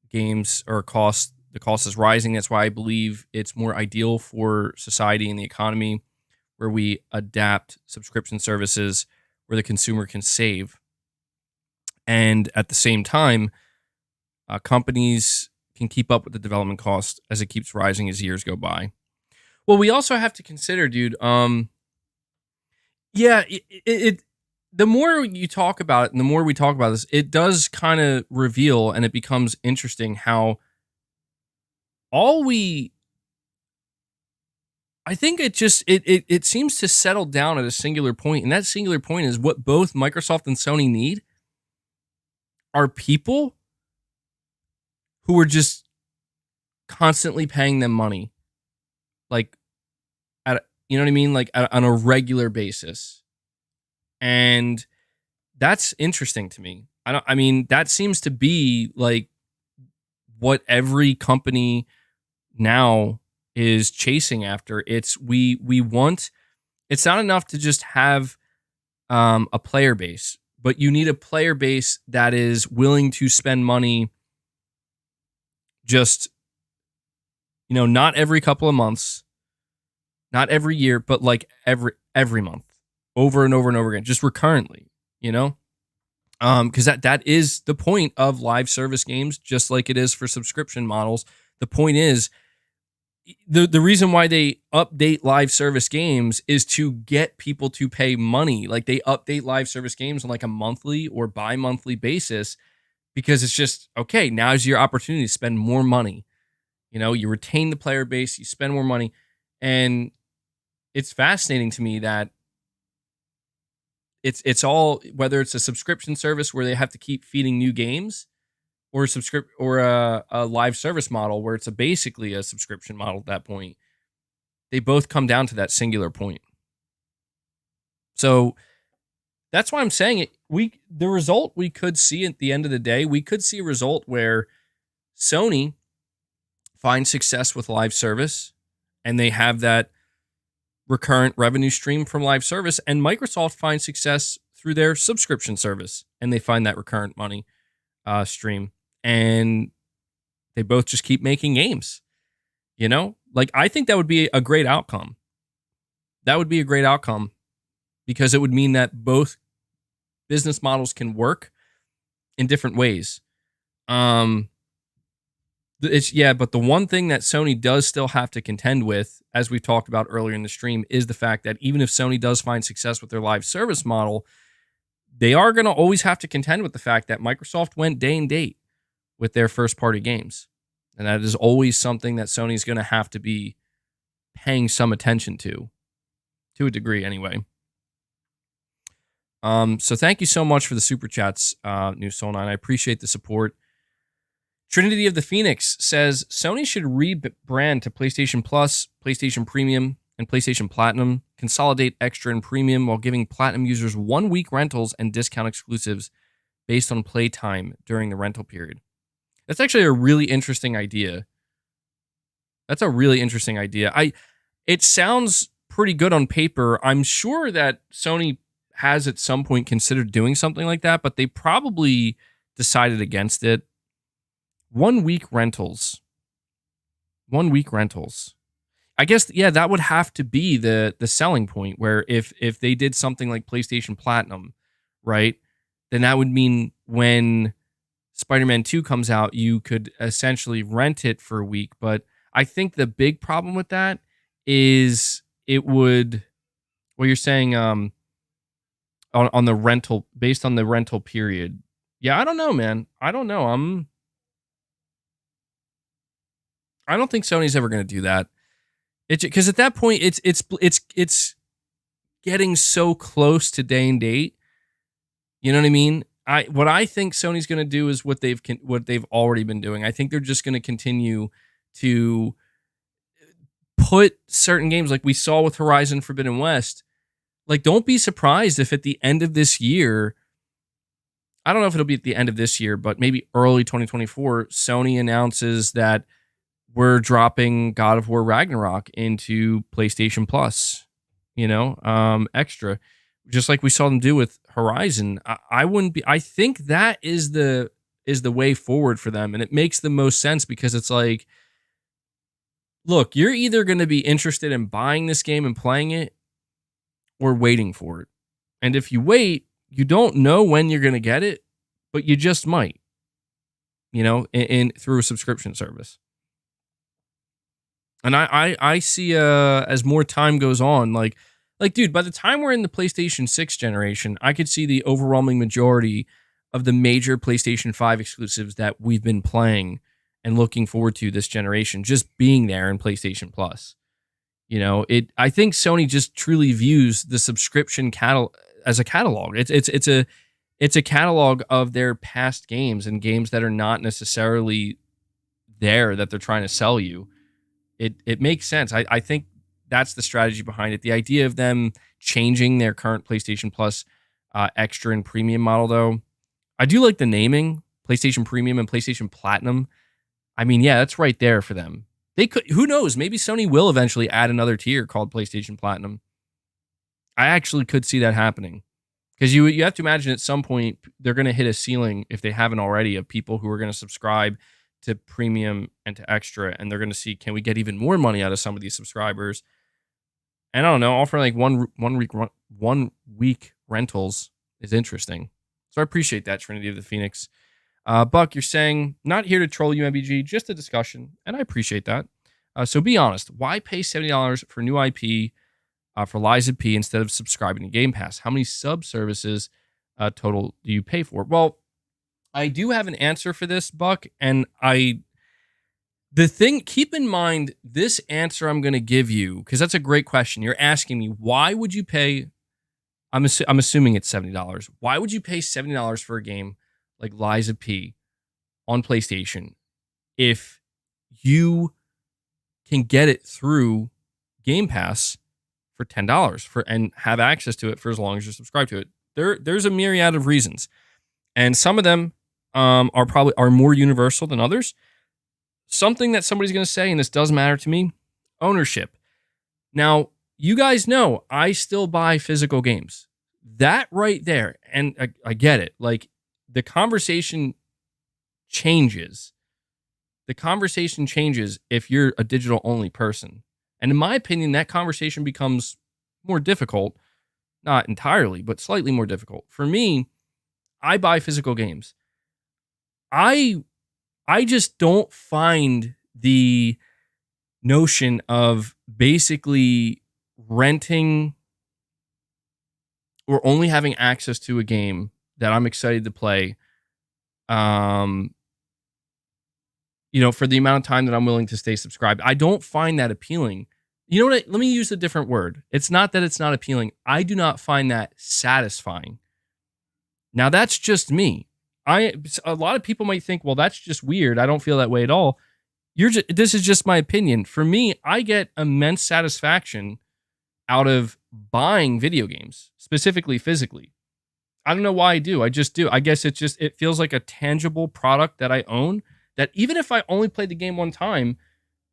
games or cost. The cost is rising. That's why I believe it's more ideal for society and the economy where we adapt subscription services where the consumer can save. And at the same time, companies can keep up with the development cost as it keeps rising as years go by. Well, we also have to consider, dude. Yeah, the more you talk about it, and the more we talk about this, it does kind of reveal, and it becomes interesting how I think it seems to settle down at a singular point, and that singular point is what both Microsoft and Sony need are people who are just constantly paying them money, like you know what I mean, like on a regular basis, and that's interesting to me. I mean, that seems to be like what every company now is chasing after. It's we want. It's not enough to just have a player base, but you need a player base that is willing to spend money just, not every couple of months, not every year, but like every month, over and over and over again, just recurrently, because that is the point of live service games, just like it is for subscription models. The point is, the reason why they update live service games is to get people to pay money. Like they update live service games on like a monthly or bi-monthly basis because it's just, okay, now's your opportunity to spend more money. You retain the player base, you spend more money. And it's fascinating to me that it's all, whether it's a subscription service where they have to keep feeding new games, or a live service model where it's basically a subscription model at that point. They both come down to that singular point. So that's why I'm saying it. The result we could see at the end of the day, we could see a result where Sony finds success with live service and they have that recurrent revenue stream from live service, and Microsoft finds success through their subscription service and they find that recurrent money stream, and they both just keep making games. Like I think that would be a great outcome. That would be a great outcome because it would mean that both business models can work in different ways. But the one thing that Sony does still have to contend with, as we talked about earlier in the stream, is the fact that even if Sony does find success with their live service model, they are going to always have to contend with the fact that Microsoft went day and date with their first-party games. And that is always something that Sony's going to have to be paying some attention to a degree anyway. So thank you so much for the super chats, New Soul 9. I appreciate the support. Trinity of the Phoenix says Sony should rebrand to PlayStation Plus, PlayStation Premium, and PlayStation Platinum, consolidate Extra and Premium while giving Platinum users 1 week rentals and discount exclusives based on playtime during the rental period. That's actually a really interesting idea. That's a really interesting idea. It sounds pretty good on paper. I'm sure that Sony has at some point considered doing something like that, but they probably decided against it. 1 week rentals. 1 week rentals. I guess, yeah, that would have to be the selling point, where if they did something like PlayStation Platinum, right, then that would mean when Spider-Man 2 comes out, you could essentially rent it for a week. But I think the big problem with that is it would, what you're saying, on the rental, based on the rental period. Yeah, I don't know, man. I don't know. I don't think Sony's ever going to do that. Because at that point, it's getting so close to day and date. You know what I mean? What I think Sony's going to do is what they've already been doing. I think they're just going to continue to put certain games, like we saw with Horizon Forbidden West. Like, don't be surprised if at the end of this year, I don't know if it'll be at the end of this year, but maybe early 2024, Sony announces that we're dropping God of War Ragnarok into PlayStation Plus, Extra, just like we saw them do with Horizon. I think that is the way forward for them. And it makes the most sense because it's like, look, you're either going to be interested in buying this game and playing it or waiting for it. And if you wait, you don't know when you're going to get it, but you just might, through a subscription service. And I see as more time goes on, like, dude, by the time we're in the PlayStation 6 generation, I could see the overwhelming majority of the major PlayStation 5 exclusives that we've been playing and looking forward to this generation just being there in PlayStation Plus. I think Sony just truly views the subscription as a catalog. It's a catalog of their past games and games that are not necessarily there that they're trying to sell you. It makes sense. I think that's the strategy behind it. The idea of them changing their current PlayStation Plus Extra and Premium model, though, I do like the naming, PlayStation Premium and PlayStation Platinum. I mean, yeah, that's right there for them. They could, who knows? Maybe Sony will eventually add another tier called PlayStation Platinum. I actually could see that happening because you have to imagine at some point they're going to hit a ceiling, if they haven't already, of people who are going to subscribe to Premium and to Extra, and they're going to see, can we get even more money out of some of these subscribers? And I don't know, offering like one week rentals is interesting. So I appreciate that, Trinity of the Phoenix. Buck, you're saying, not here to troll you, MBG, just a discussion, and I appreciate that. So be honest, why pay $70 for new IP for Lies of P instead of subscribing to Game Pass? How many sub-services total do you pay for? Well, I do have an answer for this, Buck, and keep in mind, this answer I'm going to give you, because that's a great question. You're asking me, why would you pay, I'm assuming it's $70. Why would you pay $70 for a game like Lies of P on PlayStation if you can get it through Game Pass for $10 and have access to it for as long as you're subscribed to it? There's a myriad of reasons, and some of them are more universal than others. Something that somebody's going to say, and this does matter to me, ownership. Now, you guys know I still buy physical games. That right there, and I get it. Like, the conversation changes. The conversation changes if you're a digital only person. And in my opinion, that conversation becomes more difficult. Not entirely, but slightly more difficult. For me, I buy physical games. I just don't find the notion of basically renting or only having access to a game that I'm excited to play, um, for the amount of time that I'm willing to stay subscribed. I don't find that appealing. You know what? Let me use a different word. It's not that it's not appealing. I do not find that satisfying. Now, that's just me. A lot of people might think, well, that's just weird. I don't feel that way at all. This is just my opinion. For me, I get immense satisfaction out of buying video games, specifically physically. I don't know why I do. I just do. I guess it feels like a tangible product that I own, that even if I only played the game one time,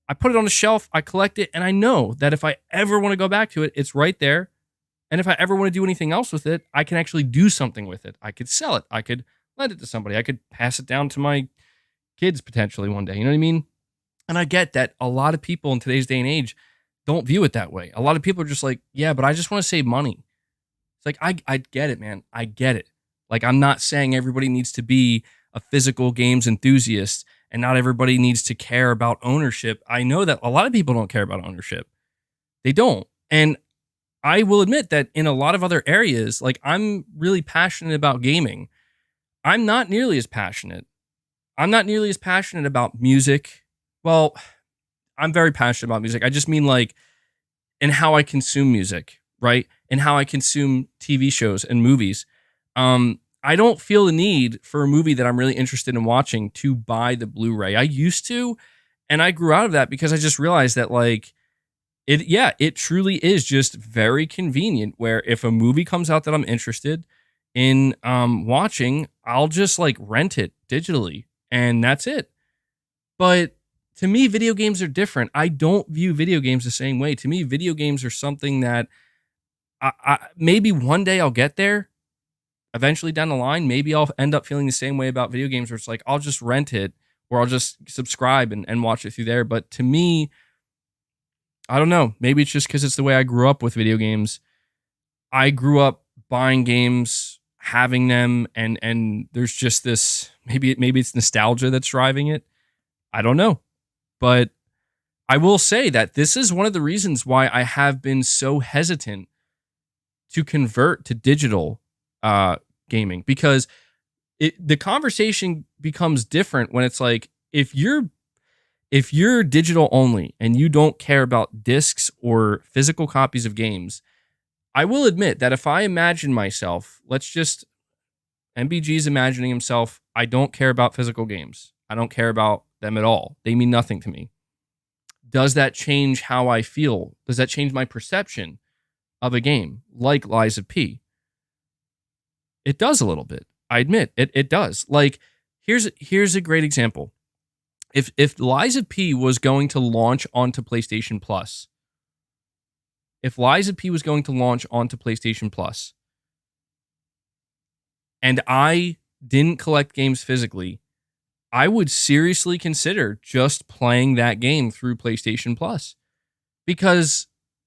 I put it on a shelf, I collect it, and I know that if I ever want to go back to it, it's right there. And if I ever want to do anything else with it, I can actually do something with it. I could sell it. I could lend it to somebody. I could pass it down to my kids potentially one day. You know what I mean? And I get that a lot of people in today's day and age don't view it that way. A lot of people are just like, yeah, but I just want to save money. It's like, I get it, man. I get it. Like, I'm not saying everybody needs to be a physical games enthusiast and not everybody needs to care about ownership. I know that a lot of people don't care about ownership. They don't. And I will admit that in a lot of other areas, like, I'm really passionate about gaming. I'm not nearly as passionate. I'm not nearly as passionate about music. Well, I'm very passionate about music. I just mean like in how I consume music, right? And how I consume TV shows and movies. I don't feel the need for a movie that I'm really interested in watching to buy the Blu-ray. I used to, and I grew out of that because I just realized that like it truly is just very convenient where if a movie comes out that I'm interested in watching, I'll just like rent it digitally and that's it. But to me, video games are different. I don't view video games the same way. To me, video games are something that I maybe one day I'll get there. Eventually down the line, maybe I'll end up feeling the same way about video games where it's like, I'll just rent it or I'll just subscribe and watch it through there. But to me, I don't know. Maybe it's just because it's the way I grew up with video games. I grew up buying games, having them, and there's just this, maybe it's nostalgia that's driving it. I don't know. But I will say that this is one of the reasons why I have been so hesitant to convert to digital gaming, because the conversation becomes different when it's like, if you're digital only and you don't care about discs or physical copies of games, I will admit that if I imagine myself, MBG's imagining himself, I don't care about physical games. I don't care about them at all. They mean nothing to me. Does that change how I feel? Does that change my perception of a game like Lies of P? It does a little bit. I admit it does. Like, here's a great example. If Lies of P was going to launch onto PlayStation Plus, and I didn't collect games physically, I would seriously consider just playing that game through PlayStation Plus, because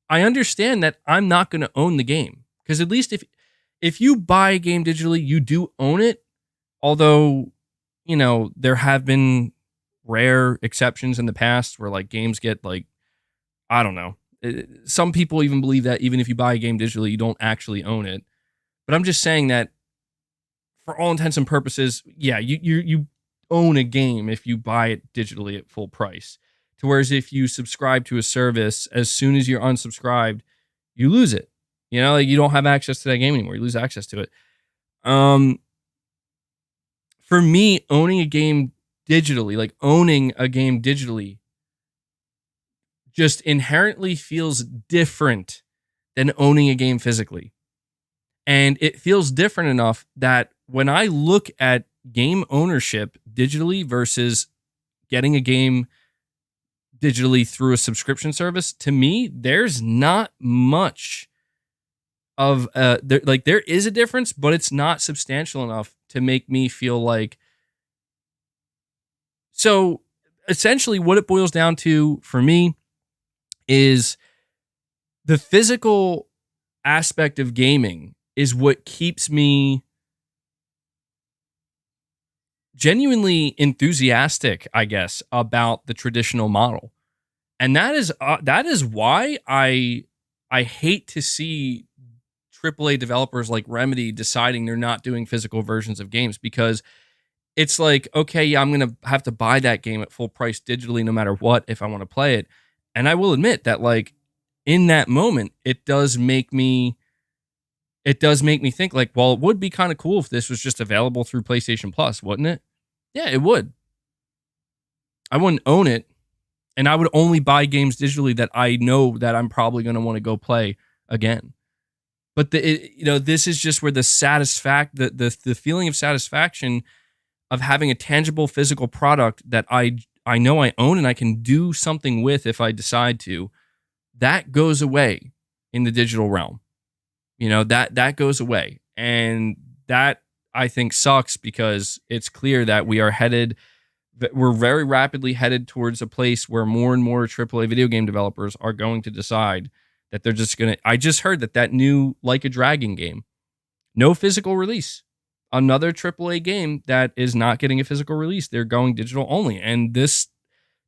I understand that I'm not going to own the game. Because at least if you buy a game digitally, you do own it. Although, there have been rare exceptions in the past where like games get like, I don't know. Some people even believe that even if you buy a game digitally, you don't actually own it. But I'm just saying that for all intents and purposes, yeah, you own a game if you buy it digitally at full price. To whereas if you subscribe to a service, as soon as you're unsubscribed, you lose it. Like you don't have access to that game anymore. You lose access to it. For me, owning a game digitally, just inherently feels different than owning a game physically. And it feels different enough that when I look at game ownership digitally versus getting a game digitally through a subscription service, to me, there's not much of there is a difference, but it's not substantial enough to make me feel like. So essentially what it boils down to for me is the physical aspect of gaming is what keeps me genuinely enthusiastic, I guess, about the traditional model. And that is why I hate to see AAA developers like Remedy deciding they're not doing physical versions of games, because it's like, okay, yeah, I'm going to have to buy that game at full price digitally no matter what if I want to play it. And I will admit that, like, in that moment, it does make me think, like, well, it would be kind of cool if this was just available through PlayStation Plus, wouldn't it? Yeah, it would. I wouldn't own it, and I would only buy games digitally that I know that I'm probably going to want to go play again. But this is just where the feeling of satisfaction of having a tangible physical product that I know I own and I can do something with if I decide to, that goes away in the digital realm. That goes away. And that, I think, sucks, because it's clear that we're very rapidly headed towards a place where more and more AAA video game developers are going to decide that they're just going to... I just heard that new Like a Dragon game, no physical release. Another AAA game that is not getting a physical release. They're going digital only. And this,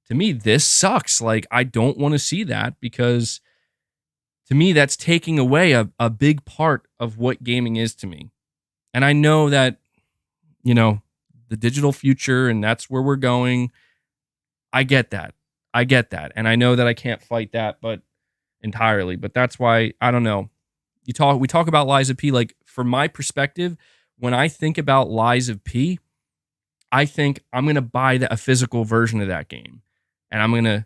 to me, this sucks. Like, I don't want to see that, because to me, that's taking away a big part of what gaming is to me. And I know that, the digital future, and that's where we're going. I get that. And I know that I can't fight that entirely, but that's why, I don't know. We talk about Lies of P. Like, from my perspective, when I think about Lies of P, I think I'm going to buy a physical version of that game, and I'm going to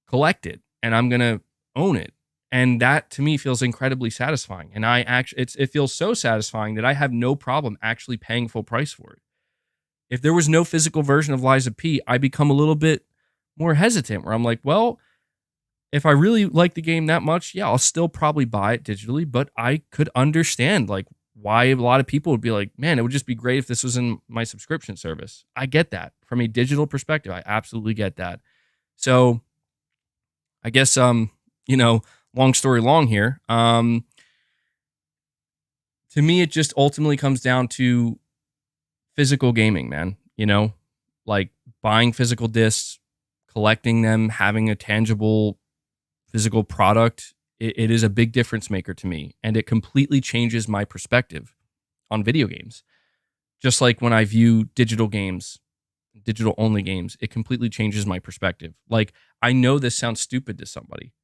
collect it, and I'm going to own it. And that, to me, feels incredibly satisfying. And it feels so satisfying that I have no problem actually paying full price for it. If there was no physical version of Lies of P, I become a little bit more hesitant, where I'm like, well, if I really like the game that much, yeah, I'll still probably buy it digitally. But I could understand, like, why a lot of people would be like, man, it would just be great if this was in my subscription service. I get that. From a digital perspective, I absolutely get that. So I guess, long story long here. To me, it just ultimately comes down to physical gaming, man. Like buying physical discs, collecting them, having a tangible physical product. It is a big difference maker to me, and it completely changes my perspective on video games. Just like when I view digital games, digital only games, it completely changes my perspective. Like, I know this sounds stupid to somebody,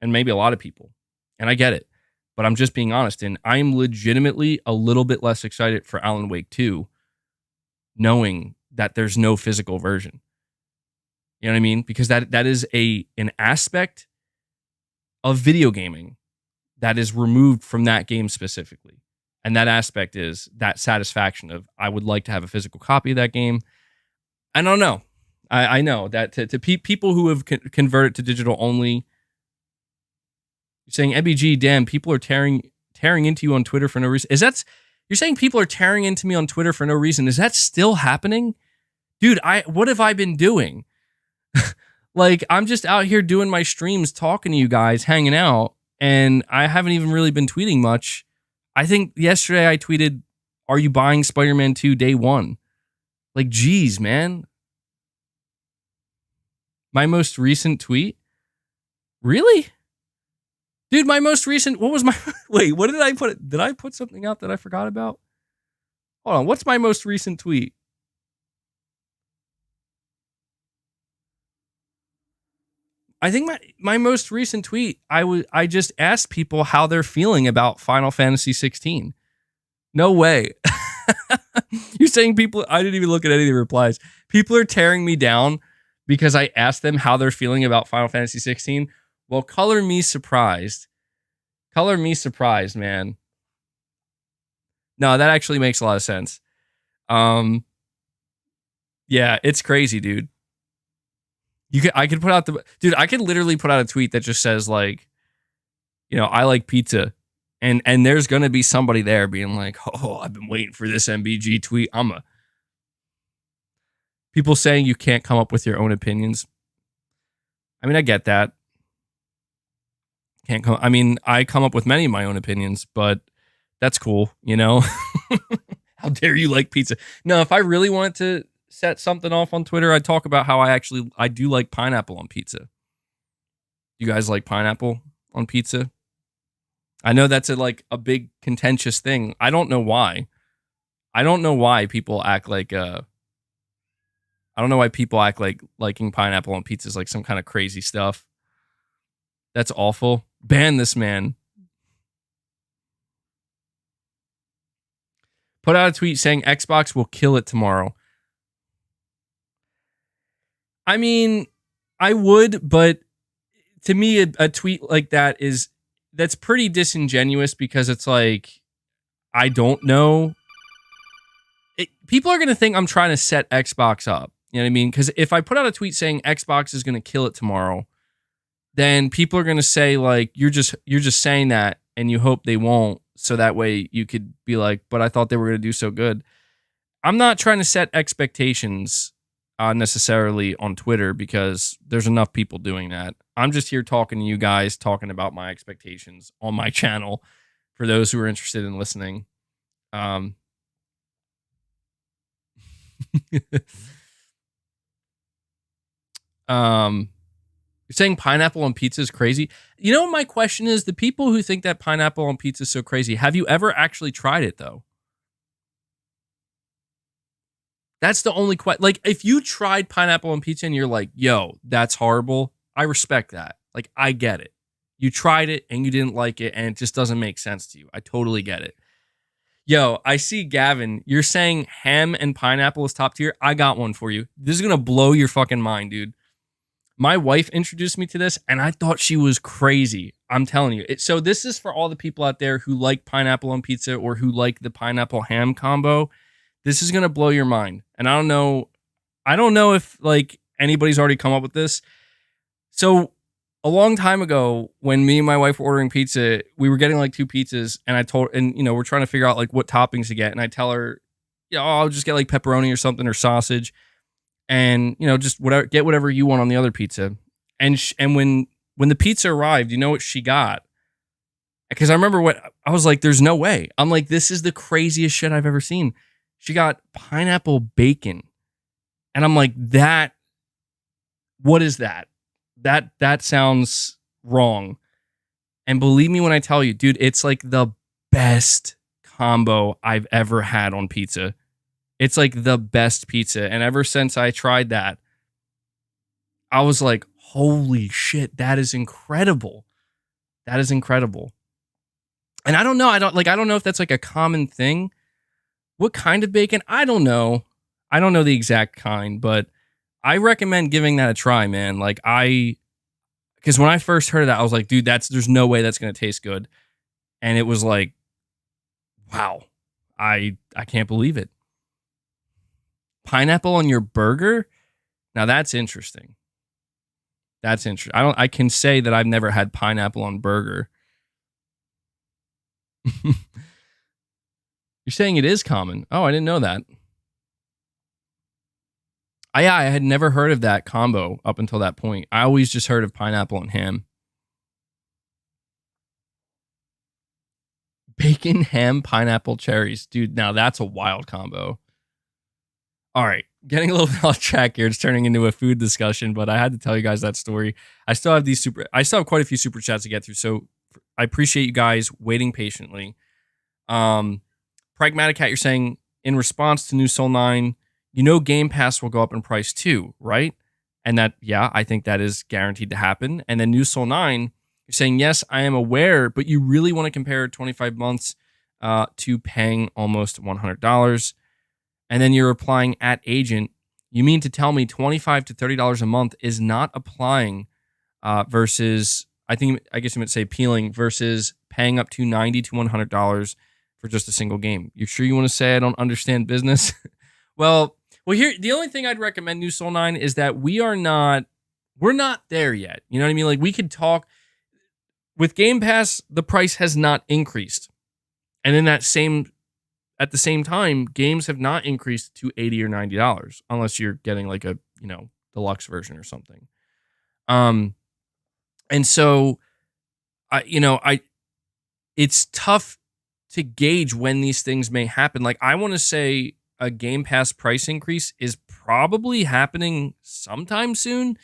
and maybe a lot of people, and I get it, but I'm just being honest, and I'm legitimately a little bit less excited for Alan Wake 2, knowing that there's no physical version. You know what I mean? Because that is an aspect of video gaming that is removed from that game specifically. And that aspect is that satisfaction of, I would like to have a physical copy of that game. I don't know. I know that to people who have converted to digital only, you're saying, MBG, damn, people are tearing into you on Twitter for no reason. You're saying people are tearing into me on Twitter for no reason? Is that still happening? Dude, what have I been doing? Like, I'm just out here doing my streams, talking to you guys, hanging out, and I haven't even really been tweeting much. I think yesterday I tweeted, "Are you buying Spider-Man 2 day one?" Like, geez, man. My most recent tweet? Really? Dude, my most recent, what was my, wait, what did I put? Did I put something out that I forgot about? Hold on, what's my most recent tweet? I think my most recent tweet, I just asked people how they're feeling about Final Fantasy 16. No way. You're saying people, I didn't even look at any of the replies. People are tearing me down because I asked them how they're feeling about Final Fantasy 16. Well, color me surprised. Color me surprised, man. No, that actually makes a lot of sense. Yeah, it's crazy, dude. I could put out I could literally put out a tweet that just says, like, I like pizza, and there's gonna be somebody there being like, oh, I've been waiting for this MBG tweet. People saying you can't come up with your own opinions. I mean, I get that. I come up with many of my own opinions, but that's cool, How dare you like pizza? No, if I really wanted to set something off on Twitter, I'd talk about how I do like pineapple on pizza. You guys like pineapple on pizza? I know that's a big contentious thing. I don't know why. I don't know why people act like I don't know why people act like liking pineapple on pizza is like some kind of crazy stuff. That's awful. Ban this man. Put out a tweet saying Xbox will kill it tomorrow. I mean, I would, but to me, a tweet like that's pretty disingenuous because it's like, I don't know. People are going to think I'm trying to set Xbox up. You know what I mean? Because if I put out a tweet saying Xbox is going to kill it tomorrow, then people are going to say like, you're just saying that and you hope they won't. So that way you could be like, but I thought they were going to do so good. I'm not trying to set expectations necessarily on Twitter because there's enough people doing that. I'm just here talking to you guys, talking about my expectations on my channel for those who are interested in listening. You're saying pineapple on pizza is crazy. You know what my question is? The people who think that pineapple on pizza is so crazy, have you ever actually tried it though? That's the only question. Like, if you tried pineapple on pizza and you're like, yo, that's horrible, I respect that. Like, I get it. You tried it and you didn't like it and it just doesn't make sense to you. I totally get it. Yo, I see Gavin. You're saying ham and pineapple is top tier. I got one for you. This is going to blow your fucking mind, dude. My wife introduced me to this and I thought she was crazy. I'm telling you. So this is for all the people out there who like pineapple on pizza or who like the pineapple ham combo. This is going to blow your mind. And I don't know if like anybody's already come up with this. So a long time ago, when me and my wife were ordering pizza, we were getting like 2 pizzas and we're trying to figure out like what toppings to get. And I tell her, I'll just get like pepperoni or something or sausage and, just get whatever you want on the other pizza. And when the pizza arrived, you know what she got? Because I remember what I was like, there's no way. I'm like, this is the craziest shit I've ever seen. She got pineapple bacon. And I'm like, what is that? That sounds wrong. And believe me when I tell you, dude, it's like the best combo I've ever had on pizza. It's like the best pizza. And ever since I tried that, I was like, holy shit, that is incredible. That is incredible. And I don't know. I don't know if that's like a common thing. What kind of bacon? I don't know. I don't know the exact kind, but I recommend giving that a try, man. Because when I first heard of that, I was like, dude, there's no way that's going to taste good. And it was like, wow, I can't believe it. Pineapple on your burger? Now that's interesting. That's interesting. I can say that I've never had pineapple on burger. You're saying it is common. Oh, I didn't know that. I had never heard of that combo up until that point. I always just heard of pineapple and ham. Bacon, ham, pineapple, cherries. Dude, now that's a wild combo. All right, getting a little bit off track here. It's turning into a food discussion, but I had to tell you guys that story. I still have quite a few super chats to get through, so I appreciate you guys waiting patiently. Pragmatic Cat, you're saying, in response to New Soul 9, Game Pass will go up in price too, right? And that, yeah, I think that is guaranteed to happen. And then New Soul 9, you're saying, yes, I am aware, but you really want to compare 25 months to paying almost $100. And then you're replying at agent, you mean to tell me $25 to $30 a month is not applying versus, I guess you might say peeling, versus paying up to $90 to $100 for just a single game. You sure you want to say I don't understand business? Well, here, the only thing I'd recommend New Soul 9 is that we're not there yet. You know what I mean? Like, we could talk with Game Pass, the price has not increased. And in at the same time, games have not increased to $80 or $90 unless you're getting like a, deluxe version or something. And so it's tough to gauge when these things may happen. Like, I want to say a Game Pass price increase is probably happening sometime soon.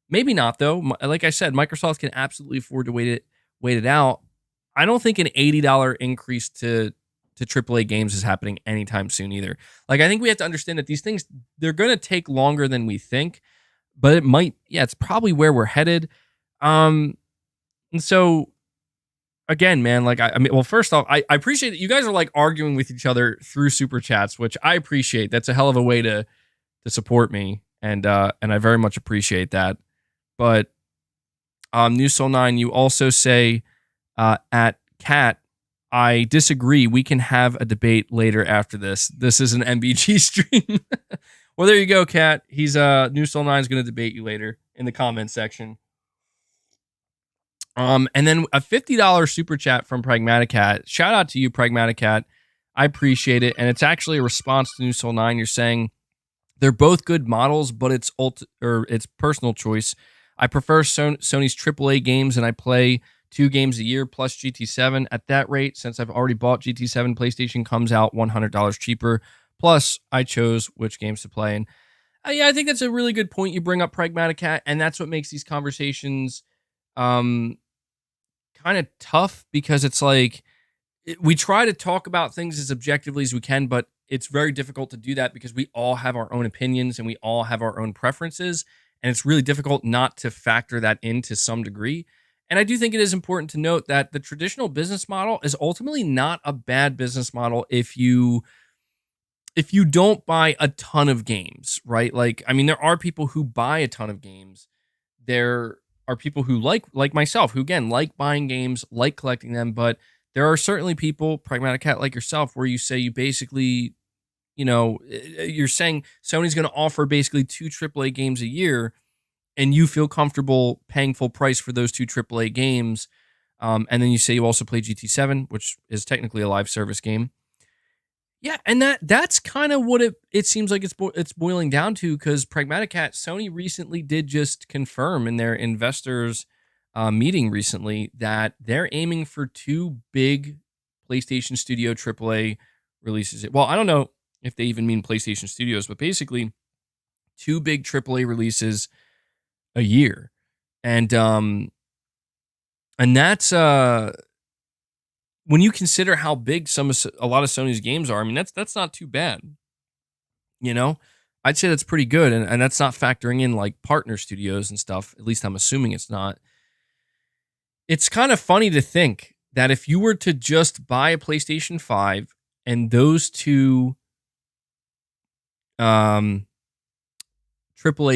Maybe not though. Like I said, Microsoft can absolutely afford to wait it out. I don't think an $80 increase to AAA games is happening anytime soon either. Like, I think we have to understand that these things, they're going to take longer than we think, but it might, yeah, it's probably where we're headed. And so again, man, like, I mean, well, first off, I appreciate that you guys are like arguing with each other through super chats, which I appreciate. That's a hell of a way to support me, and I very much appreciate that. But New Soul 9, you also say at Cat, I disagree. We can have a debate later after this. This is an MBG stream. Well, there you go, Cat. He's New Soul 9 is going to debate you later in the comment section. And then a $50 super chat from Pragmatic Cat. Shout out to you, Pragmatic Cat. I appreciate it, and it's actually a response to New Soul 9. You're saying they're both good models, but it's personal choice. I prefer Sony's AAA games, and I play 2 games a year plus GT7. At that rate, since I've already bought GT7, PlayStation comes out $100 cheaper. Plus, I chose which games to play. And yeah, I think that's a really good point you bring up, Pragmatic Cat, and that's what makes these conversations kind of tough, because it's like we try to talk about things as objectively as we can, but it's very difficult to do that because we all have our own opinions and we all have our own preferences, and it's really difficult not to factor that in to some degree. And I do think it is important to note that the traditional business model is ultimately not a bad business model if you don't buy a ton of games, right? Like, I mean, there are people who buy a ton of games. There are people who like myself, who again like buying games, like collecting them, but there are certainly people, Pragmatic Cat, like yourself, where you say you basically, you're saying Sony's going to offer basically 2 AAA games a year, and you feel comfortable paying full price for those 2 AAA games. And then you say you also play GT7, which is technically a live service game. Yeah, and that's kind of what it seems like it's boiling down to, because Pragmatic Cat, Sony recently did just confirm in their investors meeting recently that they're aiming for 2 big PlayStation Studio AAA releases. Well, I don't know if they even mean PlayStation Studios, but basically 2 big AAA releases a year. And that's when you consider how big a lot of Sony's games are, I mean, that's not too bad. I'd say that's pretty good, and that's not factoring in like partner studios and stuff. At least I'm assuming it's not. It's kind of funny to think that if you were to just buy a PlayStation 5 and those 2 AAA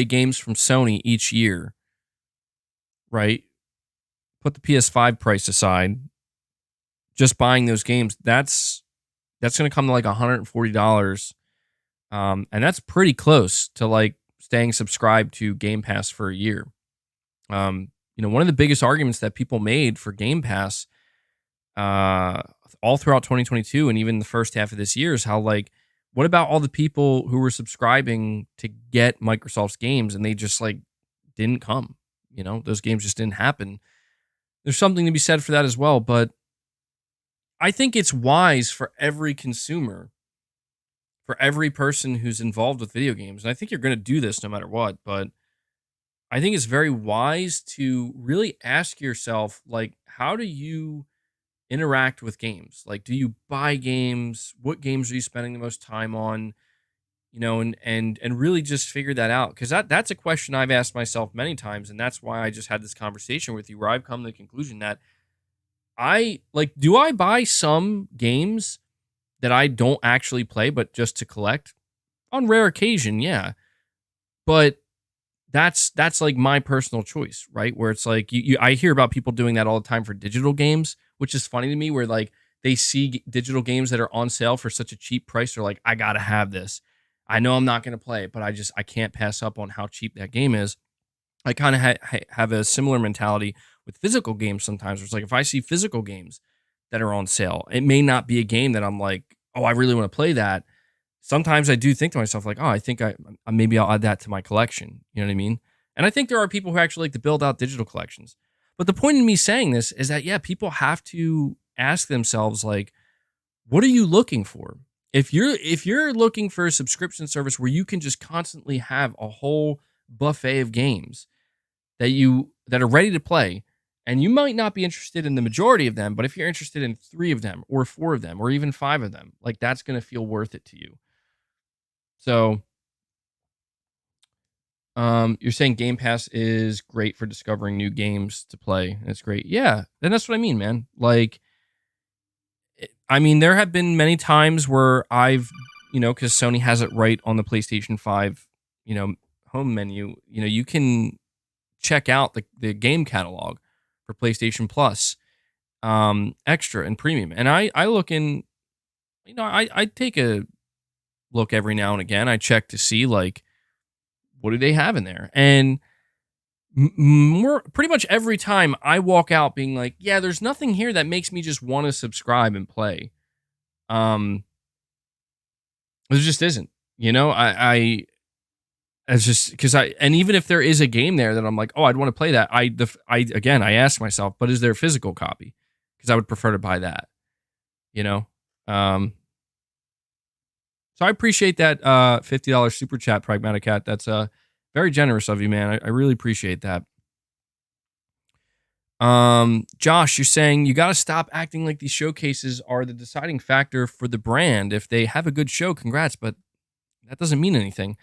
games from Sony each year, right? Put the PS5 price aside, just buying those games, that's going to come to like $140. And that's pretty close to like staying subscribed to Game Pass for a year. One of the biggest arguments that people made for Game Pass all throughout 2022 and even the first half of this year is how, like, what about all the people who were subscribing to get Microsoft's games and they just like didn't come? Those games just didn't happen. There's something to be said for that as well, but I think it's wise for every consumer, for every person who's involved with video games, and I think you're going to do this no matter what, but I think it's very wise to really ask yourself, like, how do you interact with games? Like, do you buy games? What games are you spending the most time on? And really just figure that out, because that's a question I've asked myself many times, and that's why I just had this conversation with you, where I've come to the conclusion that do I buy some games that I don't actually play, but just to collect? On rare occasion, yeah. But that's like my personal choice, right? Where it's like, I hear about people doing that all the time for digital games, which is funny to me, where like they see digital games that are on sale for such a cheap price. They're like, I got to have this. I know I'm not going to play it, but I can't pass up on how cheap that game is. I kind of have a similar mentality with physical games sometimes. It's like, if I see physical games that are on sale, it may not be a game that I'm like, oh, I really want to play that. Sometimes I do think to myself, like, oh, I think maybe I'll add that to my collection. You know what I mean? And I think there are people who actually like to build out digital collections. But the point in me saying this is that, yeah, people have to ask themselves, like, what are you looking for? If you're looking for a subscription service where you can just constantly have a whole buffet of games that are ready to play, and you might not be interested in the majority of them, but if you're interested in 3 of them or 4 of them or even 5 of them, like that's going to feel worth it to you. So, you're saying Game Pass is great for discovering new games to play. It's great. Yeah, and that's what I mean, man. Like, I mean, there have been many times where I've, because Sony has it right on the PlayStation 5, home menu, you can check out the game catalog for PlayStation Plus, Extra and Premium. And I look in, I take a look every now and again. I check to see, like, what do they have in there? And pretty much every time I walk out being like, yeah, there's nothing here that makes me just want to subscribe and play. There just isn't, it's just because and even if there is a game there that I'm like, oh, I'd want to play that. I ask myself, but is there a physical copy? Because I would prefer to buy that, So I appreciate that $50 super chat, Pragmatic Cat. That's very generous of you, man. I really appreciate that. Josh, you're saying you got to stop acting like these showcases are the deciding factor for the brand. If they have a good show, congrats, but that doesn't mean anything.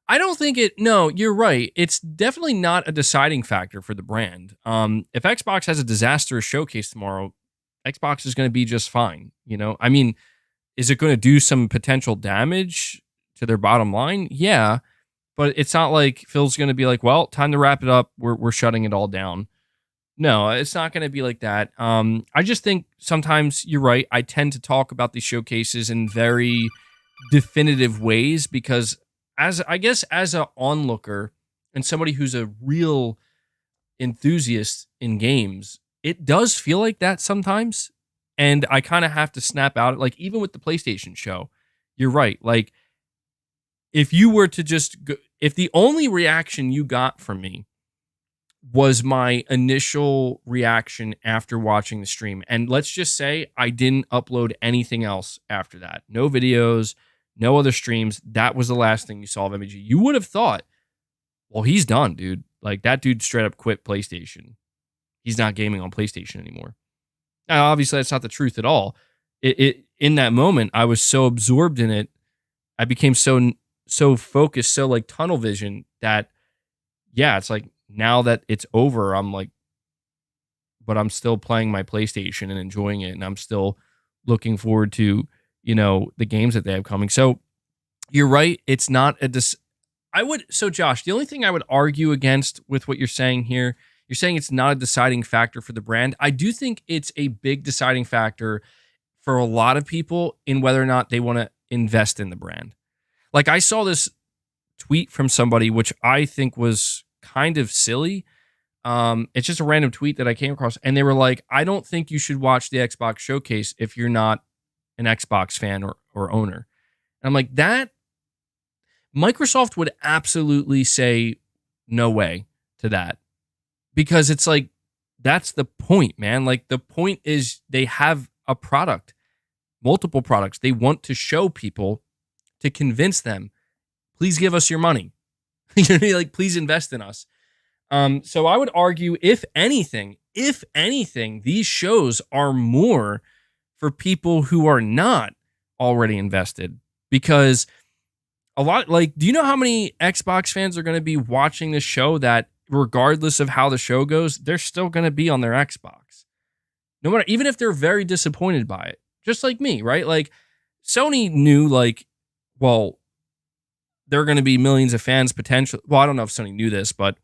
I don't think no, you're right. It's definitely not a deciding factor for the brand. If Xbox has a disastrous showcase tomorrow, Xbox is going to be just fine. I mean, is it going to do some potential damage to their bottom line? Yeah, but it's not like Phil's going to be like, well, time to wrap it up. We're shutting it all down. No, it's not going to be like that. I just think sometimes you're right. I tend to talk about these showcases in very definitive ways because as an onlooker and somebody who's a real enthusiast in games, it does feel like that sometimes. And I kind of have to snap out. Like, even with the PlayStation show, you're right. Like, if you were to just go, if the only reaction you got from me was my initial reaction after watching the stream, and let's just say I didn't upload anything else after that, no videos, no other streams, that was the last thing you saw of MBG, you would have thought, well, he's done, dude. Like, that dude straight up quit PlayStation. He's not gaming on PlayStation anymore. Now, obviously, that's not the truth at all. It in that moment, I was so absorbed in it, I became so focused, so like tunnel vision that, yeah, it's like now that it's over, I'm like, but I'm still playing my PlayStation and enjoying it, and I'm still looking forward to, the games that they have coming. So you're right. It's not so Josh, the only thing I would argue against with what you're saying here, you're saying it's not a deciding factor for the brand. I do think it's a big deciding factor for a lot of people in whether or not they want to invest in the brand. Like, I saw this tweet from somebody, which I think was kind of silly. It's just a random tweet that I came across, and they were like, I don't think you should watch the Xbox showcase if you're not an Xbox fan or owner. And I'm like, that Microsoft would absolutely say no way to that, because it's like, that's the point, man. Like, the point is they have a product, multiple products. They want to show people to convince them, please give us your money. Like, please invest in us. So I would argue, if anything, these shows are more for people who are not already invested, because a lot, like, do you know how many Xbox fans are going to be watching this show that regardless of how the show goes, they're still going to be on their Xbox? No matter, even if they're very disappointed by it, just like me, right? Like, Sony knew, like, well, there are going to be millions of fans potentially. Well, I don't know if Sony knew this, but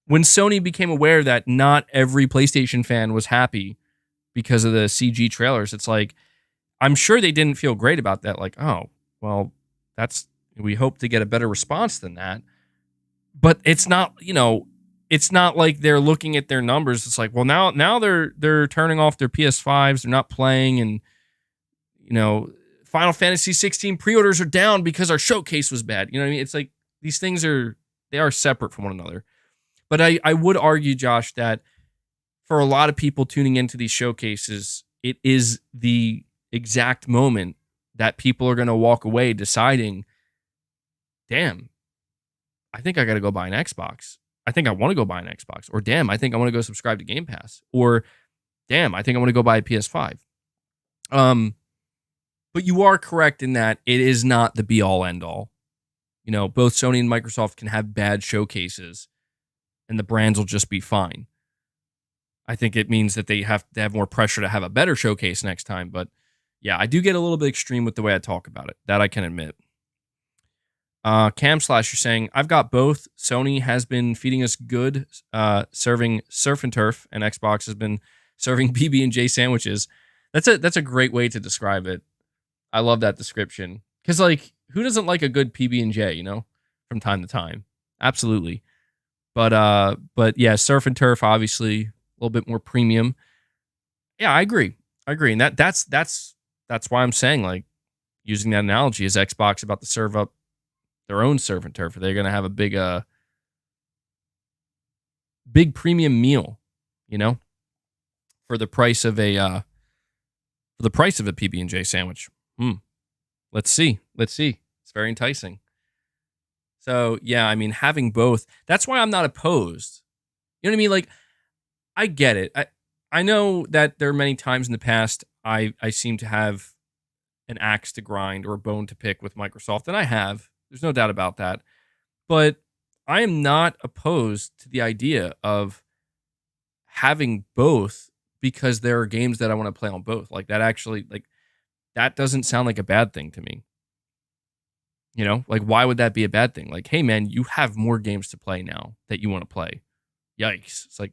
when Sony became aware that not every PlayStation fan was happy because of the CG trailers, it's like, I'm sure they didn't feel great about that. Like, oh, well, we hope to get a better response than that. But it's not, it's not like they're looking at their numbers. It's like, well, now they're turning off their PS5s. They're not playing, and Final Fantasy 16 pre-orders are down because our showcase was bad. You know what I mean? It's like, these things they are separate from one another. But I would argue, Josh, that for a lot of people tuning into these showcases, it is exact moment that people are going to walk away deciding, damn, I think I got to go buy an Xbox. I think I want to go buy an Xbox. Or damn, I think I want to go subscribe to Game Pass. Or damn, I think I want to go buy a PS5. But you are correct in that it is not the be all end all. You know, both Sony and Microsoft can have bad showcases and the brands will just be fine. I think it means that they have to have more pressure to have a better showcase next time. But yeah, I do get a little bit extreme with the way I talk about it. That I can admit. Cam Slash, you're saying, I've got both. Sony has been feeding us good, serving surf and turf, and Xbox has been serving PB&J sandwiches. That's a great way to describe it. I love that description. Because, like, who doesn't like a good PB&J, you know, from time to time? Absolutely. But yeah, surf and turf, obviously, a little bit more premium. Yeah, I agree. And that's why I'm saying, like, using that analogy, is Xbox about to serve up their own surf and turf? Are they going to have a big premium meal, you know, for the price of a PB&J sandwich? Let's see. It's very enticing. So yeah, I mean, having both, that's why I'm not opposed. You know what I mean? Like, I get it. I know that there are many times in the past I seem to have an axe to grind or a bone to pick with Microsoft, and I have. There's no doubt about that. But I am not opposed to the idea of having both, because there are games that I want to play on both. Like, that actually, like, that doesn't sound like a bad thing to me. You know, like, why would that be a bad thing? Like, hey man, you have more games to play now that you want to play. Yikes. It's like,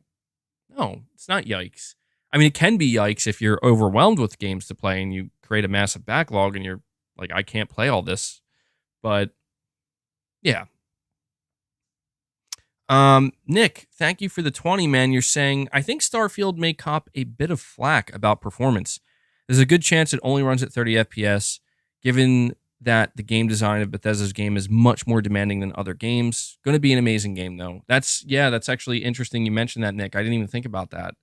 no, it's not yikes. I mean, it can be yikes if you're overwhelmed with games to play and you create a massive backlog and you're like, I can't play all this. But yeah. Nick, thank you for the 20, man. You're saying, I think Starfield may cop a bit of flack about performance. There's a good chance it only runs at 30 FPS, given that the game design of Bethesda's game is much more demanding than other games. Going to be an amazing game, though. That's actually interesting you mentioned that, Nick. I didn't even think about that.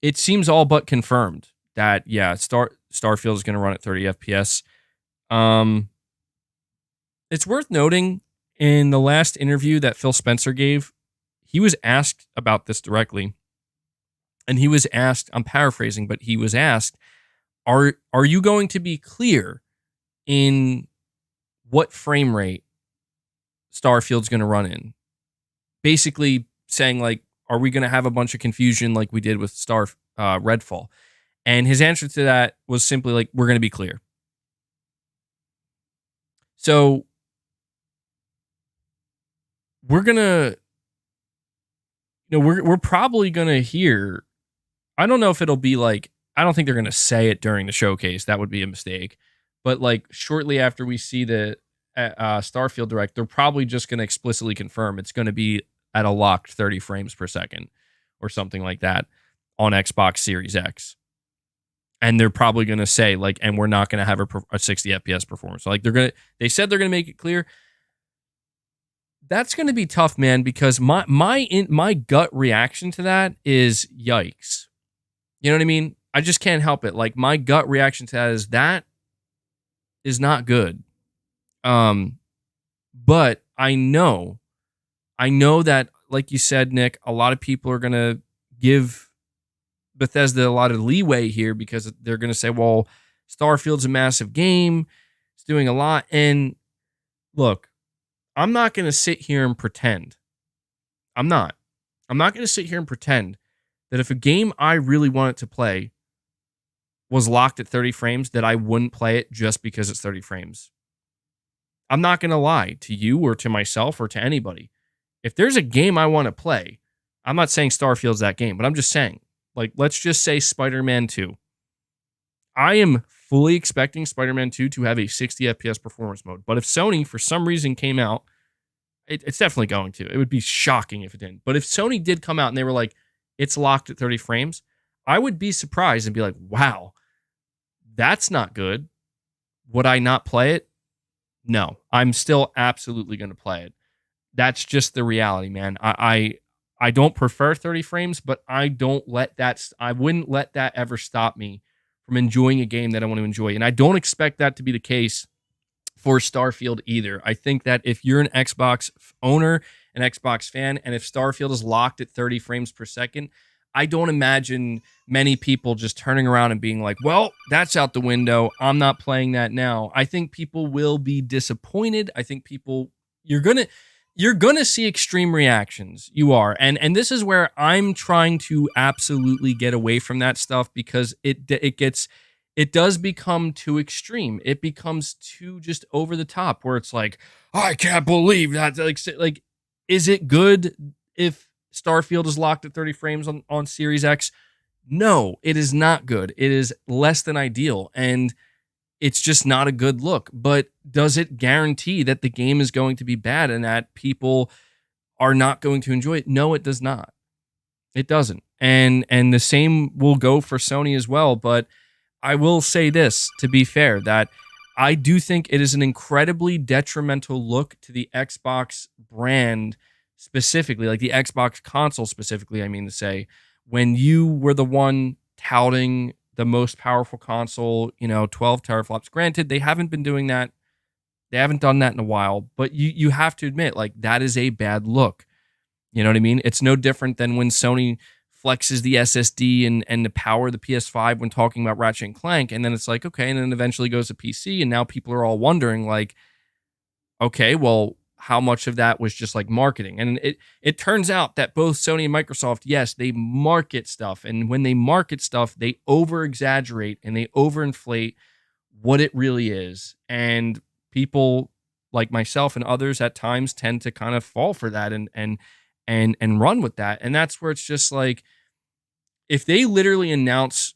It seems all but confirmed that, yeah, Starfield is going to run at 30 FPS. It's worth noting, in the last interview that Phil Spencer gave, he was asked about this directly. And he was asked, I'm paraphrasing, but he was asked, are you going to be clear in what frame rate Starfield's going to run in? Basically saying, like, are we going to have a bunch of confusion like we did with Redfall? And his answer to that was simply, like, we're going to be clear. So we're going to, you know, we're probably going to hear, I don't know if it'll be like, I don't think they're going to say it during the showcase. That would be a mistake. But like, shortly after we see the Starfield Direct, they're probably just going to explicitly confirm it's going to be at a locked 30 frames per second or something like that on Xbox Series X. And they're probably going to say, like, and we're not going to have a 60 FPS performance. So, like, they said they're going to make it clear. That's going to be tough, man, because my gut reaction to that is yikes. You know what I mean? I just can't help it. Like, my gut reaction to that is not good. But I know that, like you said, Nick, a lot of people are going to give Bethesda a lot of leeway here because they're going to say, well, Starfield's a massive game. It's doing a lot. And look, I'm not going to sit here and pretend. I'm not going to sit here and pretend that if a game I really wanted to play was locked at 30 frames, that I wouldn't play it just because it's 30 frames. I'm not going to lie to you or to myself or to anybody. If there's a game I want to play, I'm not saying Starfield's that game, but I'm just saying, like, let's just say Spider-Man 2. I am fully expecting Spider-Man 2 to have a 60 FPS performance mode. But if Sony, for some reason, came out, it's definitely going to. It would be shocking if it didn't. But if Sony did come out and they were like, it's locked at 30 frames, I would be surprised and be like, wow, that's not good. Would I not play it? No, I'm still absolutely going to play it. That's just the reality, man. I I don't prefer 30 frames, but I wouldn't let that ever stop me from enjoying a game that I want to enjoy. And I don't expect that to be the case for Starfield either. I think that if you're an Xbox owner, an Xbox fan, and if Starfield is locked at 30 frames per second, I don't imagine many people just turning around and being like, well, that's out the window. I'm not playing that now. I think people will be disappointed. I think you're gonna see extreme reactions. You are. And this is where I'm trying to absolutely get away from that stuff, because it does become too extreme. It becomes too just over the top, where it's like, I can't believe that. Like, is it good if Starfield is locked at 30 frames on Series X? No, it is not good. It is less than ideal, and it's just not a good look. But does it guarantee that the game is going to be bad and that people are not going to enjoy it? No, it does not. It doesn't. And the same will go for Sony as well. But I will say this, to be fair, that I do think it is an incredibly detrimental look to the Xbox brand specifically, like the Xbox console specifically, I mean to say, when you were the one touting the most powerful console, 12 teraflops. Granted, they haven't been doing that. They haven't done that in a while, but you have to admit, like, that is a bad look. You know what I mean? It's no different than when Sony flexes the SSD and the power of the PS5 when talking about Ratchet and Clank, and then it's like, okay, and then eventually goes to PC, and now people are all wondering, like, okay, well, how much of that was just like marketing? And it turns out that both Sony and Microsoft, yes, they market stuff, and when they market stuff, they over exaggerate and they overinflate what it really is, and people like myself and others at times tend to kind of fall for that and run with that. And that's where it's just like, if they literally announce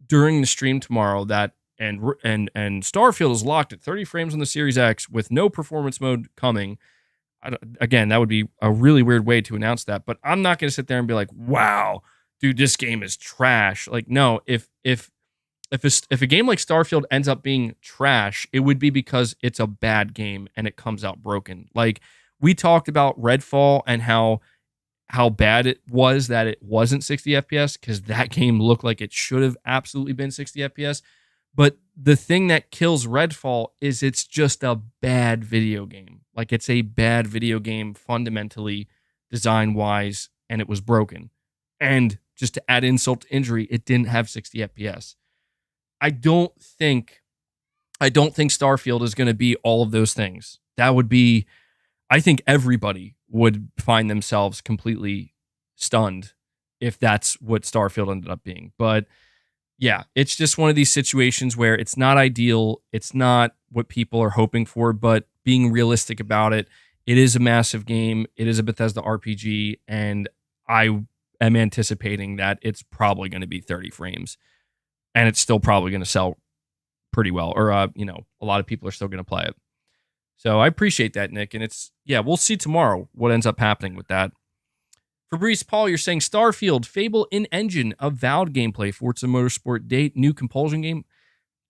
during the stream tomorrow that and Starfield is locked at 30 frames on the Series X with no performance mode coming, again, that would be a really weird way to announce that. But I'm not going to sit there and be like, wow, dude, this game is trash. Like, no, if a game like Starfield ends up being trash, it would be because it's a bad game and it comes out broken. Like, we talked about Redfall and how bad it was that it wasn't 60 FPS, because that game looked like it should have absolutely been 60 FPS. But the thing that kills Redfall is it's just a bad video game. Like, it's a bad video game fundamentally, design-wise, and it was broken. And just to add insult to injury, it didn't have 60 FPS. I don't think Starfield is going to be all of those things. That would be, I think everybody would find themselves completely stunned if that's what Starfield ended up being. But yeah, it's just one of these situations where it's not ideal. It's not what people are hoping for, but being realistic about it, it is a massive game. It is a Bethesda RPG, and I am anticipating that it's probably going to be 30 frames, and it's still probably going to sell pretty well, or a lot of people are still going to play it. So I appreciate that, Nick, and we'll see tomorrow what ends up happening with that. Fabrice Paul, you're saying Starfield, Fable in-engine, avowed gameplay, Forza Motorsport date, new Compulsion game.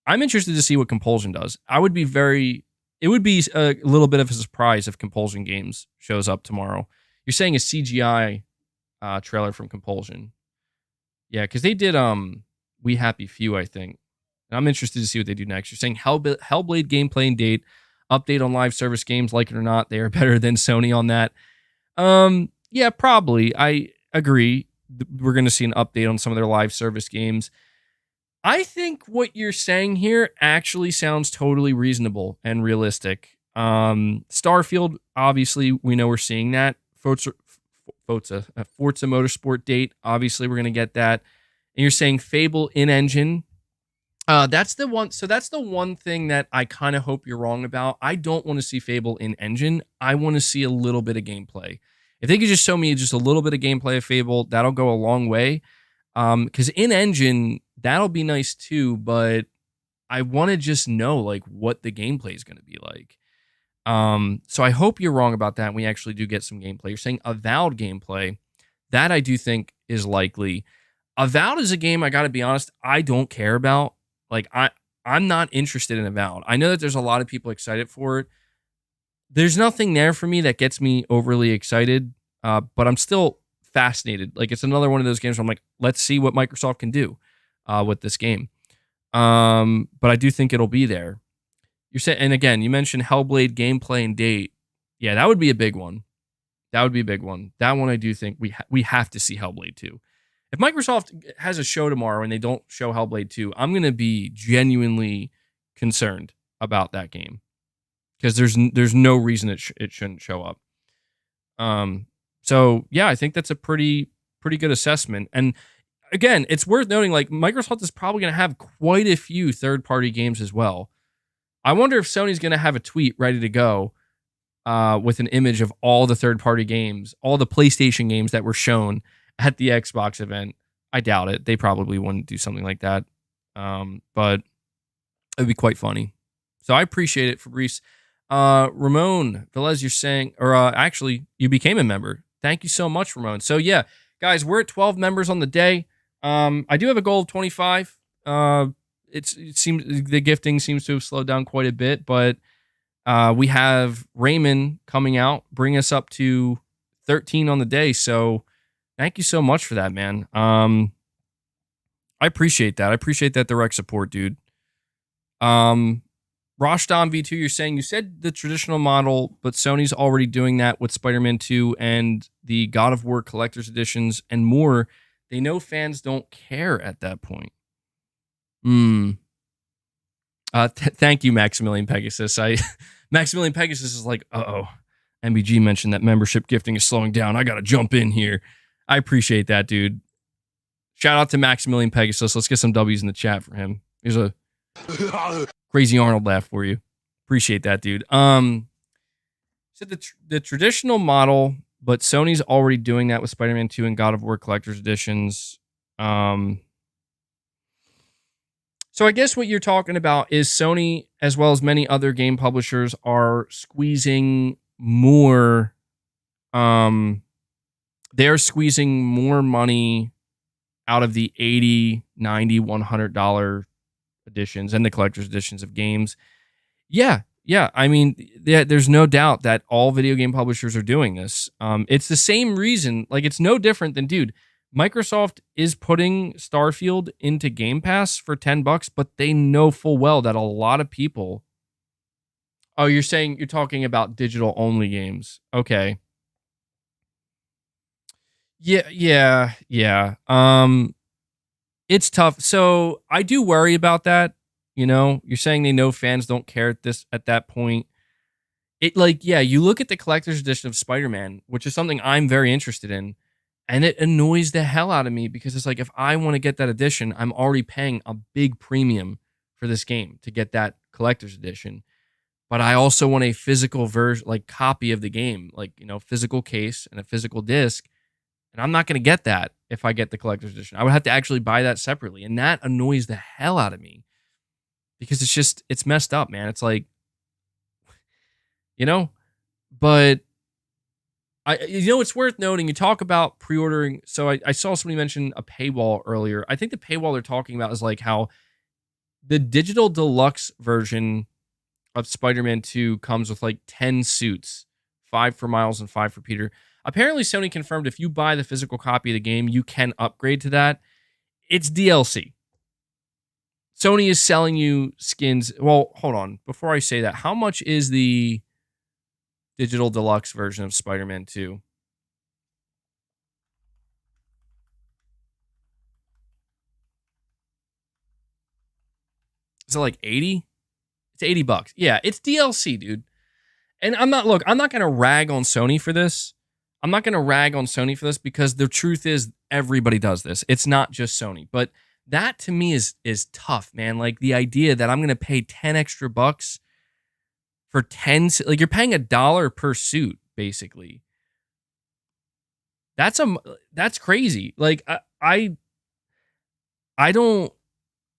I'm interested to see what Compulsion does. It would be a little bit of a surprise if Compulsion Games shows up tomorrow. You're saying a CGI trailer from Compulsion. Yeah, because they did We Happy Few, I think. And I'm interested to see what they do next. You're saying Hellblade gameplay and date, update on live service games, like it or not, they are better than Sony on that. Yeah, probably. I agree. We're going to see an update on some of their live service games. I think what you're saying here actually sounds totally reasonable and realistic. Starfield, obviously, we know we're seeing that. Forza Motorsport date, obviously, we're going to get that. And you're saying Fable in-engine. That's the one. So that's the one thing that I kind of hope you're wrong about. I don't want to see Fable in-engine. I want to see a little bit of gameplay. If they could just show me just a little bit of gameplay of Fable, that'll go a long way. Because in-engine, that'll be nice too, but I want to just know like what the gameplay is going to be like. So I hope you're wrong about that and we actually do get some gameplay. You're saying avowed gameplay. That I do think is likely. Avowed is a game, I got to be honest, I don't care about. Like, I'm not interested in Avowed. I know that there's a lot of people excited for it. There's nothing there for me that gets me overly excited, but I'm still fascinated. Like, it's another one of those games where I'm like, let's see what Microsoft can do with this game. But I do think it'll be there. You're saying, and again, you mentioned Hellblade gameplay and date. Yeah, that would be a big one. That would be a big one. That one I do think we have to see Hellblade 2. If Microsoft has a show tomorrow and they don't show Hellblade 2, I'm going to be genuinely concerned about that game because there's no reason it shouldn't show up. So yeah, I think that's a pretty good assessment. And again, it's worth noting, like, Microsoft is probably going to have quite a few third-party games as well. I wonder if Sony's going to have a tweet ready to go with an image of all the third-party games, all the PlayStation games that were shown at the Xbox event. I doubt it. They probably wouldn't do something like that. But it would be quite funny. So I appreciate it, Fabrice. Ramon Velez, you're saying, or actually, you became a member. Thank you so much, Ramon. So yeah, guys, we're at 12 members on the day. I do have a goal of 25. It seems the gifting seems to have slowed down quite a bit, but we have Raymond coming out, bring us up to 13 on the day. So thank you so much for that, man. I appreciate that. I appreciate that direct support, dude. Rashdan V2, you're saying, you said the traditional model, but Sony's already doing that with Spider-Man 2 and the God of War collector's editions and more. They know fans don't care at that point. Thank you, Maximilian Pegasus. Maximilian Pegasus is like, MBG mentioned that membership gifting is slowing down. I got to jump in here. I appreciate that, dude. Shout out to Maximilian Pegasus. Let's get some W's in the chat for him. Here's a Crazy Arnold laugh for you. Appreciate that, dude. So the traditional model, but Sony's already doing that with Spider-Man 2 and God of War collector's editions. So I guess what you're talking about is Sony, as well as many other game publishers, are squeezing more. They're squeezing more money out of the $80, $90, $100 editions and the collector's editions of games. Yeah. I mean, there's no doubt that all video game publishers are doing this. It's the same reason. Like, it's no different than, dude, Microsoft is putting Starfield into Game Pass for $10, but they know full well that a lot of people. Oh, you're talking about digital only games. Okay. Yeah. It's tough. So I do worry about that. You know, you're saying they know fans don't care at that point. You look at the collector's edition of Spider-Man, which is something I'm very interested in, and it annoys the hell out of me because it's like, if I want to get that edition, I'm already paying a big premium for this game to get that collector's edition. But I also want a physical version, like copy of the game, like, you know, physical case and a physical disc. And I'm not going to get that if I get the collector's edition. I would have to actually buy that separately. And that annoys the hell out of me because it's messed up, man. It's like, you know, but it's worth noting, you talk about pre-ordering. So I saw somebody mention a paywall earlier. I think the paywall they're talking about is like how the digital deluxe version of Spider-Man 2 comes with like 10 suits, 5 for Miles and 5 for Peter. Apparently, Sony confirmed if you buy the physical copy of the game, you can upgrade to that. It's DLC. Sony is selling you skins. Well, hold on. Before I say that, how much is the digital deluxe version of Spider-Man 2? Is it like 80? It's $80. Yeah, it's DLC, dude. And I'm not going to rag on Sony for this. Because the truth is everybody does this. It's not just Sony. But that to me is tough, man. Like, the idea that I'm going to pay 10 extra bucks for 10, like, you're paying $1 per suit, basically. That's crazy. Like, I don't,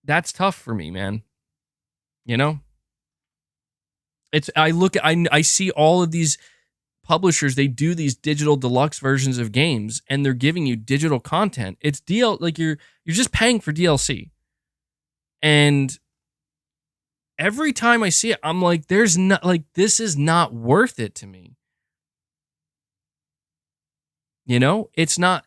that's tough for me, man. You know? I see all of these publishers, they do these digital deluxe versions of games and they're giving you digital content. It's like you're just paying for DLC. And every time I see it, I'm like, this is not worth it to me. You know, it's not.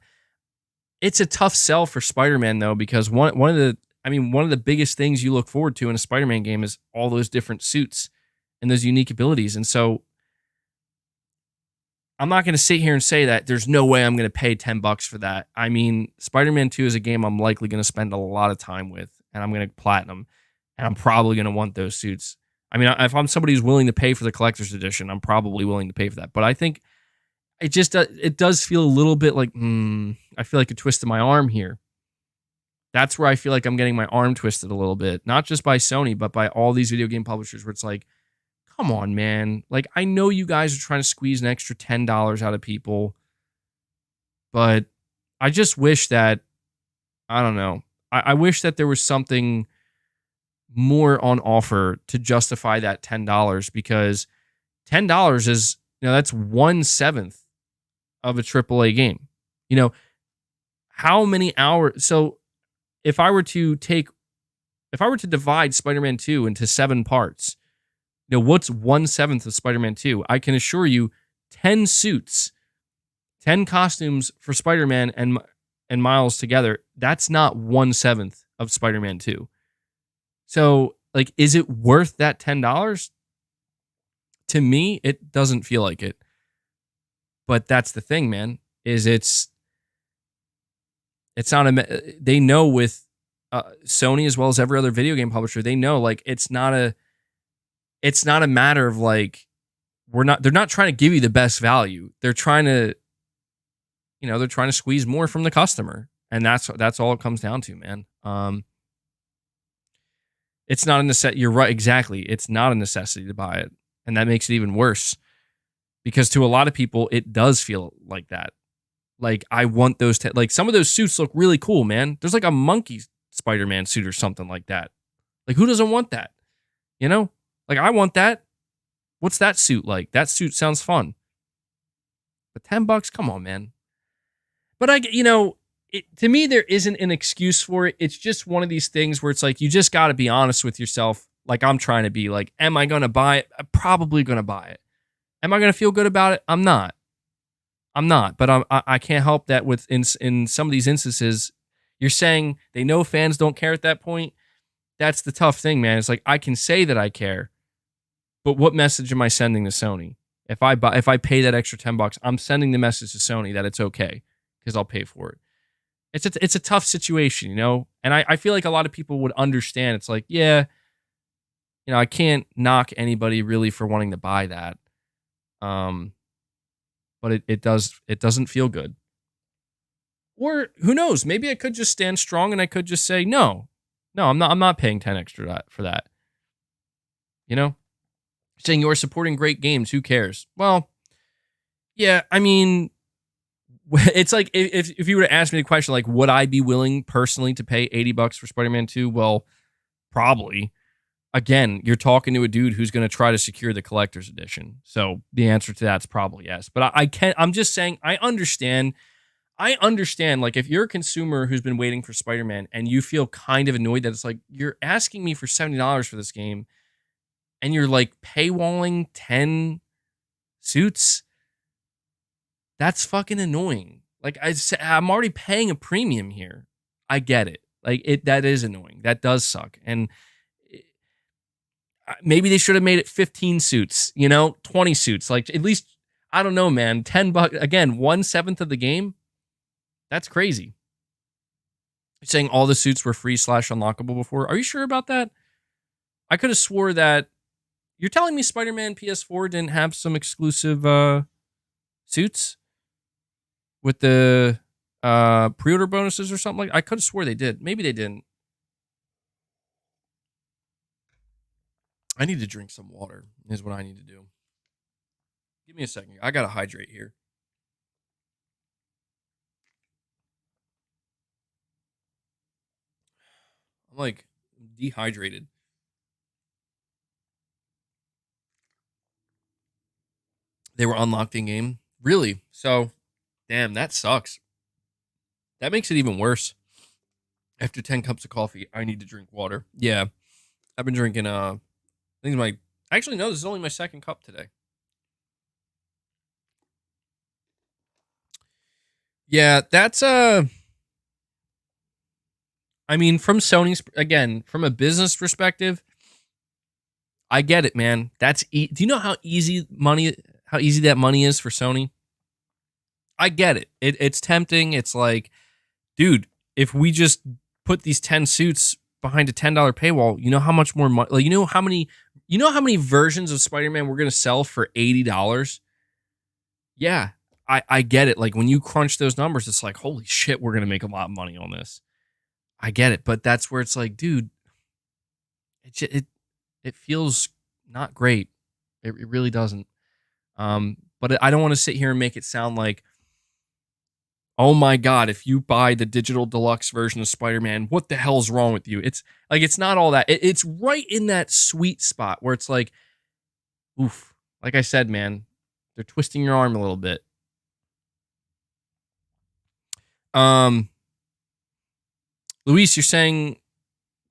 It's a tough sell for Spider-Man though, because one of the biggest things you look forward to in a Spider-Man game is all those different suits and those unique abilities. And so I'm not going to sit here and say that there's no way I'm going to pay $10 for that. I mean, Spider-Man 2 is a game I'm likely going to spend a lot of time with, and I'm going to platinum, and I'm probably going to want those suits. I mean, if I'm somebody who's willing to pay for the collector's edition, I'm probably willing to pay for that. But I think it does feel a little bit like, I feel like a twist in my arm here. That's where I feel like I'm getting my arm twisted a little bit, not just by Sony, but by all these video game publishers where it's like, come on, man. Like, I know you guys are trying to squeeze an extra $10 out of people, but I just wish that, I don't know. I wish that there was something more on offer to justify that $10, because $10 is, that's 1/7 of a AAA game. How many hours? So if I were to divide Spider-Man 2 into 7 parts, what's 1/7 of Spider-Man 2? I can assure you 10 suits, 10 costumes for Spider-Man and Miles together. That's not 1/7 of Spider-Man 2. So, like, is it worth that $10? To me, it doesn't feel like it. But that's the thing, man, is it's not they know with Sony as well as every other video game publisher, they know, like, it's not a matter of like, they're not trying to give you the best value. They're trying to, they're trying to squeeze more from the customer. And that's all it comes down to, man. It's not a necessity. You're right. Exactly. It's not a necessity to buy it. And that makes it even worse, because to a lot of people, it does feel like that. Like, I want those, like, some of those suits look really cool, man. There's like a monkey Spider-Man suit or something like that. Like, who doesn't want that? Like, I want that. What's that suit like? That suit sounds fun. But $10, come on, man. But to me, there isn't an excuse for it. It's just one of these things where it's like, you just got to be honest with yourself. Like, I'm trying to be like, am I going to buy it? I'm probably going to buy it. Am I going to feel good about it? I'm not. But I can't help that in some of these instances, you're saying they know fans don't care at that point. That's the tough thing, man. It's like, I can say that I care, but what message am I sending to Sony? If I pay that extra $10, I'm sending the message to Sony that it's okay because I'll pay for it. It's a tough situation, and I feel like a lot of people would understand. It's like, yeah, I can't knock anybody really for wanting to buy that. But it doesn't feel good. Or who knows? Maybe I could just stand strong and I could just say, no, I'm not paying 10 extra for that. Saying you're supporting great games, who cares? Well, yeah, I mean, it's like, if you were to ask me the question, like, would I be willing personally to pay $80 for Spider-Man 2? Well, probably. Again, you're talking to a dude who's going to try to secure the collector's edition. So the answer to that's probably yes. But I'm just saying, I understand, like, if you're a consumer who's been waiting for Spider-Man and you feel kind of annoyed that it's like, you're asking me for $70 for this game and you're like paywalling 10 suits, that's fucking annoying. Like, I'm already paying a premium here. I get it. Like, that is annoying. That does suck. And maybe they should have made it 15 suits, 20 suits. Like, at least, I don't know, man. $10, again, 1/7 of the game. That's crazy. You're saying all the suits were free / unlockable before. Are you sure about that? I could have swore that. You're telling me Spider-Man PS4 didn't have some exclusive suits with the pre-order bonuses or something like? I could have swore they did. Maybe they didn't. I need to drink some water, is what I need to do. Give me a second. I got to hydrate here. I'm like dehydrated. They were unlocked in game. Really? So, damn, that sucks. That makes it even worse. After 10 cups of coffee, I need to drink water. Yeah. I've been drinking, actually, no, this is only my second cup today. Yeah, that's I mean, from Sony's, again, from a business perspective, I get it, man. Do you know how easy that money is for Sony? I get it. It's tempting. It's like, dude, if we just put these 10 suits behind a $10 paywall, you know how much more money, like, you know how many versions of Spider-Man we're going to sell for $80? Yeah, I get it. Like, when you crunch those numbers, it's like, holy shit, we're going to make a lot of money on this. I get it. But that's where it's like, dude, it feels not great. It really doesn't. But I don't want to sit here and make it sound like, oh my God, if you buy the digital deluxe version of Spider-Man, what the hell's wrong with you? It's like, it's not all that. It's right in that sweet spot where it's like, oof. Like I said, man, they're twisting your arm a little bit. Luis, you're saying,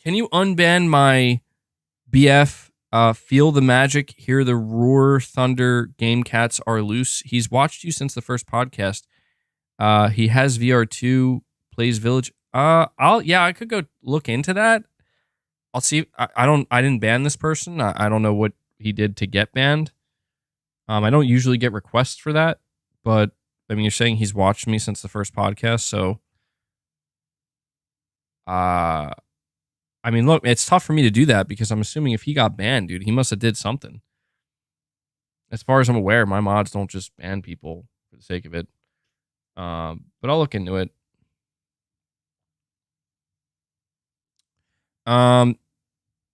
can you unban my BF? Feel the magic, hear the roar, thunder. Game cats are loose. He's watched you since the first podcast. He has VR2, plays Village. I could go look into that. I'll see. I didn't ban this person. I don't know what he did to get banned. I don't usually get requests for that, but I mean, you're saying he's watched me since the first podcast, so I mean, look, it's tough for me to do that because I'm assuming if he got banned, dude, he must have did something. As far as I'm aware, my mods don't just ban people for the sake of it. But I'll look into it.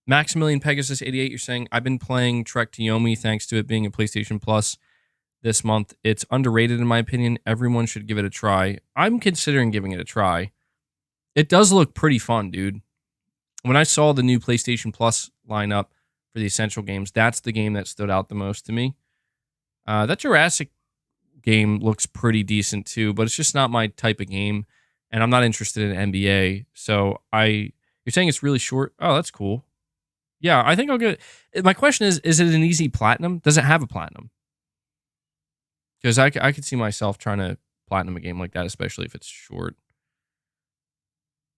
Maximilian Pegasus 88, you're saying, I've been playing Trek to Yomi thanks to it being a PlayStation Plus this month. It's underrated in my opinion. Everyone should give it a try. I'm considering giving it a try. It does look pretty fun, dude. When I saw the new PlayStation Plus lineup for the Essential games, that's the game that stood out the most to me. That Jurassic game looks pretty decent too, but it's just not my type of game, and I'm not interested in NBA. So you're saying it's really short? Oh, that's cool. Yeah, I think I'll get it. My question is it an easy platinum? Does it have a platinum? Because I could see myself trying to platinum a game like that, especially if it's short.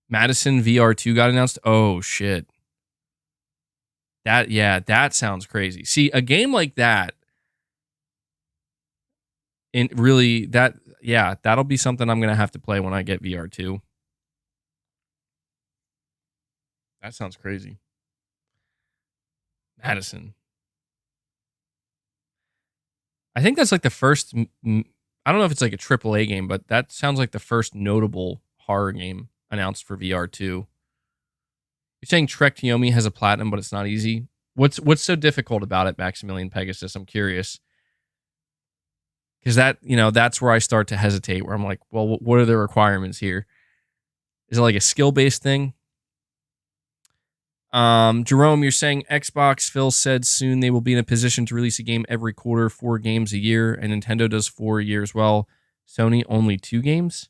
Madison VR 2 got announced. Oh shit. That sounds crazy. See, a game like that, that'll be something I'm gonna have to play when I get VR 2. That sounds crazy. Madison. I think that's like the first. I don't know if it's like a AAA game, but that sounds like the first notable horror game announced for VR 2. You're saying Trek to Yomi has a platinum, but it's not easy. What's so difficult about it, Maximilian Pegasus? I'm curious. Because that's where I start to hesitate, where I'm like, well, what are the requirements here? Is it like a skill-based thing? Jerome, you're saying Xbox, Phil said soon they will be in a position to release a game every quarter, 4 games a year, and Nintendo does 4 a year as well. Sony only 2 games.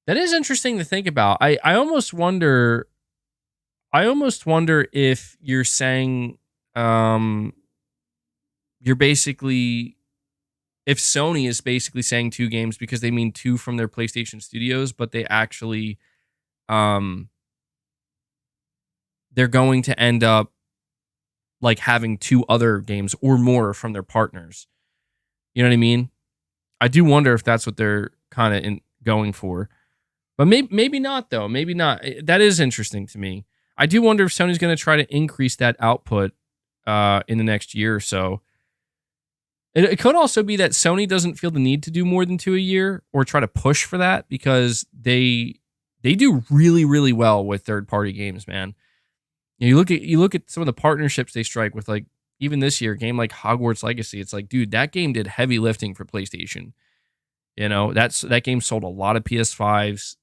That is interesting to think about. I almost wonder if you're saying you're basically, if Sony is basically saying 2 games because they mean 2 from their PlayStation studios, but they actually they're going to end up like having 2 other games or more from their partners. You know what I mean? I do wonder if that's what they're kind of going for. But maybe not, though. Maybe not. That is interesting to me. I do wonder if Sony's going to try to increase that output in the next year or so. It could also be that Sony doesn't feel the need to do more than 2 a year or try to push for that because they do really, really well with third-party games, man. You look at some of the partnerships they strike with, like, even this year, a game like Hogwarts Legacy. It's like, dude, that game did heavy lifting for PlayStation. You know, that game sold a lot of PS5s,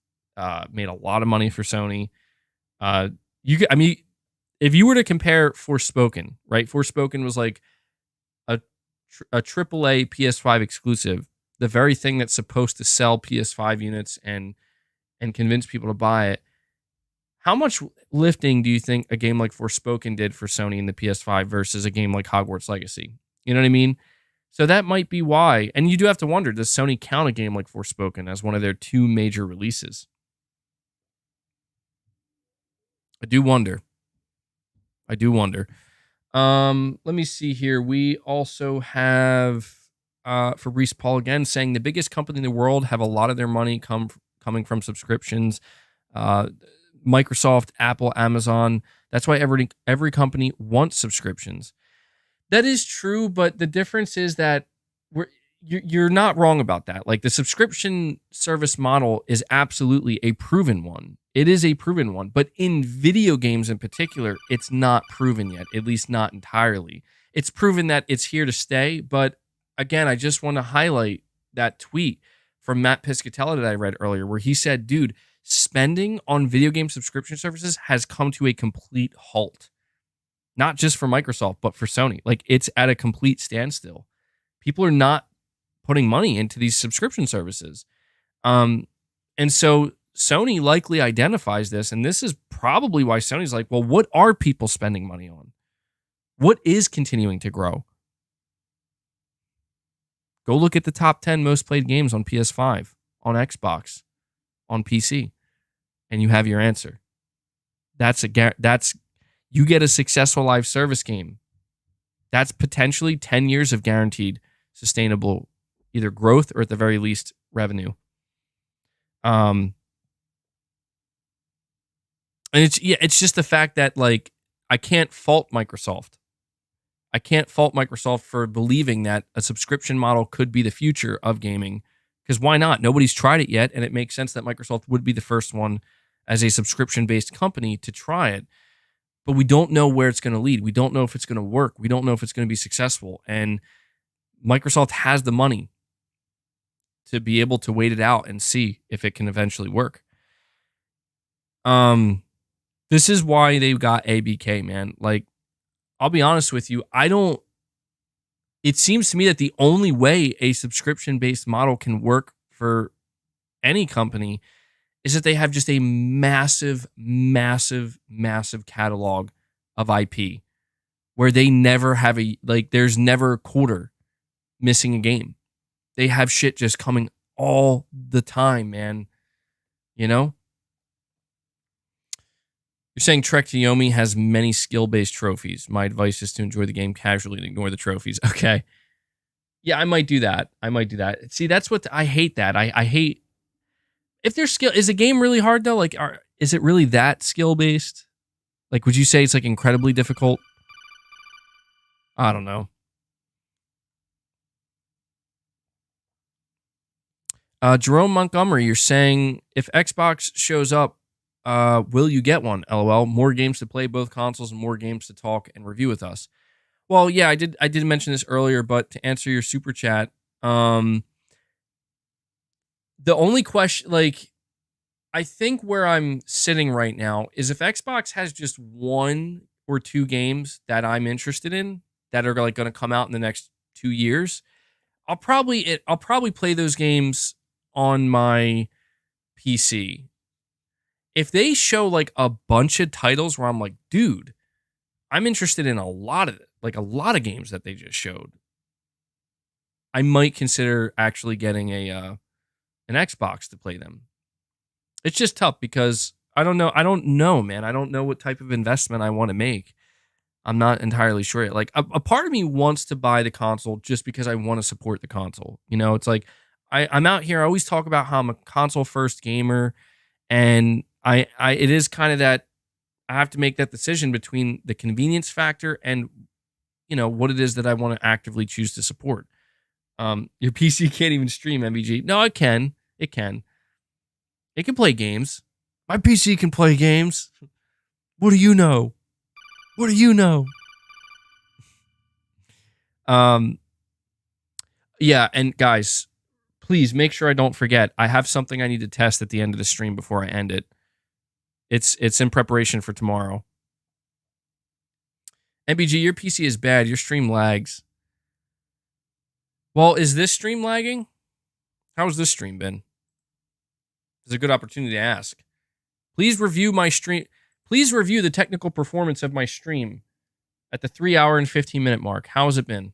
made a lot of money for Sony. If you were to compare Forspoken, right? Forspoken was like a AAA PS5 exclusive, the very thing that's supposed to sell PS5 units and convince people to buy it. How much lifting do you think a game like Forspoken did for Sony in the PS5 versus a game like Hogwarts Legacy? You know what I mean? So that might be why. And you do have to wonder, does Sony count a game like Forspoken as one of their 2 major releases? I do wonder. Let me see here. We also have Fabrice Paul again saying the biggest company in the world have a lot of their money coming from subscriptions. Microsoft, Apple, Amazon. That's why every company wants subscriptions. That is true, but the difference is that you're not wrong about that. Like the subscription service model is absolutely a proven one. It is a proven one, but in video games in particular, it's not proven yet, at least not entirely. It's proven that it's here to stay, but again, I just want to highlight that tweet from Matt Piscatella that I read earlier where he said, dude, spending on video game subscription services has come to a complete halt. Not just for Microsoft, but for Sony. Like, it's at a complete standstill. People are not putting money into these subscription services. And so Sony likely identifies this, and this is probably why Sony's like, well, what are people spending money on? What is continuing to grow? Go look at the top 10 most played games on PS5, on Xbox, on PC, and you have your answer. You get a successful live service game. That's potentially 10 years of guaranteed sustainable either growth or at the very least revenue. And it's just the fact that like I can't fault Microsoft. I can't fault Microsoft for believing that a subscription model could be the future of gaming, because why not? Nobody's tried it yet, and it makes sense that Microsoft would be the first one as a subscription-based company to try it. But we don't know where it's going to lead. We don't know if it's going to work. We don't know if it's going to be successful. And Microsoft has the money to be able to wait it out and see if it can eventually work. This is why they got ABK, man. Like, I'll be honest with you. It seems to me that the only way a subscription-based model can work for any company is that they have just a massive, massive, massive catalog of IP where they never have there's never a quarter missing a game. They have shit just coming all the time, man. You know? You're saying Trek to Yomi has many skill-based trophies. My advice is to enjoy the game casually and ignore the trophies. Okay. Yeah, I might do that. See, that's what I hate that. I hate if there's skill. Is the game really hard though? Like, is it really that skill-based? Like, would you say it's like incredibly difficult? I don't know. Jerome Montgomery, you're saying if Xbox shows up, will you get one? LOL. More games to play both consoles and more games to talk and review with us. Well, yeah, I did mention this earlier, but to answer your super chat, the only question, like, I think where I'm sitting right now is if Xbox has just 1 or 2 games that I'm interested in that are like going to come out in the next 2 years, I'll probably play those games on my PC. If they show like a bunch of titles where I'm like, dude, I'm interested in a lot of games that they just showed, I might consider actually getting an Xbox to play them. It's just tough because I don't know, man. I don't know what type of investment I want to make. I'm not entirely sure. Like a part of me wants to buy the console just because I want to support the console. You know, it's like I'm out here. I always talk about how I'm a console first gamer, and it is kind of that I have to make that decision between the convenience factor and, you know, what it is that I want to actively choose to support. Your PC can't even stream MBG. No, it can. It can. It can play games. My PC can play games. What do you know? What do you know? Yeah, and guys, please make sure I don't forget. I have something I need to test at the end of the stream before I end it. It's in preparation for tomorrow. MBG, your PC is bad. Your stream lags. Well, is this stream lagging? How's this stream been? It's a good opportunity to ask. Please review my stream. Please review the technical performance of my stream at the 3 hour and 15 minute mark. How has it been?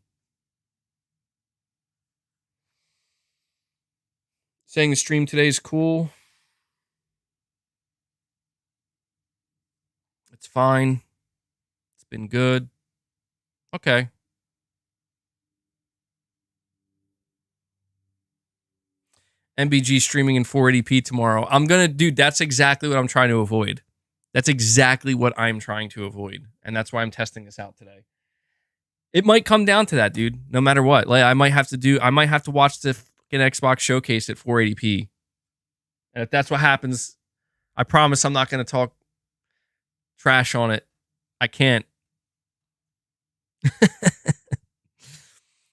Saying the stream today is cool. It's fine. It's been good. Okay. MBG streaming in 480p tomorrow. Dude, that's exactly what I'm trying to avoid. That's exactly what I'm trying to avoid. And that's why I'm testing this out today. It might come down to that, dude, no matter what. Like, I might have to watch the fucking Xbox showcase at 480p. And if that's what happens, I promise I'm not going to talk trash on it. I can't.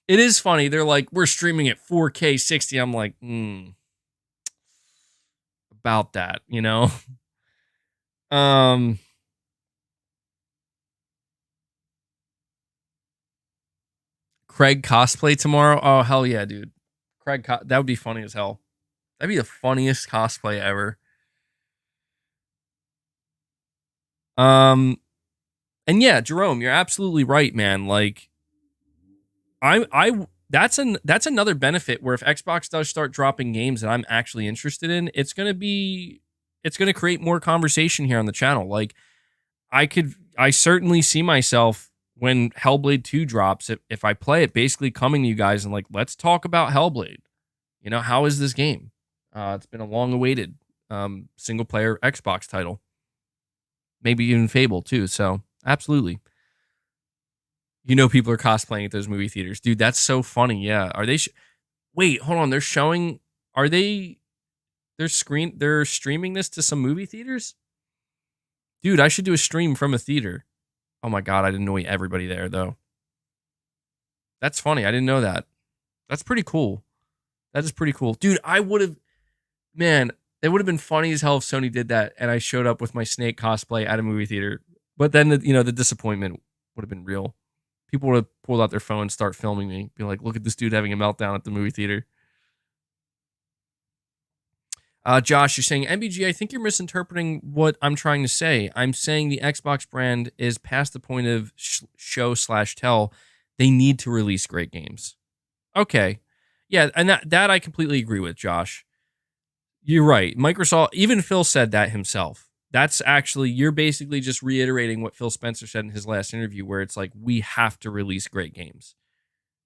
It is funny. They're like, we're streaming at 4K 60. I'm like, about that, you know? Craig cosplay tomorrow. Oh, hell yeah, dude. Craig, that would be funny as hell. That'd be the funniest cosplay ever. And yeah, Jerome, you're absolutely right, man. Like, that's another benefit where if Xbox does start dropping games that I'm actually interested in, it's gonna create more conversation here on the channel. Like, I certainly see myself when Hellblade 2 drops, if I play it, basically coming to you guys and like, let's talk about Hellblade. You know, how is this game? It's been a long-awaited single-player Xbox title. Maybe even Fable too. So absolutely. You know, people are cosplaying at those movie theaters, dude. That's so funny. Yeah. Are they? Wait, hold on. They're showing. Are they? They're streaming this to some movie theaters. Dude, I should do a stream from a theater. Oh my god, I didn't know everybody there though. That's funny. I didn't know that. That's pretty cool. That is pretty cool, dude. Man, it would have been funny as hell if Sony did that and I showed up with my Snake cosplay at a movie theater. But then the disappointment would have been real. People would have pulled out their phone and start filming me. Be like, look at this dude having a meltdown at the movie theater. Josh, you're saying, MBG, I think you're misinterpreting what I'm trying to say. I'm saying the Xbox brand is past the point of show/tell. They need to release great games. Okay. Yeah, and that I completely agree with, Josh. You're right. Microsoft, even Phil said that himself. That's actually, you're basically just reiterating what Phil Spencer said in his last interview, where it's like, we have to release great games.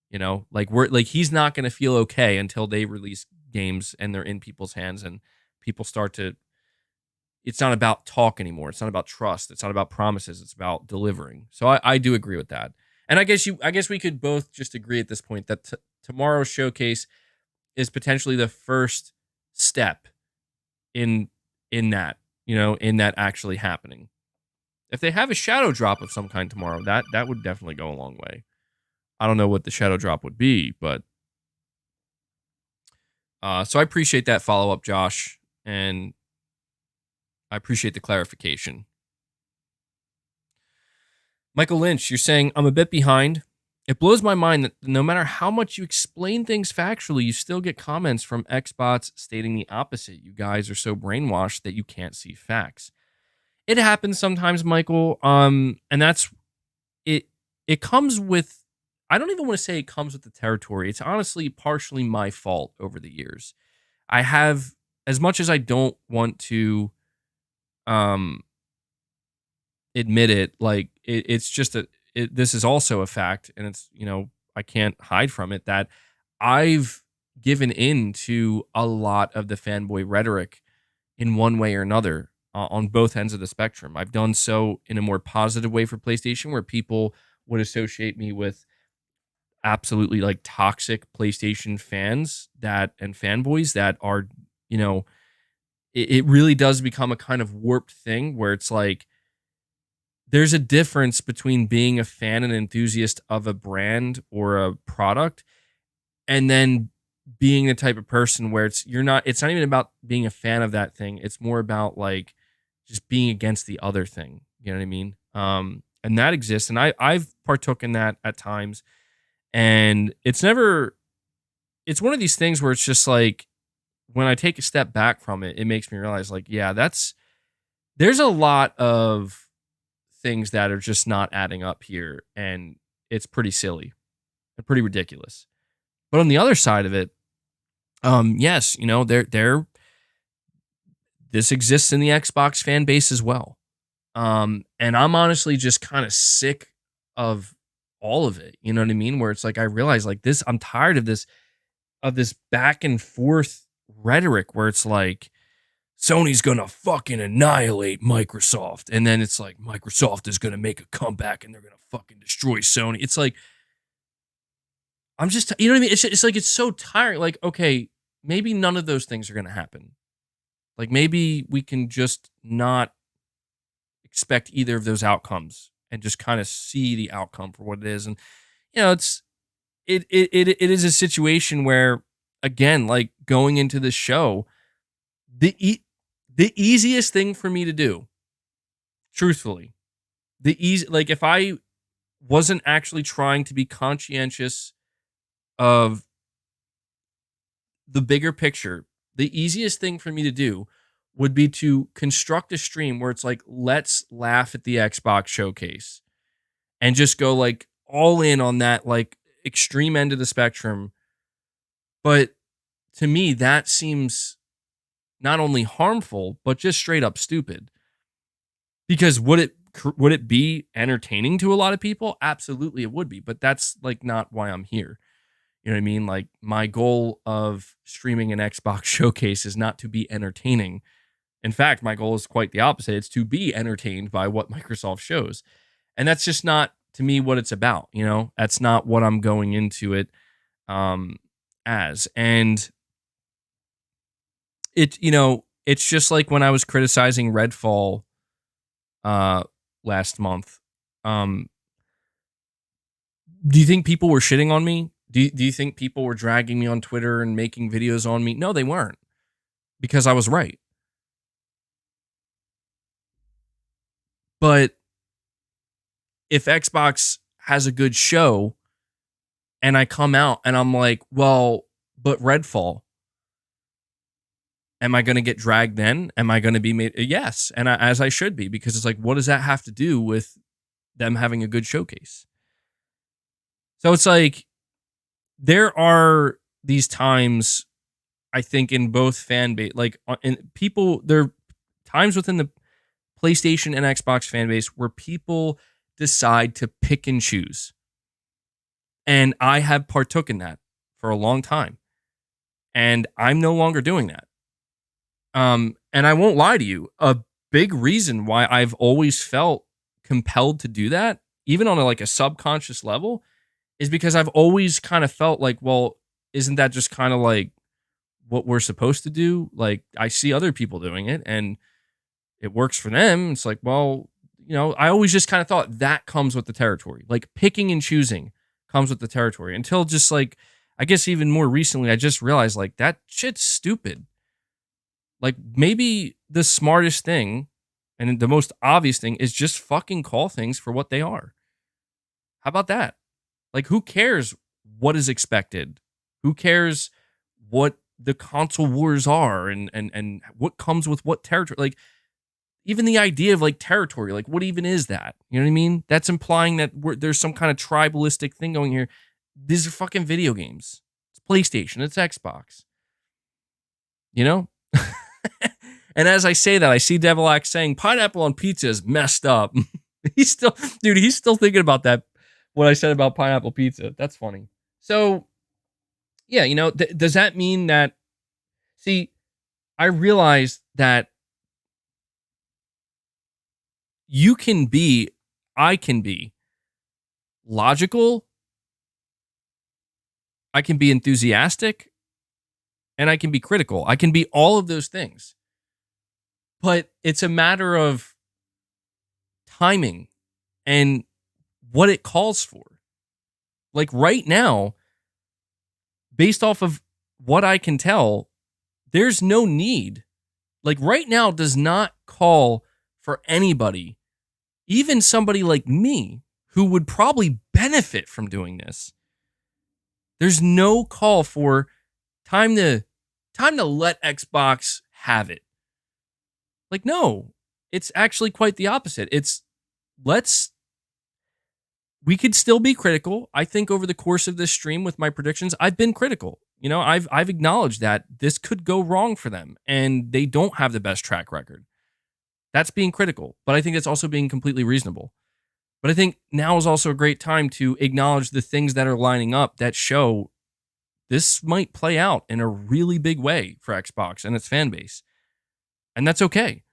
You know, like he's not going to feel okay until they release games and they're in people's hands and people start to, it's not about talk anymore. It's not about trust. It's not about promises. It's about delivering. So I do agree with that. And I guess we could both just agree at this point that tomorrow's showcase is potentially the first step in that, in that actually happening. If they have a shadow drop of some kind tomorrow, that would definitely go a long way. I don't know what the shadow drop would be, but so I appreciate that follow-up, Josh, and I appreciate the clarification. Michael Lynch, you're saying, I'm a bit behind. It blows my mind that no matter how much you explain things factually, you still get comments from Xbots stating the opposite. You guys are so brainwashed that you can't see facts. It happens sometimes, Michael, and that's it. It comes with, I don't even want to say it comes with the territory. It's honestly partially my fault over the years. I have, as much as I don't want to admit it, like it's just this is also a fact, and it's, I can't hide from it, that I've given in to a lot of the fanboy rhetoric in one way or another on both ends of the spectrum. I've done so in a more positive way for PlayStation, where people would associate me with absolutely like toxic PlayStation fans and fanboys that are, it really does become a kind of warped thing where it's like, there's a difference between being a fan and enthusiast of a brand or a product and then being the type of person where it's not even about being a fan of that thing. It's more about like just being against the other thing. You know what I mean? And that exists. And I've partook in that at times. And it's one of these things where it's just like, when I take a step back from it, it makes me realize like, yeah, there's a lot of things that are just not adding up here, and it's pretty silly and pretty ridiculous. But on the other side of it, Yes, this exists in the Xbox fan base as well. And I'm honestly just kind of sick of all of it. You know what I mean? Where it's like I realize like this, I'm tired of this back and forth rhetoric where it's like Sony's gonna fucking annihilate Microsoft, and then it's like Microsoft is gonna make a comeback and they're gonna fucking destroy Sony. It's like I'm just, you know what I mean? It's like it's so tiring. Like, okay, maybe none of those things are gonna happen. Like maybe we can just not expect either of those outcomes and just kind of see the outcome for what it is. And it is a situation where, again, like going into the show, the easiest thing for me to do, truthfully, like if I wasn't actually trying to be conscientious of the bigger picture, the easiest thing for me to do would be to construct a stream where it's like, let's laugh at the Xbox showcase and just go like all in on that like extreme end of the spectrum. But to me, that seems not only harmful, but just straight up stupid. Because would it be entertaining to a lot of people? Absolutely it would be, but that's like not why I'm here. You know what I mean? Like my goal of streaming an Xbox showcase is not to be entertaining. In fact, my goal is quite the opposite. It's to be entertained by what Microsoft shows. And that's just not to me what it's about, That's not what I'm going into it as. And it's just like when I was criticizing Redfall last month. Do you think people were shitting on me? Do you think people were dragging me on Twitter and making videos on me? No, they weren't. Because I was right. But if Xbox has a good show and I come out and I'm like, well, but Redfall, am I going to get dragged then? Am I going to be made? Yes. And as I should be, because it's like, what does that have to do with them having a good showcase? So it's like, there are these times, I think, in both fan base, like in people, there are times within the PlayStation and Xbox fan base where people decide to pick and choose. And I have partook in that for a long time. And I'm no longer doing that. And I won't lie to you, a big reason why I've always felt compelled to do that, even on a subconscious level, is because I've always kind of felt like, well, isn't that just kind of like what we're supposed to do? Like, I see other people doing it and it works for them. It's like, well, I always just kind of thought that comes with the territory. Like picking and choosing comes with the territory, until just like, I guess even more recently, I just realized like that shit's stupid. Like maybe the smartest thing and the most obvious thing is just fucking call things for what they are. How about that? Like, who cares what is expected? Who cares what the console wars are and what comes with what territory? Like, even the idea of like territory, like what even is that? You know what I mean? That's implying that there's some kind of tribalistic thing going here. These are fucking video games. It's PlayStation. It's Xbox. And as I say that, I see Devilax saying pineapple on pizza is messed up. he's still thinking about that. What I said about pineapple pizza. That's funny. So, yeah, does that mean that? See, I realized that I can be logical, I can be enthusiastic, and I can be critical. I can be all of those things. But it's a matter of timing and what it calls for. Like right now, based off of what I can tell, there's no need. Like right now does not call for anybody, even somebody like me, who would probably benefit from doing this. There's no call for time to let Xbox have it. Like, no, it's actually quite the opposite. We could still be critical. I think over the course of this stream with my predictions, I've been critical. You know, I've acknowledged that this could go wrong for them, and they don't have the best track record. That's being critical, but I think it's also being completely reasonable. But I think now is also a great time to acknowledge the things that are lining up that show this might play out in a really big way for Xbox and its fan base. And that's okay.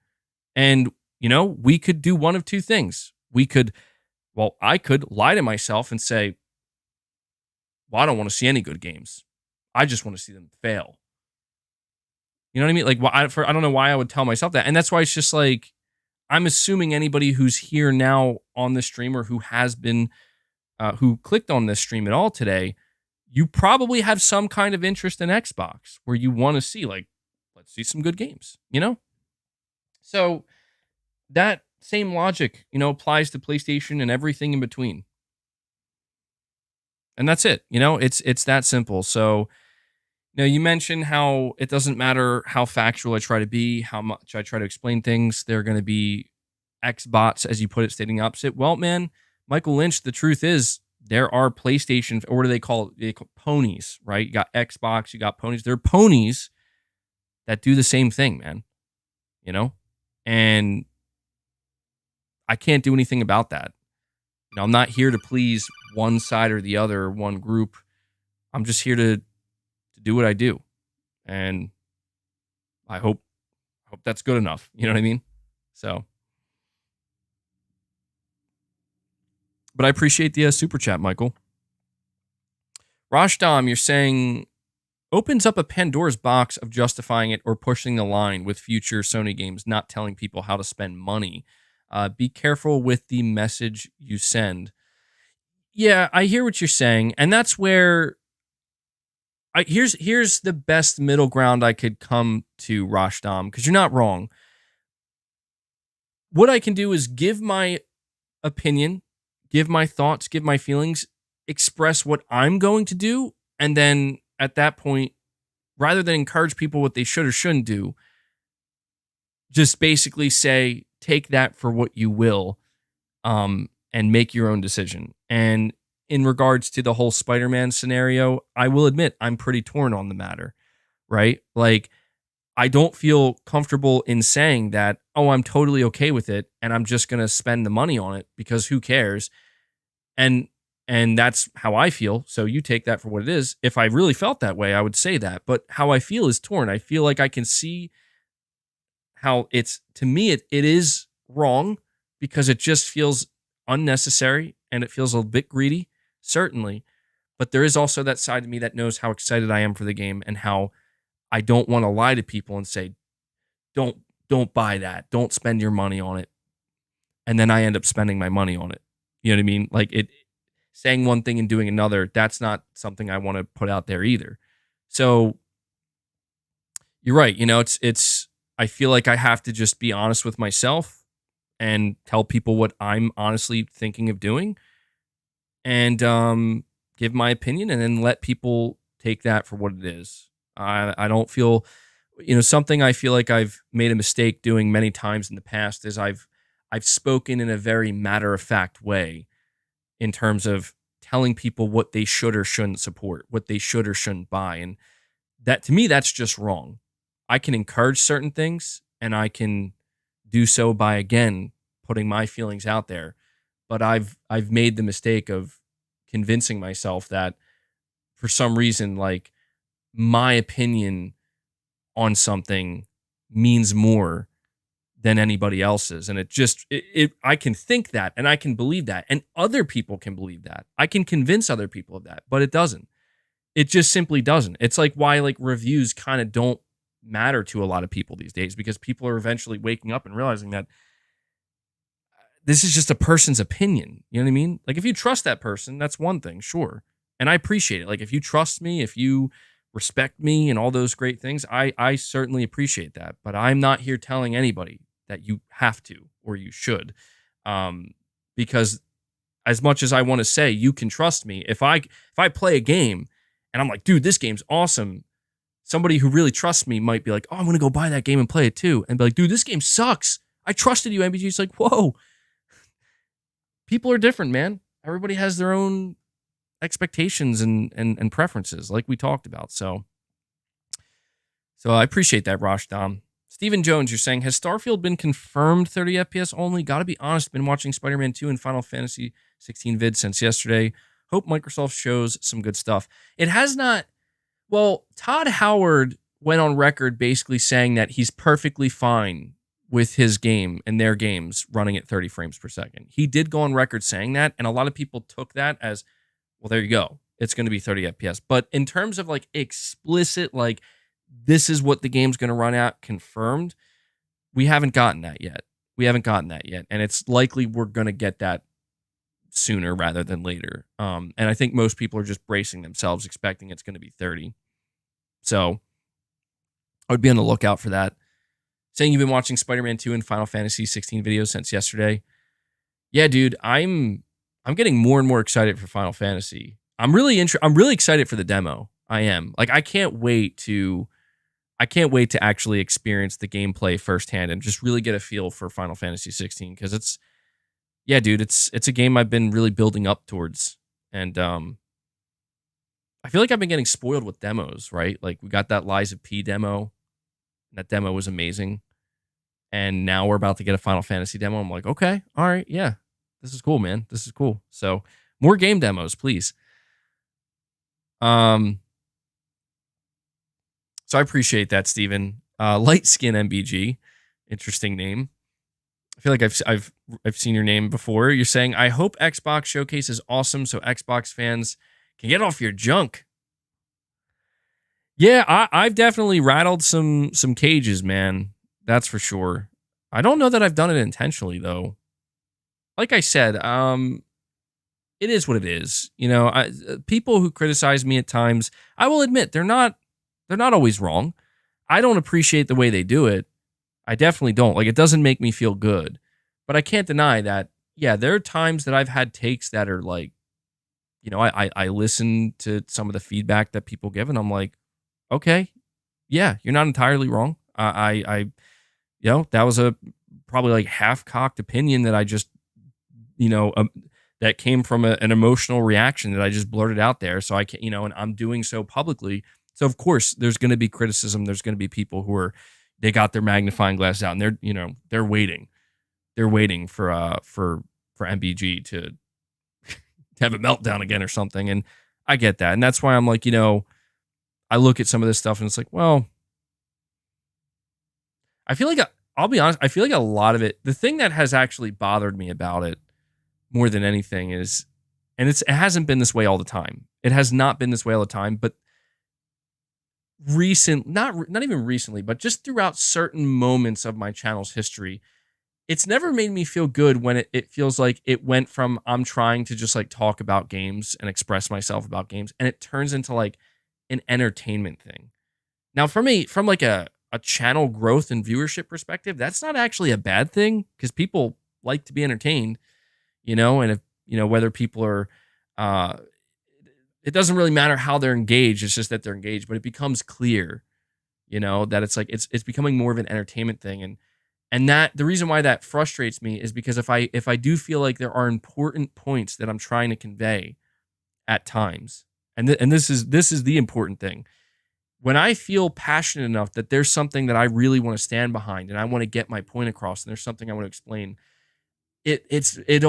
And, you know, we could do one of two things. I could lie to myself and say, well, I don't want to see any good games. I just want to see them fail. You know what I mean? Like, I don't know why I would tell myself that. And that's why it's just like, I'm assuming anybody who's here now on the stream or who has been, who clicked on this stream at all today, you probably have some kind of interest in Xbox where you want to see, like, let's see some good games, you know? So that same logic, you know, applies to PlayStation and everything in between. And that's it. You know, it's that simple. So, you know, you mentioned how it doesn't matter how factual I try to be, how much I try to explain things. They're going to be Xbots, as you put it, stating opposite. Well, man, Michael Lynch, the truth is there are PlayStation, or what do they call it? They call ponies, right? You got Xbox, you got ponies. They're ponies that do the same thing, man. You know? And I can't do anything about that. You know, I'm not here to please one side or the other, one group. I'm just here to do what I do. And I hope that's good enough. You know what I mean? So, but I appreciate the super chat, Michael. Rashdam, you're saying opens up a Pandora's box of justifying it or pushing the line with future Sony games, not telling people how to spend money. Be careful with the message you send. Yeah, I hear what you're saying, and that's where here's the best middle ground I could come to, Rashdam, because you're not wrong. What I can do is give my opinion, give my thoughts, give my feelings, express what I'm going to do, and then at that point, rather than encourage people what they should or shouldn't do, just basically say, take that for what you will, and make your own decision. And in regards to the whole Spider-Man scenario, I will admit I'm pretty torn on the matter, right? Like, I don't feel comfortable in saying that, oh, I'm totally okay with it and I'm just going to spend the money on it because who cares? And that's how I feel. So you take that for what it is. If I really felt that way, I would say that. But how I feel is torn. I feel like I can see how to me, it is wrong because it just feels unnecessary and it feels a bit greedy, certainly. But there is also that side of me that knows how excited I am for the game and how I don't want to lie to people and say, don't buy that. Don't spend your money on it. And then I end up spending my money on it. You know what I mean? Like, saying one thing and doing another, that's not something I want to put out there either. So you're right. You know, I feel like I have to just be honest with myself and tell people what I'm honestly thinking of doing and give my opinion and then let people take that for what it is. I don't feel, you know, something I feel like I've made a mistake doing many times in the past is I've spoken in a very matter-of-fact way in terms of telling people what they should or shouldn't support, what they should or shouldn't buy. And that, to me, that's just wrong. I can encourage certain things and I can do so by, again, putting my feelings out there. But I've made the mistake of convincing myself that for some reason, like, my opinion on something means more than anybody else's. And I can think that and I can believe that and other people can believe that. I can convince other people of that, but it doesn't. It just simply doesn't. It's like why like reviews kind of don't matter to a lot of people these days because people are eventually waking up and realizing that this is just a person's opinion. You know what I mean? Like if you trust that person, that's one thing, sure. And I appreciate it. Like if you trust me, if you respect me and all those great things, I certainly appreciate that. But I'm not here telling anybody that you have to or you should. Because as much as I want to say you can trust me, if I play a game and I'm like, dude, this game's awesome, somebody who really trusts me might be like, oh, I'm going to go buy that game and play it too. And be like, dude, this game sucks. I trusted you, MBG. It's like, whoa. People are different, man. Everybody has their own expectations and preferences, like we talked about. So I appreciate that, Rosh Dom. Steven Jones, you're saying, has Starfield been confirmed 30 FPS only? Gotta be honest, been watching Spider-Man 2 and Final Fantasy 16 vids since yesterday. Hope Microsoft shows some good stuff. It has not. Well, Todd Howard went on record basically saying that he's perfectly fine with his game and their games running at 30 frames per second. He did go on record saying that, and a lot of people took that as, well, there you go. It's going to be 30 FPS. But in terms of like explicit, like, this is what the game's going to run at confirmed, we haven't gotten that yet. And it's likely we're going to get that sooner rather than later. And I think most people are just bracing themselves, expecting it's going to be 30. So I would be on the lookout for that. Saying you've been watching Spider-Man 2 and Final Fantasy 16 videos since yesterday. Yeah, dude, I'm getting more and more excited for Final Fantasy. I'm really excited for the demo. I am. Like, I can't wait to actually experience the gameplay firsthand and just really get a feel for Final Fantasy 16, because it's a game I've been really building up towards. And I feel like I've been getting spoiled with demos, right? Like, we got that Lies of P demo. That demo was amazing. And now we're about to get a Final Fantasy demo. I'm like, okay, all right, yeah. This is cool, man. This is cool. So, more game demos, please. So I appreciate that, Steven. Light Skin MBG. Interesting name. I feel like I've seen your name before. You're saying, I hope Xbox Showcase is awesome so Xbox fans can get off your junk. Yeah, I've definitely rattled some cages, man. That's for sure. I don't know that I've done it intentionally, though. Like I said, it is what it is. You know, people who criticize me at times, I will admit they're not always wrong. I don't appreciate the way they do it. I definitely don't. Like, it doesn't make me feel good. But I can't deny that, yeah, there are times that I've had takes that are like, you know, I listen to some of the feedback that people give, and I'm like, okay, yeah, you're not entirely wrong. I you know, that was a probably like half-cocked opinion that I just, you know, that came from an emotional reaction that I just blurted out there. So I can't, you know, and I'm doing so publicly. So of course there's going to be criticism. There's going to be people who they got their magnifying glass out and they're, you know, they're waiting for MBG to have a meltdown again or something. And I get that. And that's why I'm like, you know, I look at some of this stuff and it's like, well, I feel like, I'll be honest, I feel like a lot of it, the thing that has actually bothered me about it more than anything is, and it hasn't been this way all the time. It has not been this way all the time, but not even recently, but just throughout certain moments of my channel's history, it's never made me feel good when it feels like it went from I'm trying to just like talk about games and express myself about games, and it turns into like an entertainment thing. Now, for me, from like a channel growth and viewership perspective, that's not actually a bad thing because people like to be entertained, you know, and if, you know, whether people are, it doesn't really matter how they're engaged. It's just that they're engaged, but it becomes clear, you know, that it's like, it's becoming more of an entertainment thing. And that the reason why that frustrates me is because if I do feel like there are important points that I'm trying to convey at times, and this is the important thing. When I feel passionate enough that there's something that I really want to stand behind and I want to get my point across and there's something I want to explain, it has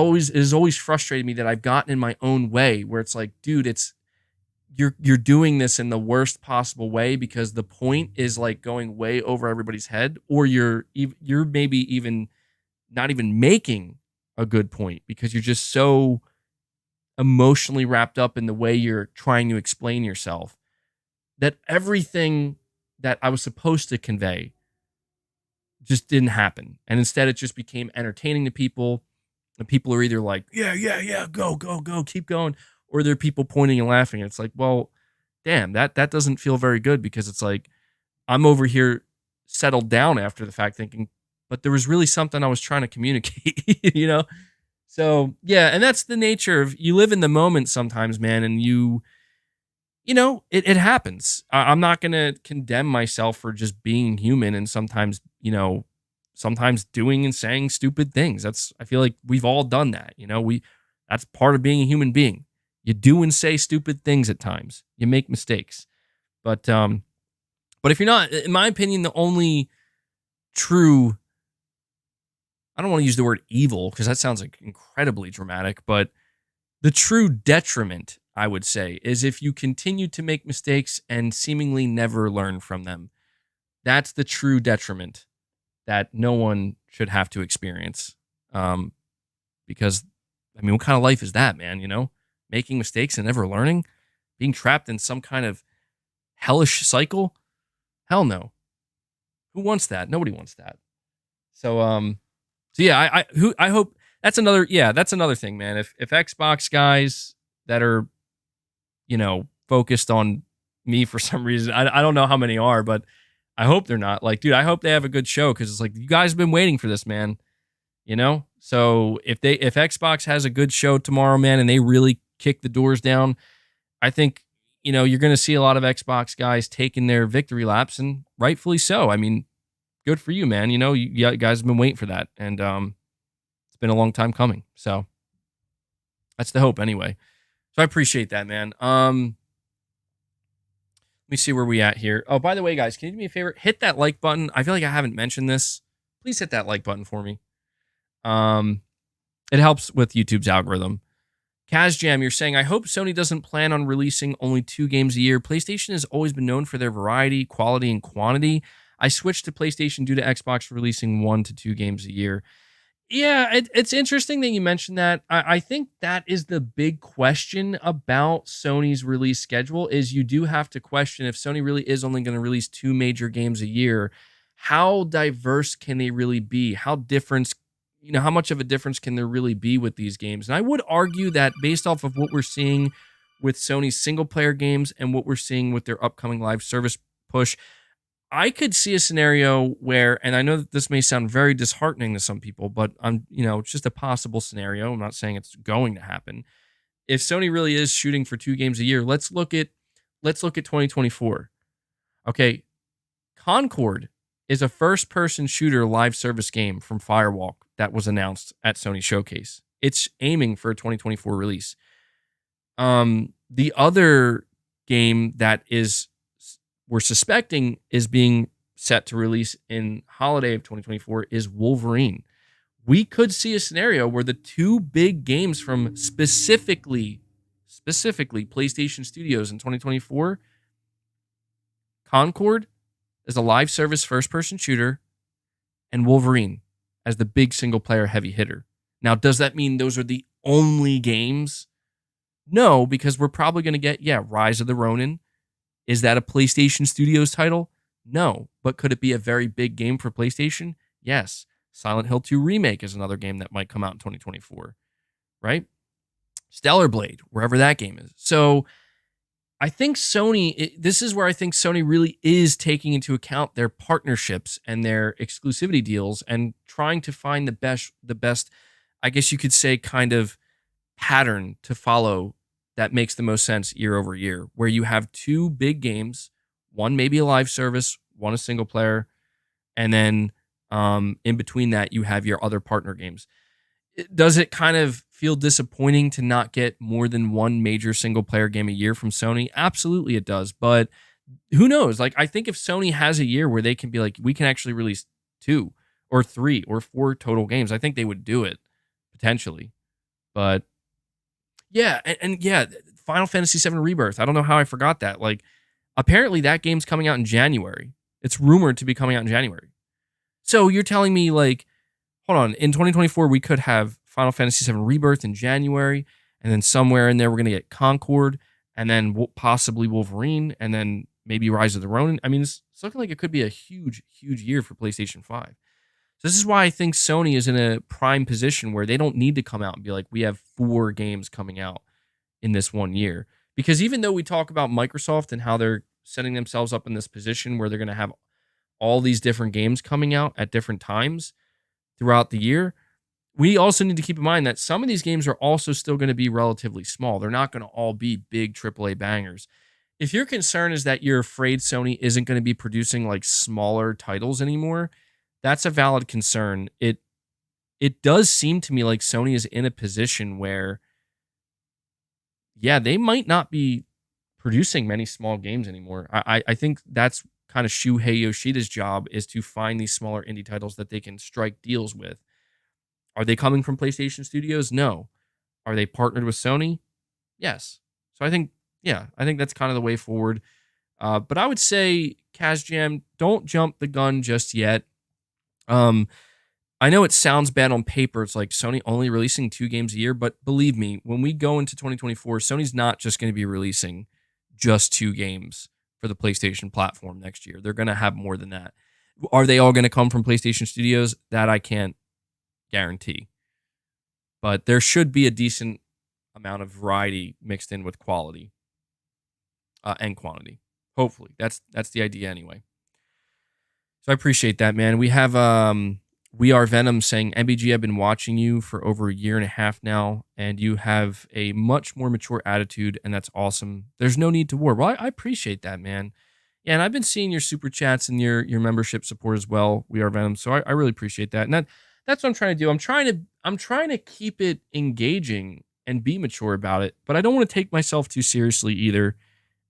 always frustrated me that I've gotten in my own way where it's like, dude, you're doing this in the worst possible way because the point is like going way over everybody's head, or you're maybe even not even making a good point because you're just so emotionally wrapped up in the way you're trying to explain yourself that everything that I was supposed to convey just didn't happen. And instead it just became entertaining to people. And people are either like, yeah, go, keep going. Or there are people pointing and laughing. And it's like, well, damn, that doesn't feel very good because it's like, I'm over here settled down after the fact thinking, but there was really something I was trying to communicate, you know? So yeah, and that's the nature of, you live in the moment sometimes, man. And you know, it happens. I'm not going to condemn myself for just being human and sometimes, you know, sometimes doing and saying stupid things. I feel like we've all done that. You know, that's part of being a human being. You do and say stupid things at times. You make mistakes. But if you're not, in my opinion, the only true, I don't want to use the word evil because that sounds like incredibly dramatic, but the true detriment, I would say, is if you continue to make mistakes and seemingly never learn from them. That's the true detriment that no one should have to experience. Because, I mean, what kind of life is that, man? You know, making mistakes and never learning, being trapped in some kind of hellish cycle. Hell no. Who wants that? Nobody wants that. So yeah, I hope that's another thing, man. If Xbox guys that are, you know, focused on me for some reason, I don't know how many are, but I hope they're not. Like, dude, I hope they have a good show because it's like, you guys have been waiting for this, man. You know? So if Xbox has a good show tomorrow, man, and they really kick the doors down, I think, you know, you're going to see a lot of Xbox guys taking their victory laps, and rightfully so. I mean, good for you, man. You know, you guys have been waiting for that, and it's been a long time coming. So that's the hope anyway. So I appreciate that, man. Let me see where we at here. Oh, by the way, guys, can you do me a favor? Hit that like button. I feel like I haven't mentioned this. Please hit that like button for me. It helps with YouTube's algorithm. KazJam, you're saying, I hope Sony doesn't plan on releasing only 2 games a year. PlayStation has always been known for their variety, quality, and quantity. I switched to PlayStation due to Xbox releasing 1 to 2 games a year. Yeah, it's interesting that you mentioned that. I think that is the big question about Sony's release schedule, is you do have to question if Sony really is only going to release 2 major games a year, how diverse can they really be? How much of a difference can there really be with these games? And I would argue that based off of what we're seeing with Sony's single player games and what we're seeing with their upcoming live service push, I could see a scenario where, and I know that this may sound very disheartening to some people, but it's just a possible scenario. I'm not saying it's going to happen. If Sony really is shooting for 2 games a year, let's look at 2024. Okay, Concord is a first-person shooter live service game from Firewalk that was announced at Sony Showcase. It's aiming for a 2024 release. The other game that we're suspecting is being set to release in holiday of 2024 is Wolverine. We could see a scenario where the 2 big games from specifically PlayStation Studios in 2024, Concord as a live service first-person shooter, and Wolverine as the big single-player heavy hitter. Now, does that mean those are the only games? No, because we're probably going to get, Rise of the Ronin. Is that a PlayStation Studios title? No. But could it be a very big game for PlayStation? Yes. Silent Hill 2 Remake is another game that might come out in 2024, right? Stellar Blade, wherever that game is. So I think this is where I think Sony really is taking into account their partnerships and their exclusivity deals and trying to find the best, I guess you could say, kind of pattern to follow that makes the most sense year over year, where you have 2 big games, one maybe a live service, one a single player, and then in between that, you have your other partner games. Does it kind of feel disappointing to not get more than 1 major single player game a year from Sony? Absolutely it does, but who knows? Like, I think if Sony has a year where they can be like, we can actually release 2 or 3 or 4 total games, I think they would do it, potentially. But yeah, and Final Fantasy VII Rebirth. I don't know how I forgot that. Like, apparently that game's coming out in January. It's rumored to be coming out in January. So you're telling me, like, hold on, in 2024 we could have Final Fantasy VII Rebirth in January, and then somewhere in there we're going to get Concord, and then possibly Wolverine, and then maybe Rise of the Ronin. I mean, it's looking like it could be a huge, huge year for PlayStation 5. So this is why I think Sony is in a prime position where they don't need to come out and be like, we have 4 games coming out in this 1 year. Because even though we talk about Microsoft and how they're setting themselves up in this position where they're going to have all these different games coming out at different times throughout the year, we also need to keep in mind that some of these games are also still going to be relatively small. They're not going to all be big AAA bangers. If your concern is that you're afraid Sony isn't going to be producing like smaller titles anymore, that's a valid concern. It does seem to me like Sony is in a position where yeah, they might not be producing many small games anymore. I think that's kind of Shuhei Yoshida's job, is to find these smaller indie titles that they can strike deals with. Are they coming from PlayStation Studios? No. Are they partnered with Sony? Yes. So I think, yeah, I think that's kind of the way forward. But I would say, Kazjam, don't jump the gun just yet. I know it sounds bad on paper. It's like Sony only releasing 2 games a year, but believe me, when we go into 2024, Sony's not just going to be releasing just 2 games for the PlayStation platform next year. They're going to have more than that. Are they all going to come from PlayStation Studios? That I can't guarantee. But there should be a decent amount of variety mixed in with quality and quantity. Hopefully. That's the idea anyway. So I appreciate that, man. We have We Are Venom saying, MBG, I've been watching you for over 1.5 years now, and you have a much more mature attitude, and that's awesome. There's no need to war. Well, I appreciate that, man. Yeah, and I've been seeing your super chats and your membership support as well, We Are Venom. So I really appreciate that. And that's what I'm trying to do. I'm trying to keep it engaging and be mature about it, but I don't want to take myself too seriously either.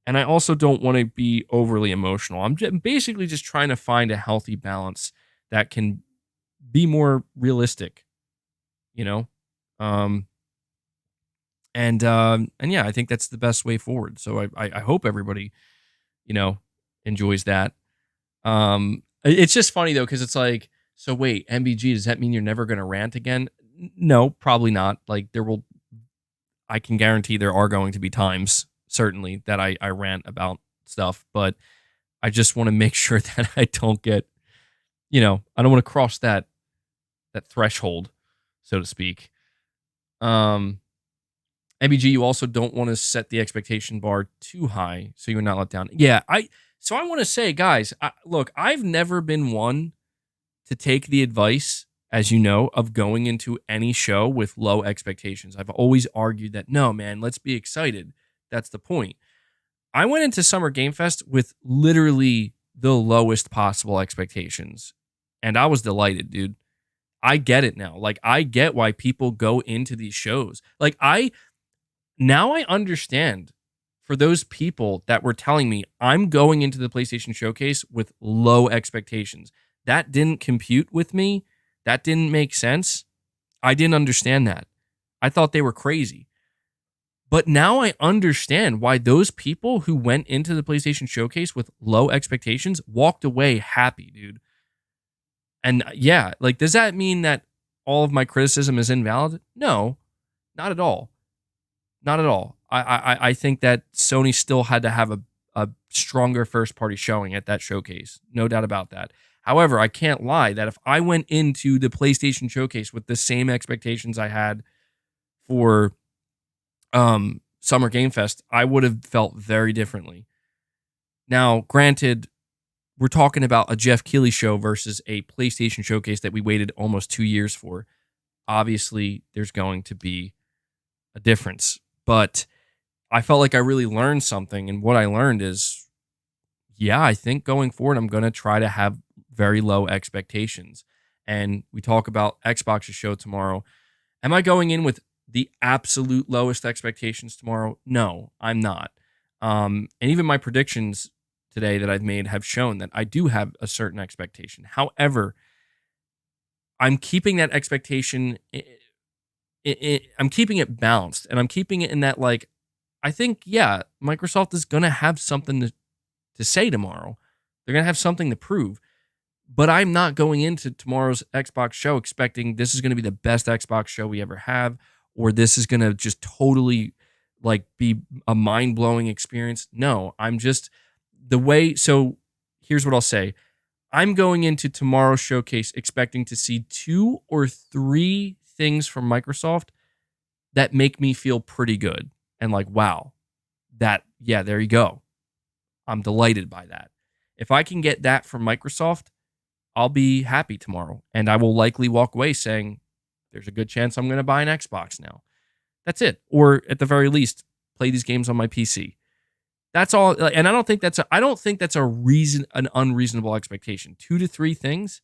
And I also don't want to be overly emotional. I'm basically just trying to find a healthy balance that can be more realistic, you know? And yeah, I think that's the best way forward. So I hope everybody, enjoys that. It's just funny though, because it's like, so wait, MBG, does that mean you're never going to rant again? No, probably not. Like I can guarantee there are going to be times, certainly, that I rant about stuff, but I just want to make sure that I don't get, I don't want to cross that threshold, so to speak. MBG, you also don't want to set the expectation bar too high so you're not let down. Yeah, I want to say, guys, look, I've never been one to take the advice, as you know, of going into any show with low expectations. I've always argued that, no, man, let's be excited. That's the point. I went into Summer Game Fest with literally the lowest possible expectations, and I was delighted, dude. I get it now. Like, I get why people go into these shows. Like, now I understand for those people that were telling me I'm going into the PlayStation Showcase with low expectations. That didn't compute with me. That didn't make sense. I didn't understand that. I thought they were crazy. But now I understand why those people who went into the PlayStation Showcase with low expectations walked away happy, dude. And yeah, like, does that mean that all of my criticism is invalid? No, not at all. Not at all. I think that Sony still had to have a stronger first-party showing at that showcase. No doubt about that. However, I can't lie that if I went into the PlayStation Showcase with the same expectations I had for Summer Game Fest, I would have felt very differently. Now, granted, we're talking about a Jeff Keighley show versus a PlayStation Showcase that we waited almost 2 years for. Obviously, there's going to be a difference. But I felt like I really learned something. And what I learned is, yeah, I think going forward, I'm going to try to have very low expectations. And we talk about Xbox's show tomorrow. Am I going in with the absolute lowest expectations tomorrow? No, I'm not. And even my predictions today that I've made have shown that I do have a certain expectation. However, I'm keeping that expectation, I'm keeping it balanced, and I'm keeping it in that, like, I think, yeah, Microsoft is going to have something to say tomorrow. They're going to have something to prove. But I'm not going into tomorrow's Xbox show expecting this is going to be the best Xbox show we ever have, or this is going to just totally, like, be a mind-blowing experience. No, I'm just so here's what I'll say. I'm going into tomorrow's showcase expecting to see 2 or 3 things from Microsoft that make me feel pretty good. And like, wow, there you go. I'm delighted by that. If I can get that from Microsoft, I'll be happy tomorrow. And I will likely walk away saying, there's a good chance I'm going to buy an Xbox now. That's it. Or at the very least, play these games on my PC. That's all. And I don't think that's an unreasonable expectation. 2 to 3 things.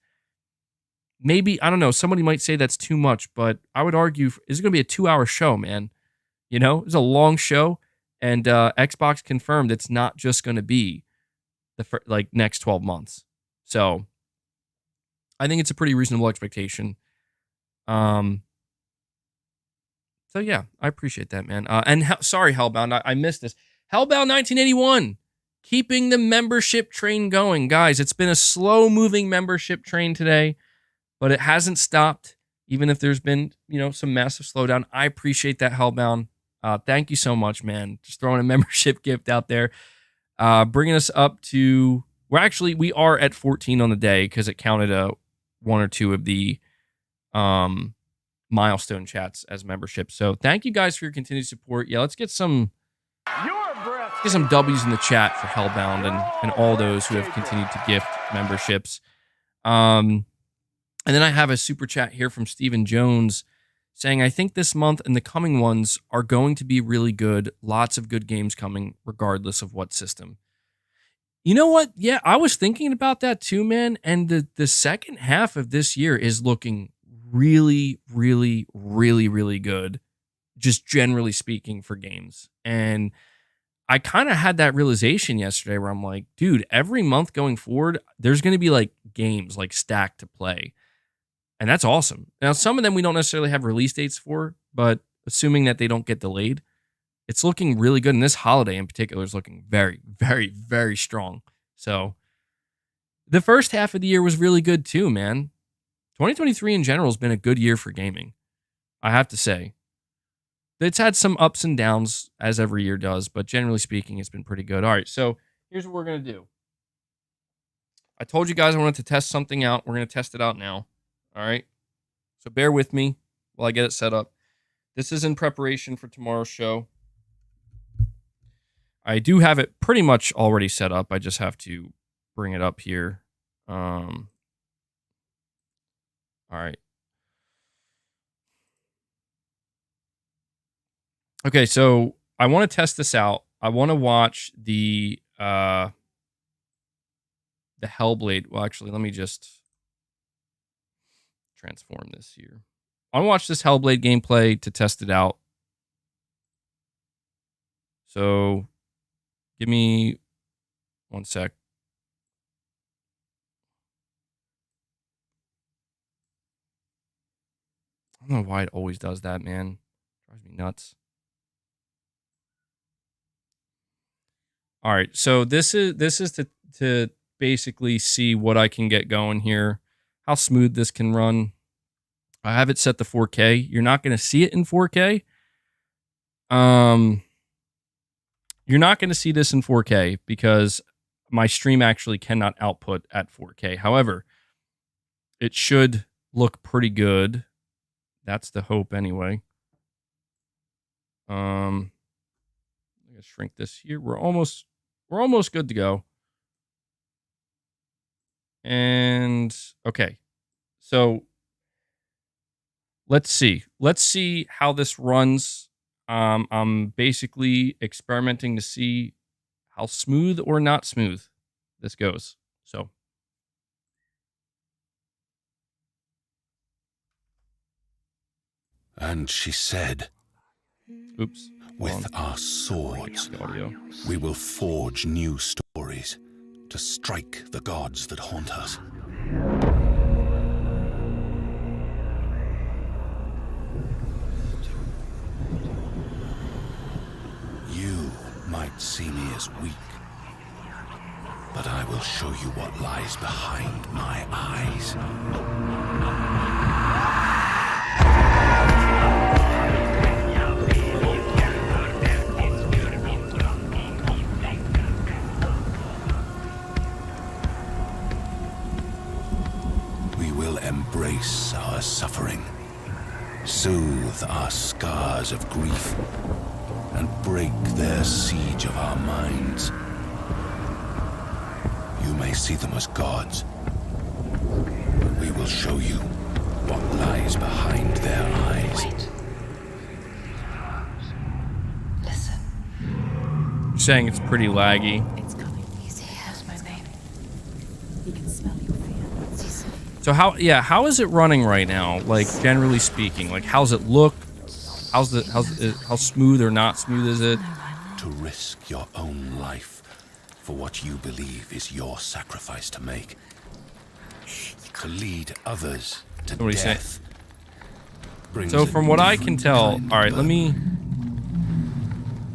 Maybe, I don't know, somebody might say that's too much, but I would argue, is it going to be a 2-hour show, man? You know, it was a long show, and Xbox confirmed it's not just going to be the next 12 months. So I think it's a pretty reasonable expectation. So yeah, I appreciate that, man. Sorry, Hellbound, I missed this. Hellbound 1981, keeping the membership train going, guys. It's been a slow-moving membership train today, but it hasn't stopped. Even if there's been, some massive slowdown, I appreciate that, Hellbound. Thank you so much, man. Just throwing a membership gift out there, bringing us up to. We are at 14 on the day because it counted one or two of the milestone chats as memberships. So thank you guys for your continued support. Yeah, let's get some W's in the chat for Hellbound and all those who have continued to gift memberships. And then I have a super chat here from Stephen Jones saying, I think this month and the coming ones are going to be really good. Lots of good games coming regardless of what system. You know what? Yeah, I was thinking about that too, man. And the second half of this year is looking really, really, really, really good, just generally speaking for games. And I kind of had that realization yesterday where I'm like, dude, every month going forward, there's going to be like games like stacked to play. And that's awesome. Now, some of them we don't necessarily have release dates for, but assuming that they don't get delayed, it's looking really good. And this holiday in particular is looking very, very, very strong. So the first half of the year was really good too, man. 2023 in general has been a good year for gaming, I have to say. It's had some ups and downs, as every year does, but generally speaking, it's been pretty good. All right, so here's what we're going to do. I told you guys I wanted to test something out. We're going to test it out now. All right? So bear with me while I get it set up. This is in preparation for tomorrow's show. I do have it pretty much already set up. I just have to bring it up here. All right. Okay, so I want to test this out. I want to watch the Hellblade. Well, actually, let me just transform this here. I want to watch this Hellblade gameplay to test it out. So give me 1 sec. I don't know why it always does that, man. Drives me nuts. All right, so this is to basically see what I can get going here, how smooth this can run. I have it set to 4K. You're not going to see it in 4K. You're not going to see this in 4K because my stream actually cannot output at 4K. However, it should look pretty good. That's the hope anyway. I'm gonna shrink this here. We're almost good to go. And okay. So let's see how this runs. I'm basically experimenting to see how smooth or not smooth this goes. So and she said, oops. With our swords, we will forge new stories to strike the gods that haunt us. You might see me as weak, but I will show you what lies behind my eyes. Embrace our suffering, soothe our scars of grief, and break their siege of our minds. You may see them as gods, but we will show you what lies behind their eyes. Wait. Listen. You're saying it's pretty laggy. It's coming. He's here. That's my name. He can smell your fear. So how is it running right now? Like, generally speaking, like, how's it look? how smooth or not smooth is it? To risk your own life for what you believe is your sacrifice to make. To lead others to What do you say? death. brings So a from what I can different tell, kind all right, of let me.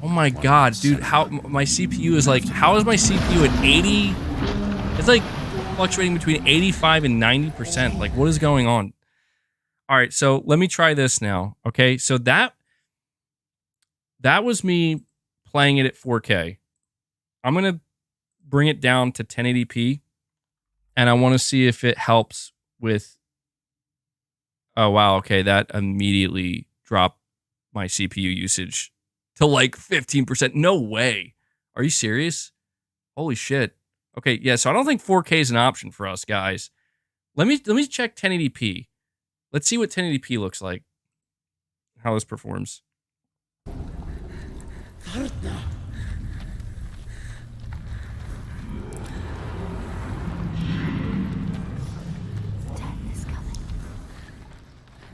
Oh my God, dude! How my CPU is like? How is my CPU at 80? It's like fluctuating between 85 and 90%. Like, what is going on? All right, so let me try this now. Okay, so that was me playing it at 4K. I'm gonna bring it down to 1080p, and I want to see if it helps with. Oh wow, okay, that immediately dropped my CPU usage to like 15%. No way. Are you serious? Holy shit. Okay, yeah, so I don't think 4K is an option for us, guys. Let me check 1080p. Let's see what 1080p looks like. How this performs. Death is coming.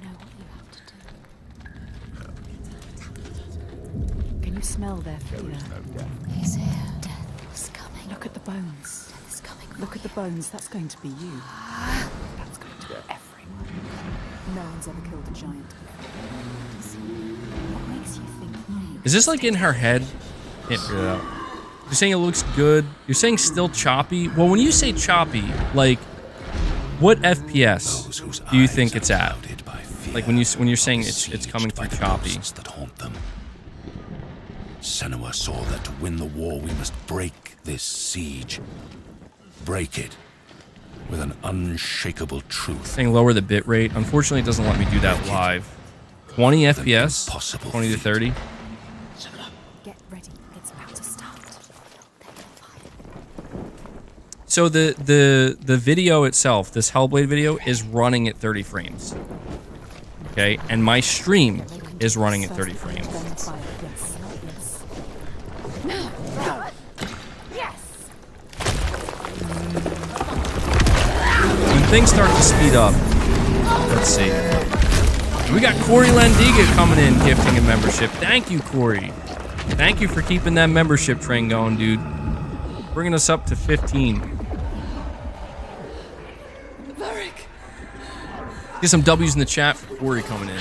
You know what you have to do. Can you smell their fear? He's here. Death is coming. Look at the bones. Death is coming. Look at the bones. That's going to be you. That's going to be everyone. No one's ever killed a giant before. What makes you think you? Is this like in her head? Can't figure it out. You're saying it looks good. You're saying still choppy. Well, when you say choppy, like what FPS those whose do you eyes think are it's at? clouded by fear Like when you're saying are it's coming besieged by through the choppy. ghosts that haunt them. Senua saw that to win the war we must break this siege. Break it with an unshakable truth. Saying lower the bit rate. Unfortunately, it doesn't let me do that live. 20 FPS, impossible 20 to feat. 30. Get ready. It's about to start. So the video itself, this Hellblade video, is running at 30 frames. Okay, and my stream is running at 30 frames. Then the fire. Yes. Yes. When things start to speed up, let's see. We got Corey Landiga coming in, gifting a membership. Thank you, Corey. Thank you for keeping that membership train going, dude. Bringing us up to 15. Get some W's in the chat for Corey coming in.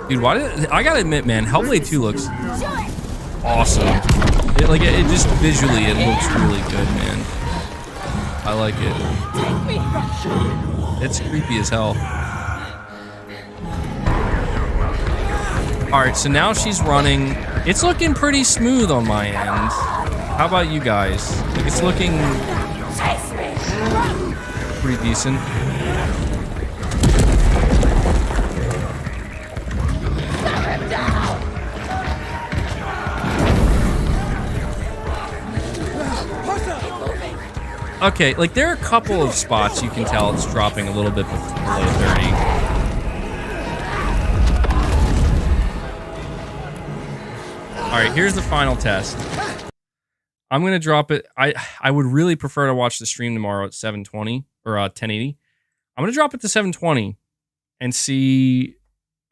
Dude, I gotta admit, man, Hellblade 2 looks awesome. It just visually, it looks really good, man. I like it. It's creepy as hell. All right, so now she's running. It's looking pretty smooth on my end. How about you guys? Like, it's looking pretty decent. Okay, like there are a couple of spots you can tell it's dropping a little bit below 30. All right, here's the final test. I'm gonna drop it. I would really prefer to watch the stream tomorrow at 720 or 1080. I'm gonna drop it to 720 and see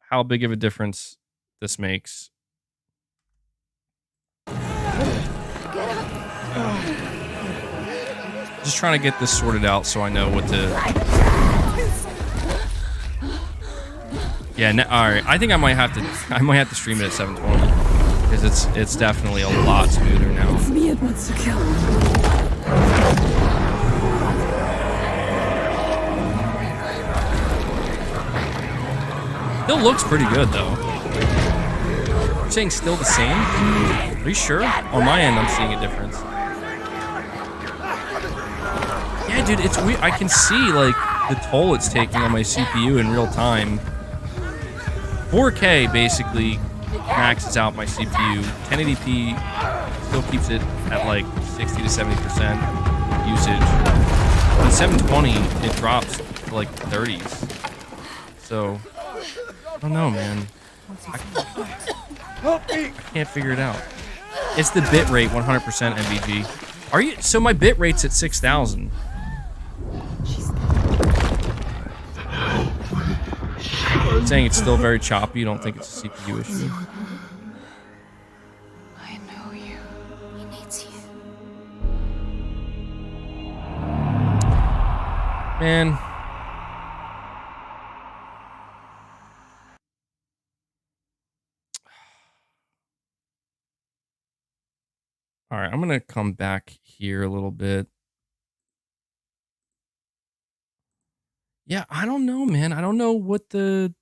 how big of a difference this makes. Just trying to get this sorted out so I know what to. Yeah, all right. I think I might have to stream it at 720 because it's definitely a lot smoother now. Miad wants to kill. Still looks pretty good though. You're saying still the same? Are you sure? On my end, I'm seeing a difference. Yeah, dude, it's weird. I can see like the toll it's taking on my CPU in real time. 4K basically maxes out my CPU. 1080p still keeps it at like 60 to 70% usage. But 720, it drops to like 30s. So, I don't know, man. I can't figure it out. It's the bit rate, 100% MBG. Are you? So my bit rate's at 6,000. Saying it's still very choppy. You don't think it's a CPU issue? I know you. He needs you. Man. All right, I'm going to come back here a little bit. Yeah, I don't know, man. I don't know what the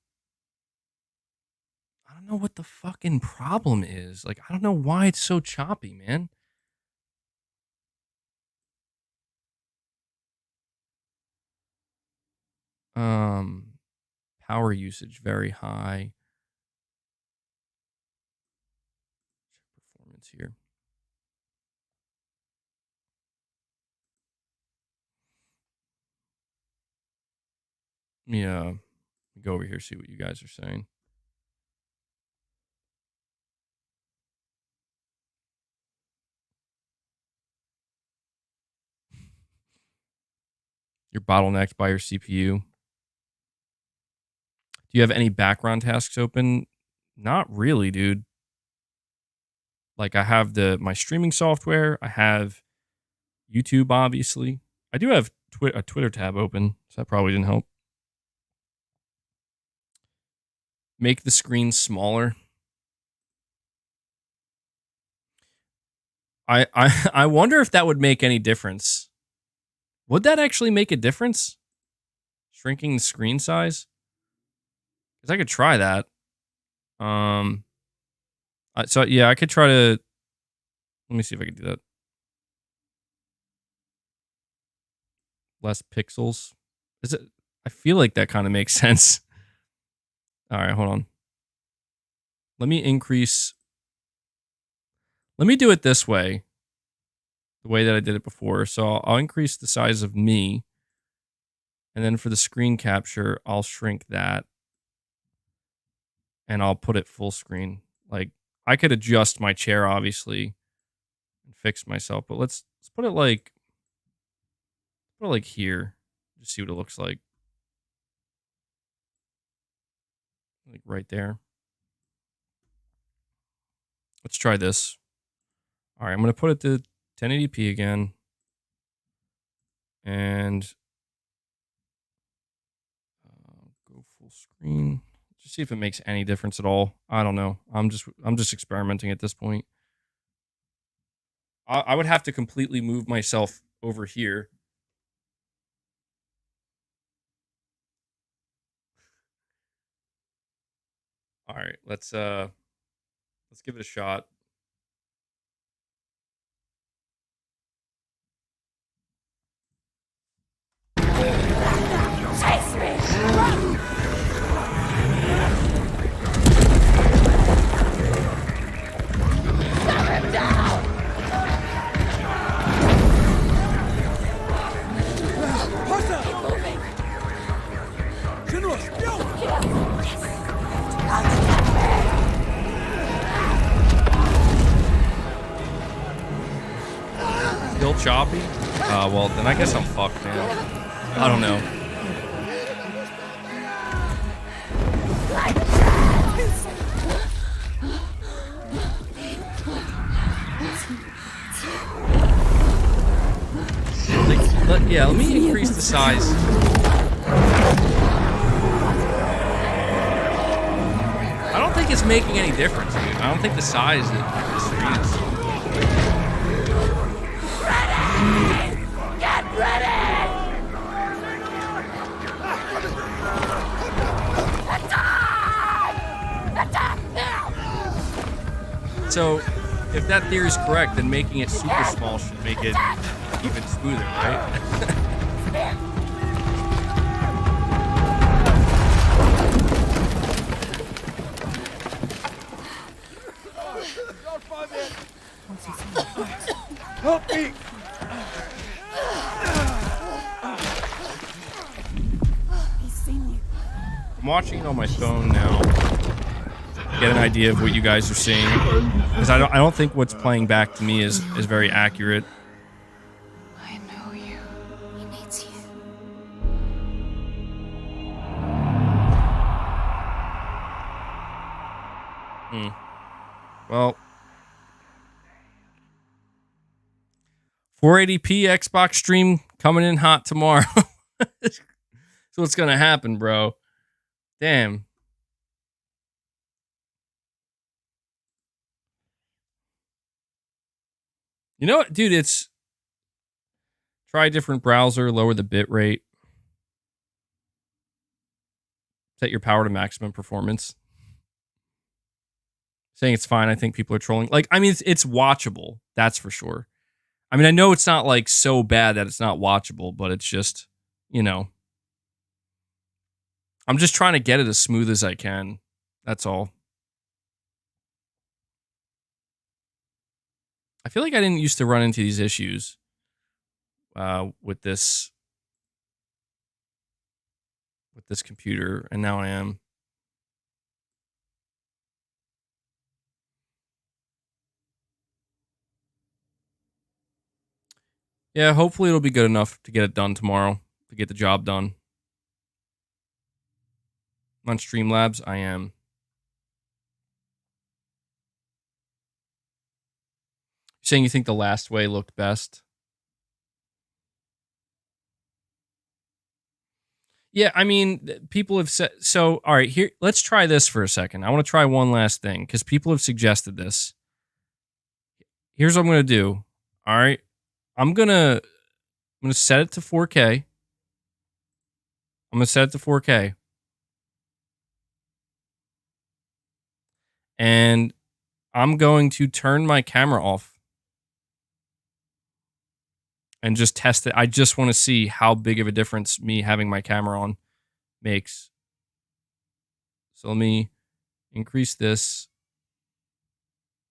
fucking problem is. Like, I don't know why it's so choppy, man. Power usage very high. Performance here. Let me go over here, see what you guys are saying. You're bottlenecked by your CPU. Do you have any background tasks open? Not really, dude. Like, I have my streaming software. I have YouTube, obviously. I do have a Twitter tab open, so that probably didn't help. Make the screen smaller. I wonder if that would make any difference. Would that actually make a difference? Shrinking the screen size? Because I could try that. So yeah, I could try to. Let me see if I can do that. Less pixels. Is it? I feel like that kind of makes sense. All right, hold on. Let me increase. Let me do it this way. The way that I did it before. So I'll increase the size of me. And then for the screen capture, I'll shrink that. And I'll put it full screen. Like, I could adjust my chair, obviously, and fix myself. But let's put it like here. Just see what it looks like. Like right there. Let's try this. All right, I'm going to put it to 1080p again. And go full screen. Just see if it makes any difference at all. I don't know. I'm just experimenting at this point. I would have to completely move myself over here. All right, let's give it a shot. Chase me! Still choppy? Well, then I guess I'm fucked, man. I don't know. Yeah, let me increase the size. I don't think it's making any difference, dude. I don't think the size of the screen is... Ready! Get ready! Attack! Attack now! So, if that theory is correct, then making it super small should make it even smoother, right? Help me! He's seen you. I'm watching it on my phone now. get an idea of what you guys are seeing, because I don't think what's playing back to me is very accurate. I know you. He needs you. Well, 480p Xbox stream coming in hot tomorrow. That's what's gonna happen, bro. Damn. You know what, dude? It's try a different browser, lower the bit rate, set your power to maximum performance. Saying it's fine. I think people are trolling. Like, I mean, it's watchable. That's for sure. I mean, I know it's not like so bad that it's not watchable, but it's just, you know, I'm just trying to get it as smooth as I can. That's all. I feel like I didn't used to run into these issues with this computer, and now I am. Yeah, hopefully it'll be good enough to get it done tomorrow, to get the job done. On Streamlabs, I am. You're saying you think the last way looked best? Yeah, I mean, people have said... So, all right, here, let's try this for a second. I want to try one last thing, because people have suggested this. Here's what I'm going to do. All right? I'm gonna set it to 4K. I'm gonna set it to 4K. And I'm going to turn my camera off and just test it. I just want to see how big of a difference me having my camera on makes. So let me increase this.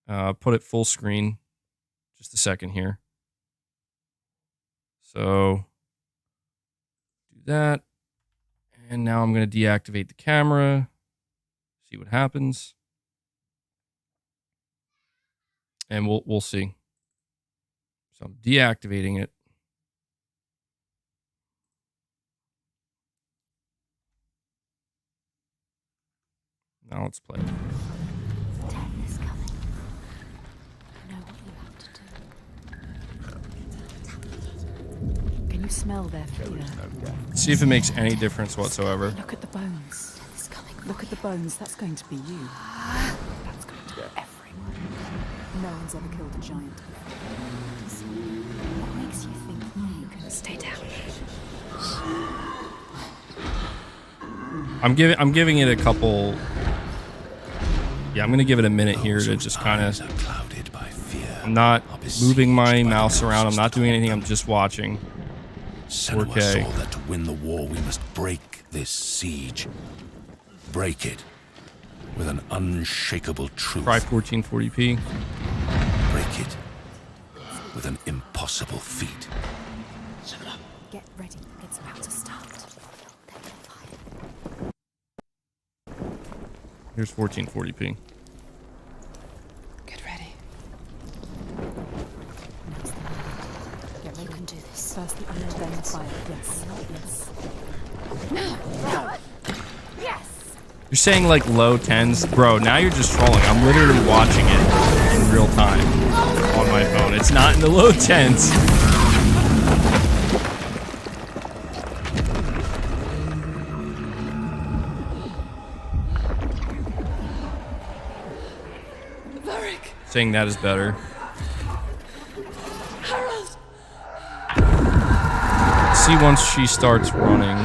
Put it full screen. Just a second here. So do that. And now I'm going to deactivate the camera. See what happens. And we'll see. So I'm deactivating it. Now let's play. Death is coming. You know what you have to do. Can you smell their fear? See if it makes any difference whatsoever. Look at the bones. Death is coming. Look at the bones. That's going to be you. That's going to be everyone. No one's ever killed a giant before. What makes you think you can stay down? I'm giving it a couple. Yeah, I'm gonna give it a minute here to just kind of. I'm not moving my mouse around. I'm not doing anything. I'm just watching. Senua saw that to win the war, we must break this siege. Break it with an unshakable truth. Try 1440p. Break it with an impossible feat. Get ready. It's about to start. Here's 1440p. Get ready. Get ready. You can do this. First the iron, then the fire. Yes. Yes! You're saying like low 10s? Bro, now you're just trolling. I'm literally watching it in real time on my phone. It's not in the low 10s. Saying that is better. See once she starts running.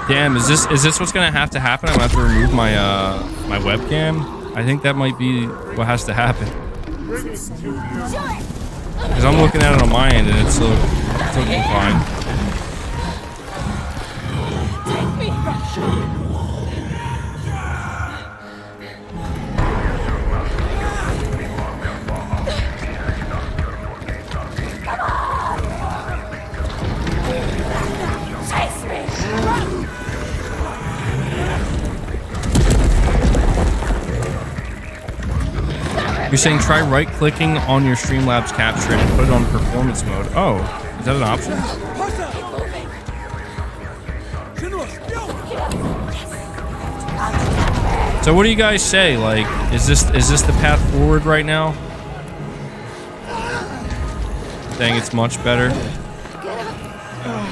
Damn, is this what's gonna have to happen? I'm gonna have to remove my my webcam. I think that might be what has to happen. Because I'm looking at it on my end and it's looking fine. You're saying try right-clicking on your Streamlabs capture and put it on performance mode. Oh, is that an option? So what do you guys say? Like, is this the path forward right now? Saying it's much better.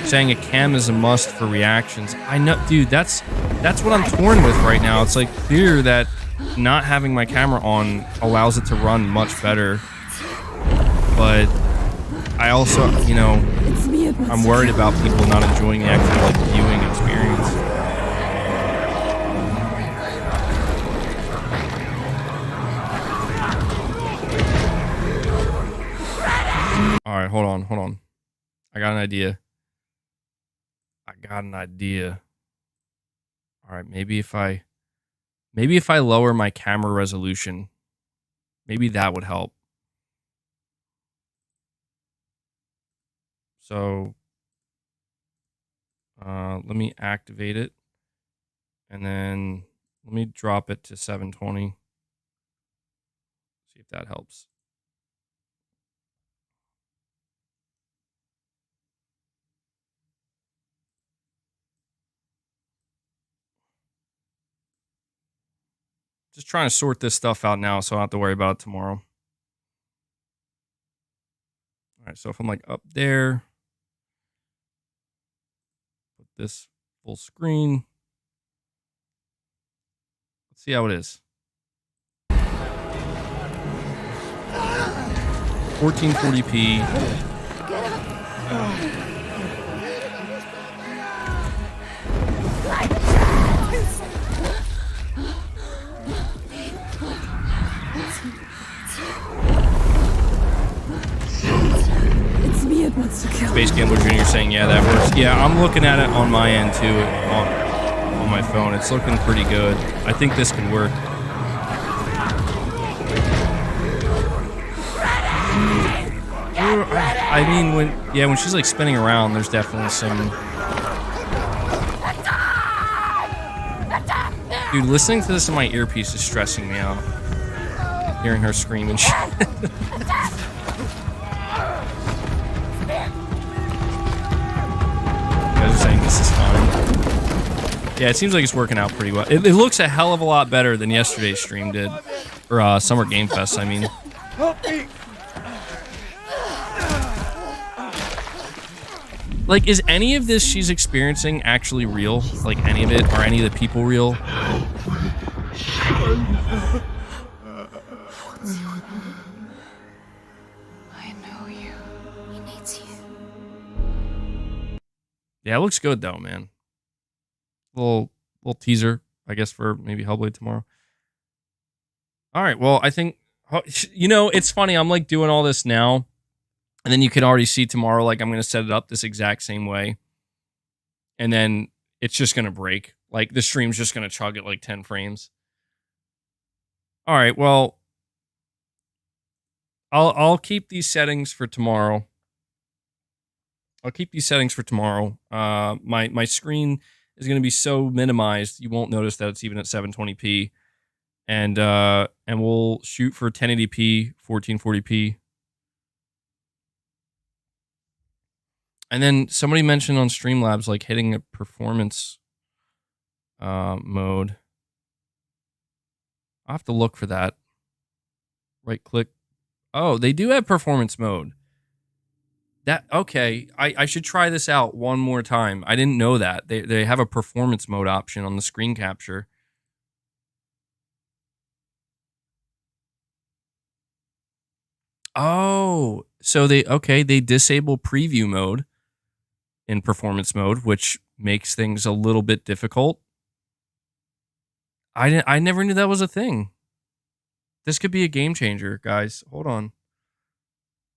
Saying a cam is a must for reactions. I know, dude. That's what I'm torn with right now. It's like clear that not having my camera on allows it to run much better, but I also, you know, I'm worried about people not enjoying the actual like viewing experience. All right, hold on. I got an idea. All right, maybe if I lower my camera resolution, maybe that would help. So, let me activate it, and then let me drop it to 720. See if that helps. Just trying to sort this stuff out now so I don't have to worry about it tomorrow. All right, so if I'm like up there, put this full screen. Let's see how it is. 1440p. Space Gambler Jr. saying, yeah, that works. Yeah, I'm looking at it on my end too, on my phone. It's looking pretty good. I think this could work. I mean, when she's like spinning around, there's definitely some. Dude, listening to this in my earpiece is stressing me out. Hearing her scream and shit. Saying this is fine. Yeah, it seems like it's working out pretty well. It looks a hell of a lot better than yesterday's stream did. Or Summer Game Fest, I mean. Like, is any of this she's experiencing actually real? Like, any of it? Are any of the people real? Yeah, it looks good though, man. Little teaser, I guess, for maybe Hellblade tomorrow. All right, well, I think, you know, it's funny. I'm like doing all this now, and then you can already see tomorrow, like I'm going to set it up this exact same way. And then it's just going to break. Like the stream's just going to chug at like 10 frames. All right, well, I'll keep these settings for tomorrow. My screen is going to be so minimized you won't notice that it's even at 720p, and we'll shoot for 1080p, 1440p. And then somebody mentioned on Streamlabs like hitting a performance mode. I'll have to look for that. Right click. Oh, they do have performance mode. Okay, I should try this out one more time. I didn't know that. They have a performance mode option on the screen capture. Oh, so they disable preview mode in performance mode, which makes things a little bit difficult. I never knew that was a thing. This could be a game changer, guys. Hold on.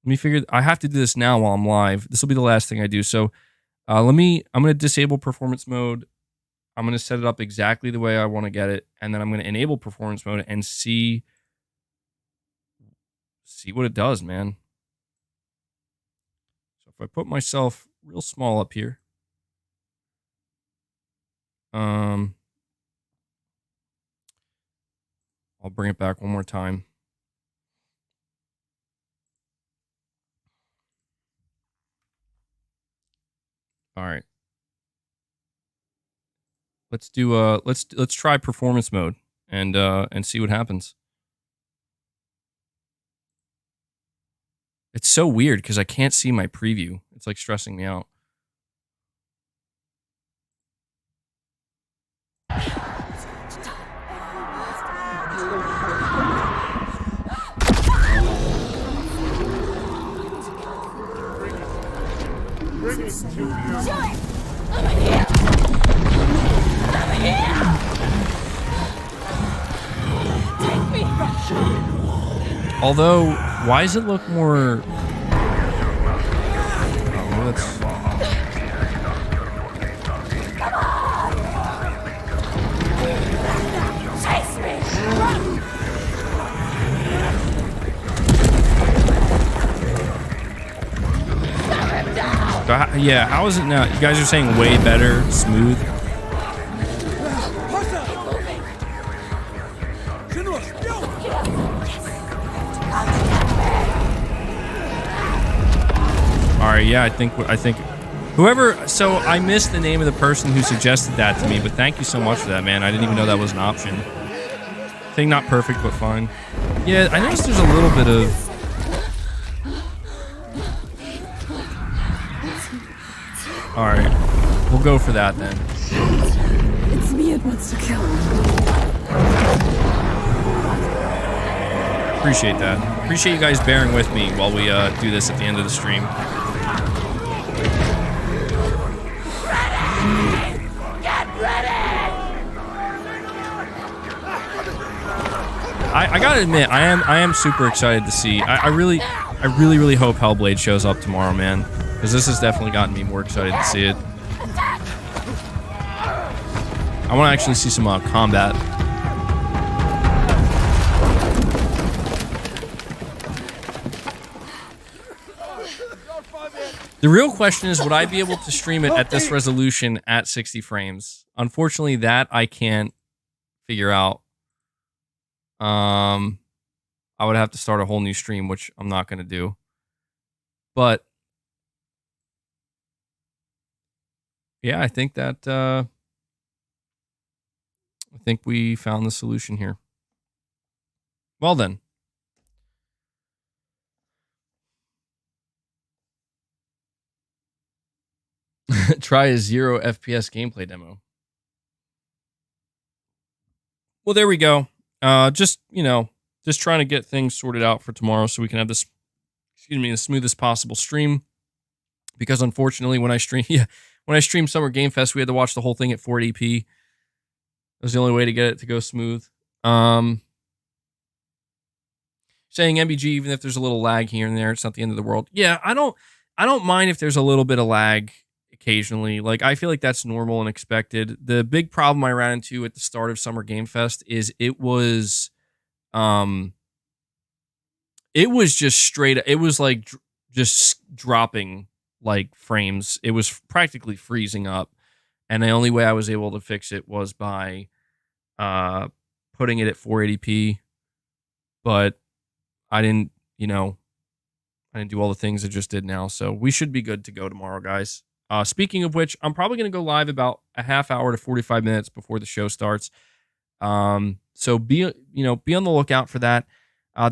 Let me figure. I have to do this now while I'm live. This will be the last thing I do. So, I'm going to disable performance mode. I'm going to set it up exactly the way I want to get it, and then I'm going to enable performance mode and see what it does, man. So if I put myself real small up here, I'll bring it back one more time. All right. Let's do let's try performance mode and see what happens. It's so weird because I can't see my preview. It's like stressing me out. Bring it to you. Take me. Although, why does it look more? Oh, let's. Chase me. Yeah, how is it now? You guys are saying way better, smooth. All right, yeah, I think whoever. So I missed the name of the person who suggested that to me, but thank you so much for that, man. I didn't even know that was an option. I think not perfect, but fine. Yeah, I noticed there's a little bit of. All right, we'll go for that then. It's me it wants to kill. Appreciate that. Appreciate you guys bearing with me while we do this at the end of the stream. Get ready. I gotta admit, I am super excited to see. I really hope Hellblade shows up tomorrow, man. Because this has definitely gotten me more excited to see it. I want to actually see some combat. The real question is, would I be able to stream it at this resolution at 60 frames? Unfortunately, that I can't figure out. I would have to start a whole new stream, which I'm not going to do. But yeah, I think that I think we found the solution here. Well then. Try a 0 FPS gameplay demo. Well, there we go. Just trying to get things sorted out for tomorrow so we can have this, the smoothest possible stream. Because unfortunately, when I streamed Summer Game Fest, we had to watch the whole thing at 480p. That was the only way to get it to go smooth. Saying MBG, even if there's a little lag here and there, it's not the end of the world. Yeah, I don't mind if there's a little bit of lag occasionally. Like, I feel like that's normal and expected. The big problem I ran into at the start of Summer Game Fest is it was just straight. It was like just dropping like frames. It was practically freezing up, and the only way I was able to fix it was by putting it at 480p. But I didn't do all the things I just did now, so we should be good to go tomorrow, guys. Speaking of which, I'm probably going to go live about a half hour to 45 minutes before the show starts. So be on the lookout for that.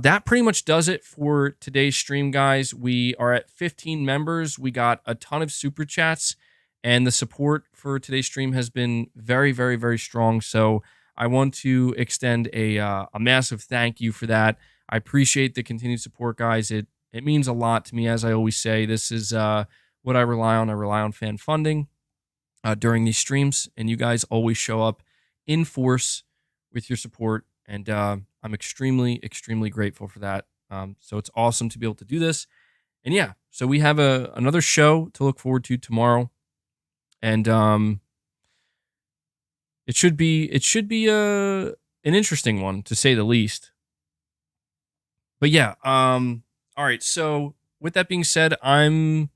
That pretty much does it for today's stream, guys. We are at 15 members. We got a ton of super chats, and the support for today's stream has been very, very, very strong. So I want to extend a massive thank you for that. I appreciate the continued support, guys. It means a lot to me. As I always say, this is what I rely on. I rely on fan funding during these streams, and you guys always show up in force with your support, and I'm extremely, extremely grateful for that. So it's awesome to be able to do this. And yeah, so we have another show to look forward to tomorrow, and it should be an interesting one, to say the least. But yeah, all right. So with that being said, I'm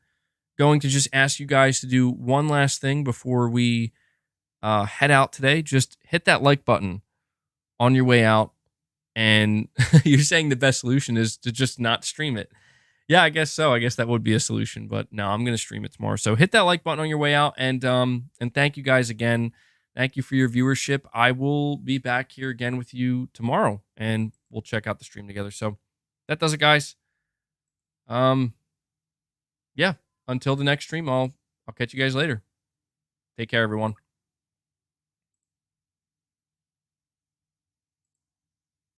going to just ask you guys to do one last thing before we head out today. Just hit that like button on your way out. And you're saying the best solution is to just not stream it. Yeah, I guess so. I guess that would be a solution, but no, I'm gonna stream it tomorrow. So hit that like button on your way out, and thank you guys again. Thank you for your viewership. I will be back here again with you tomorrow, and we'll check out the stream together. So that does it, guys. Yeah. Until the next stream, I'll catch you guys later. Take care, everyone.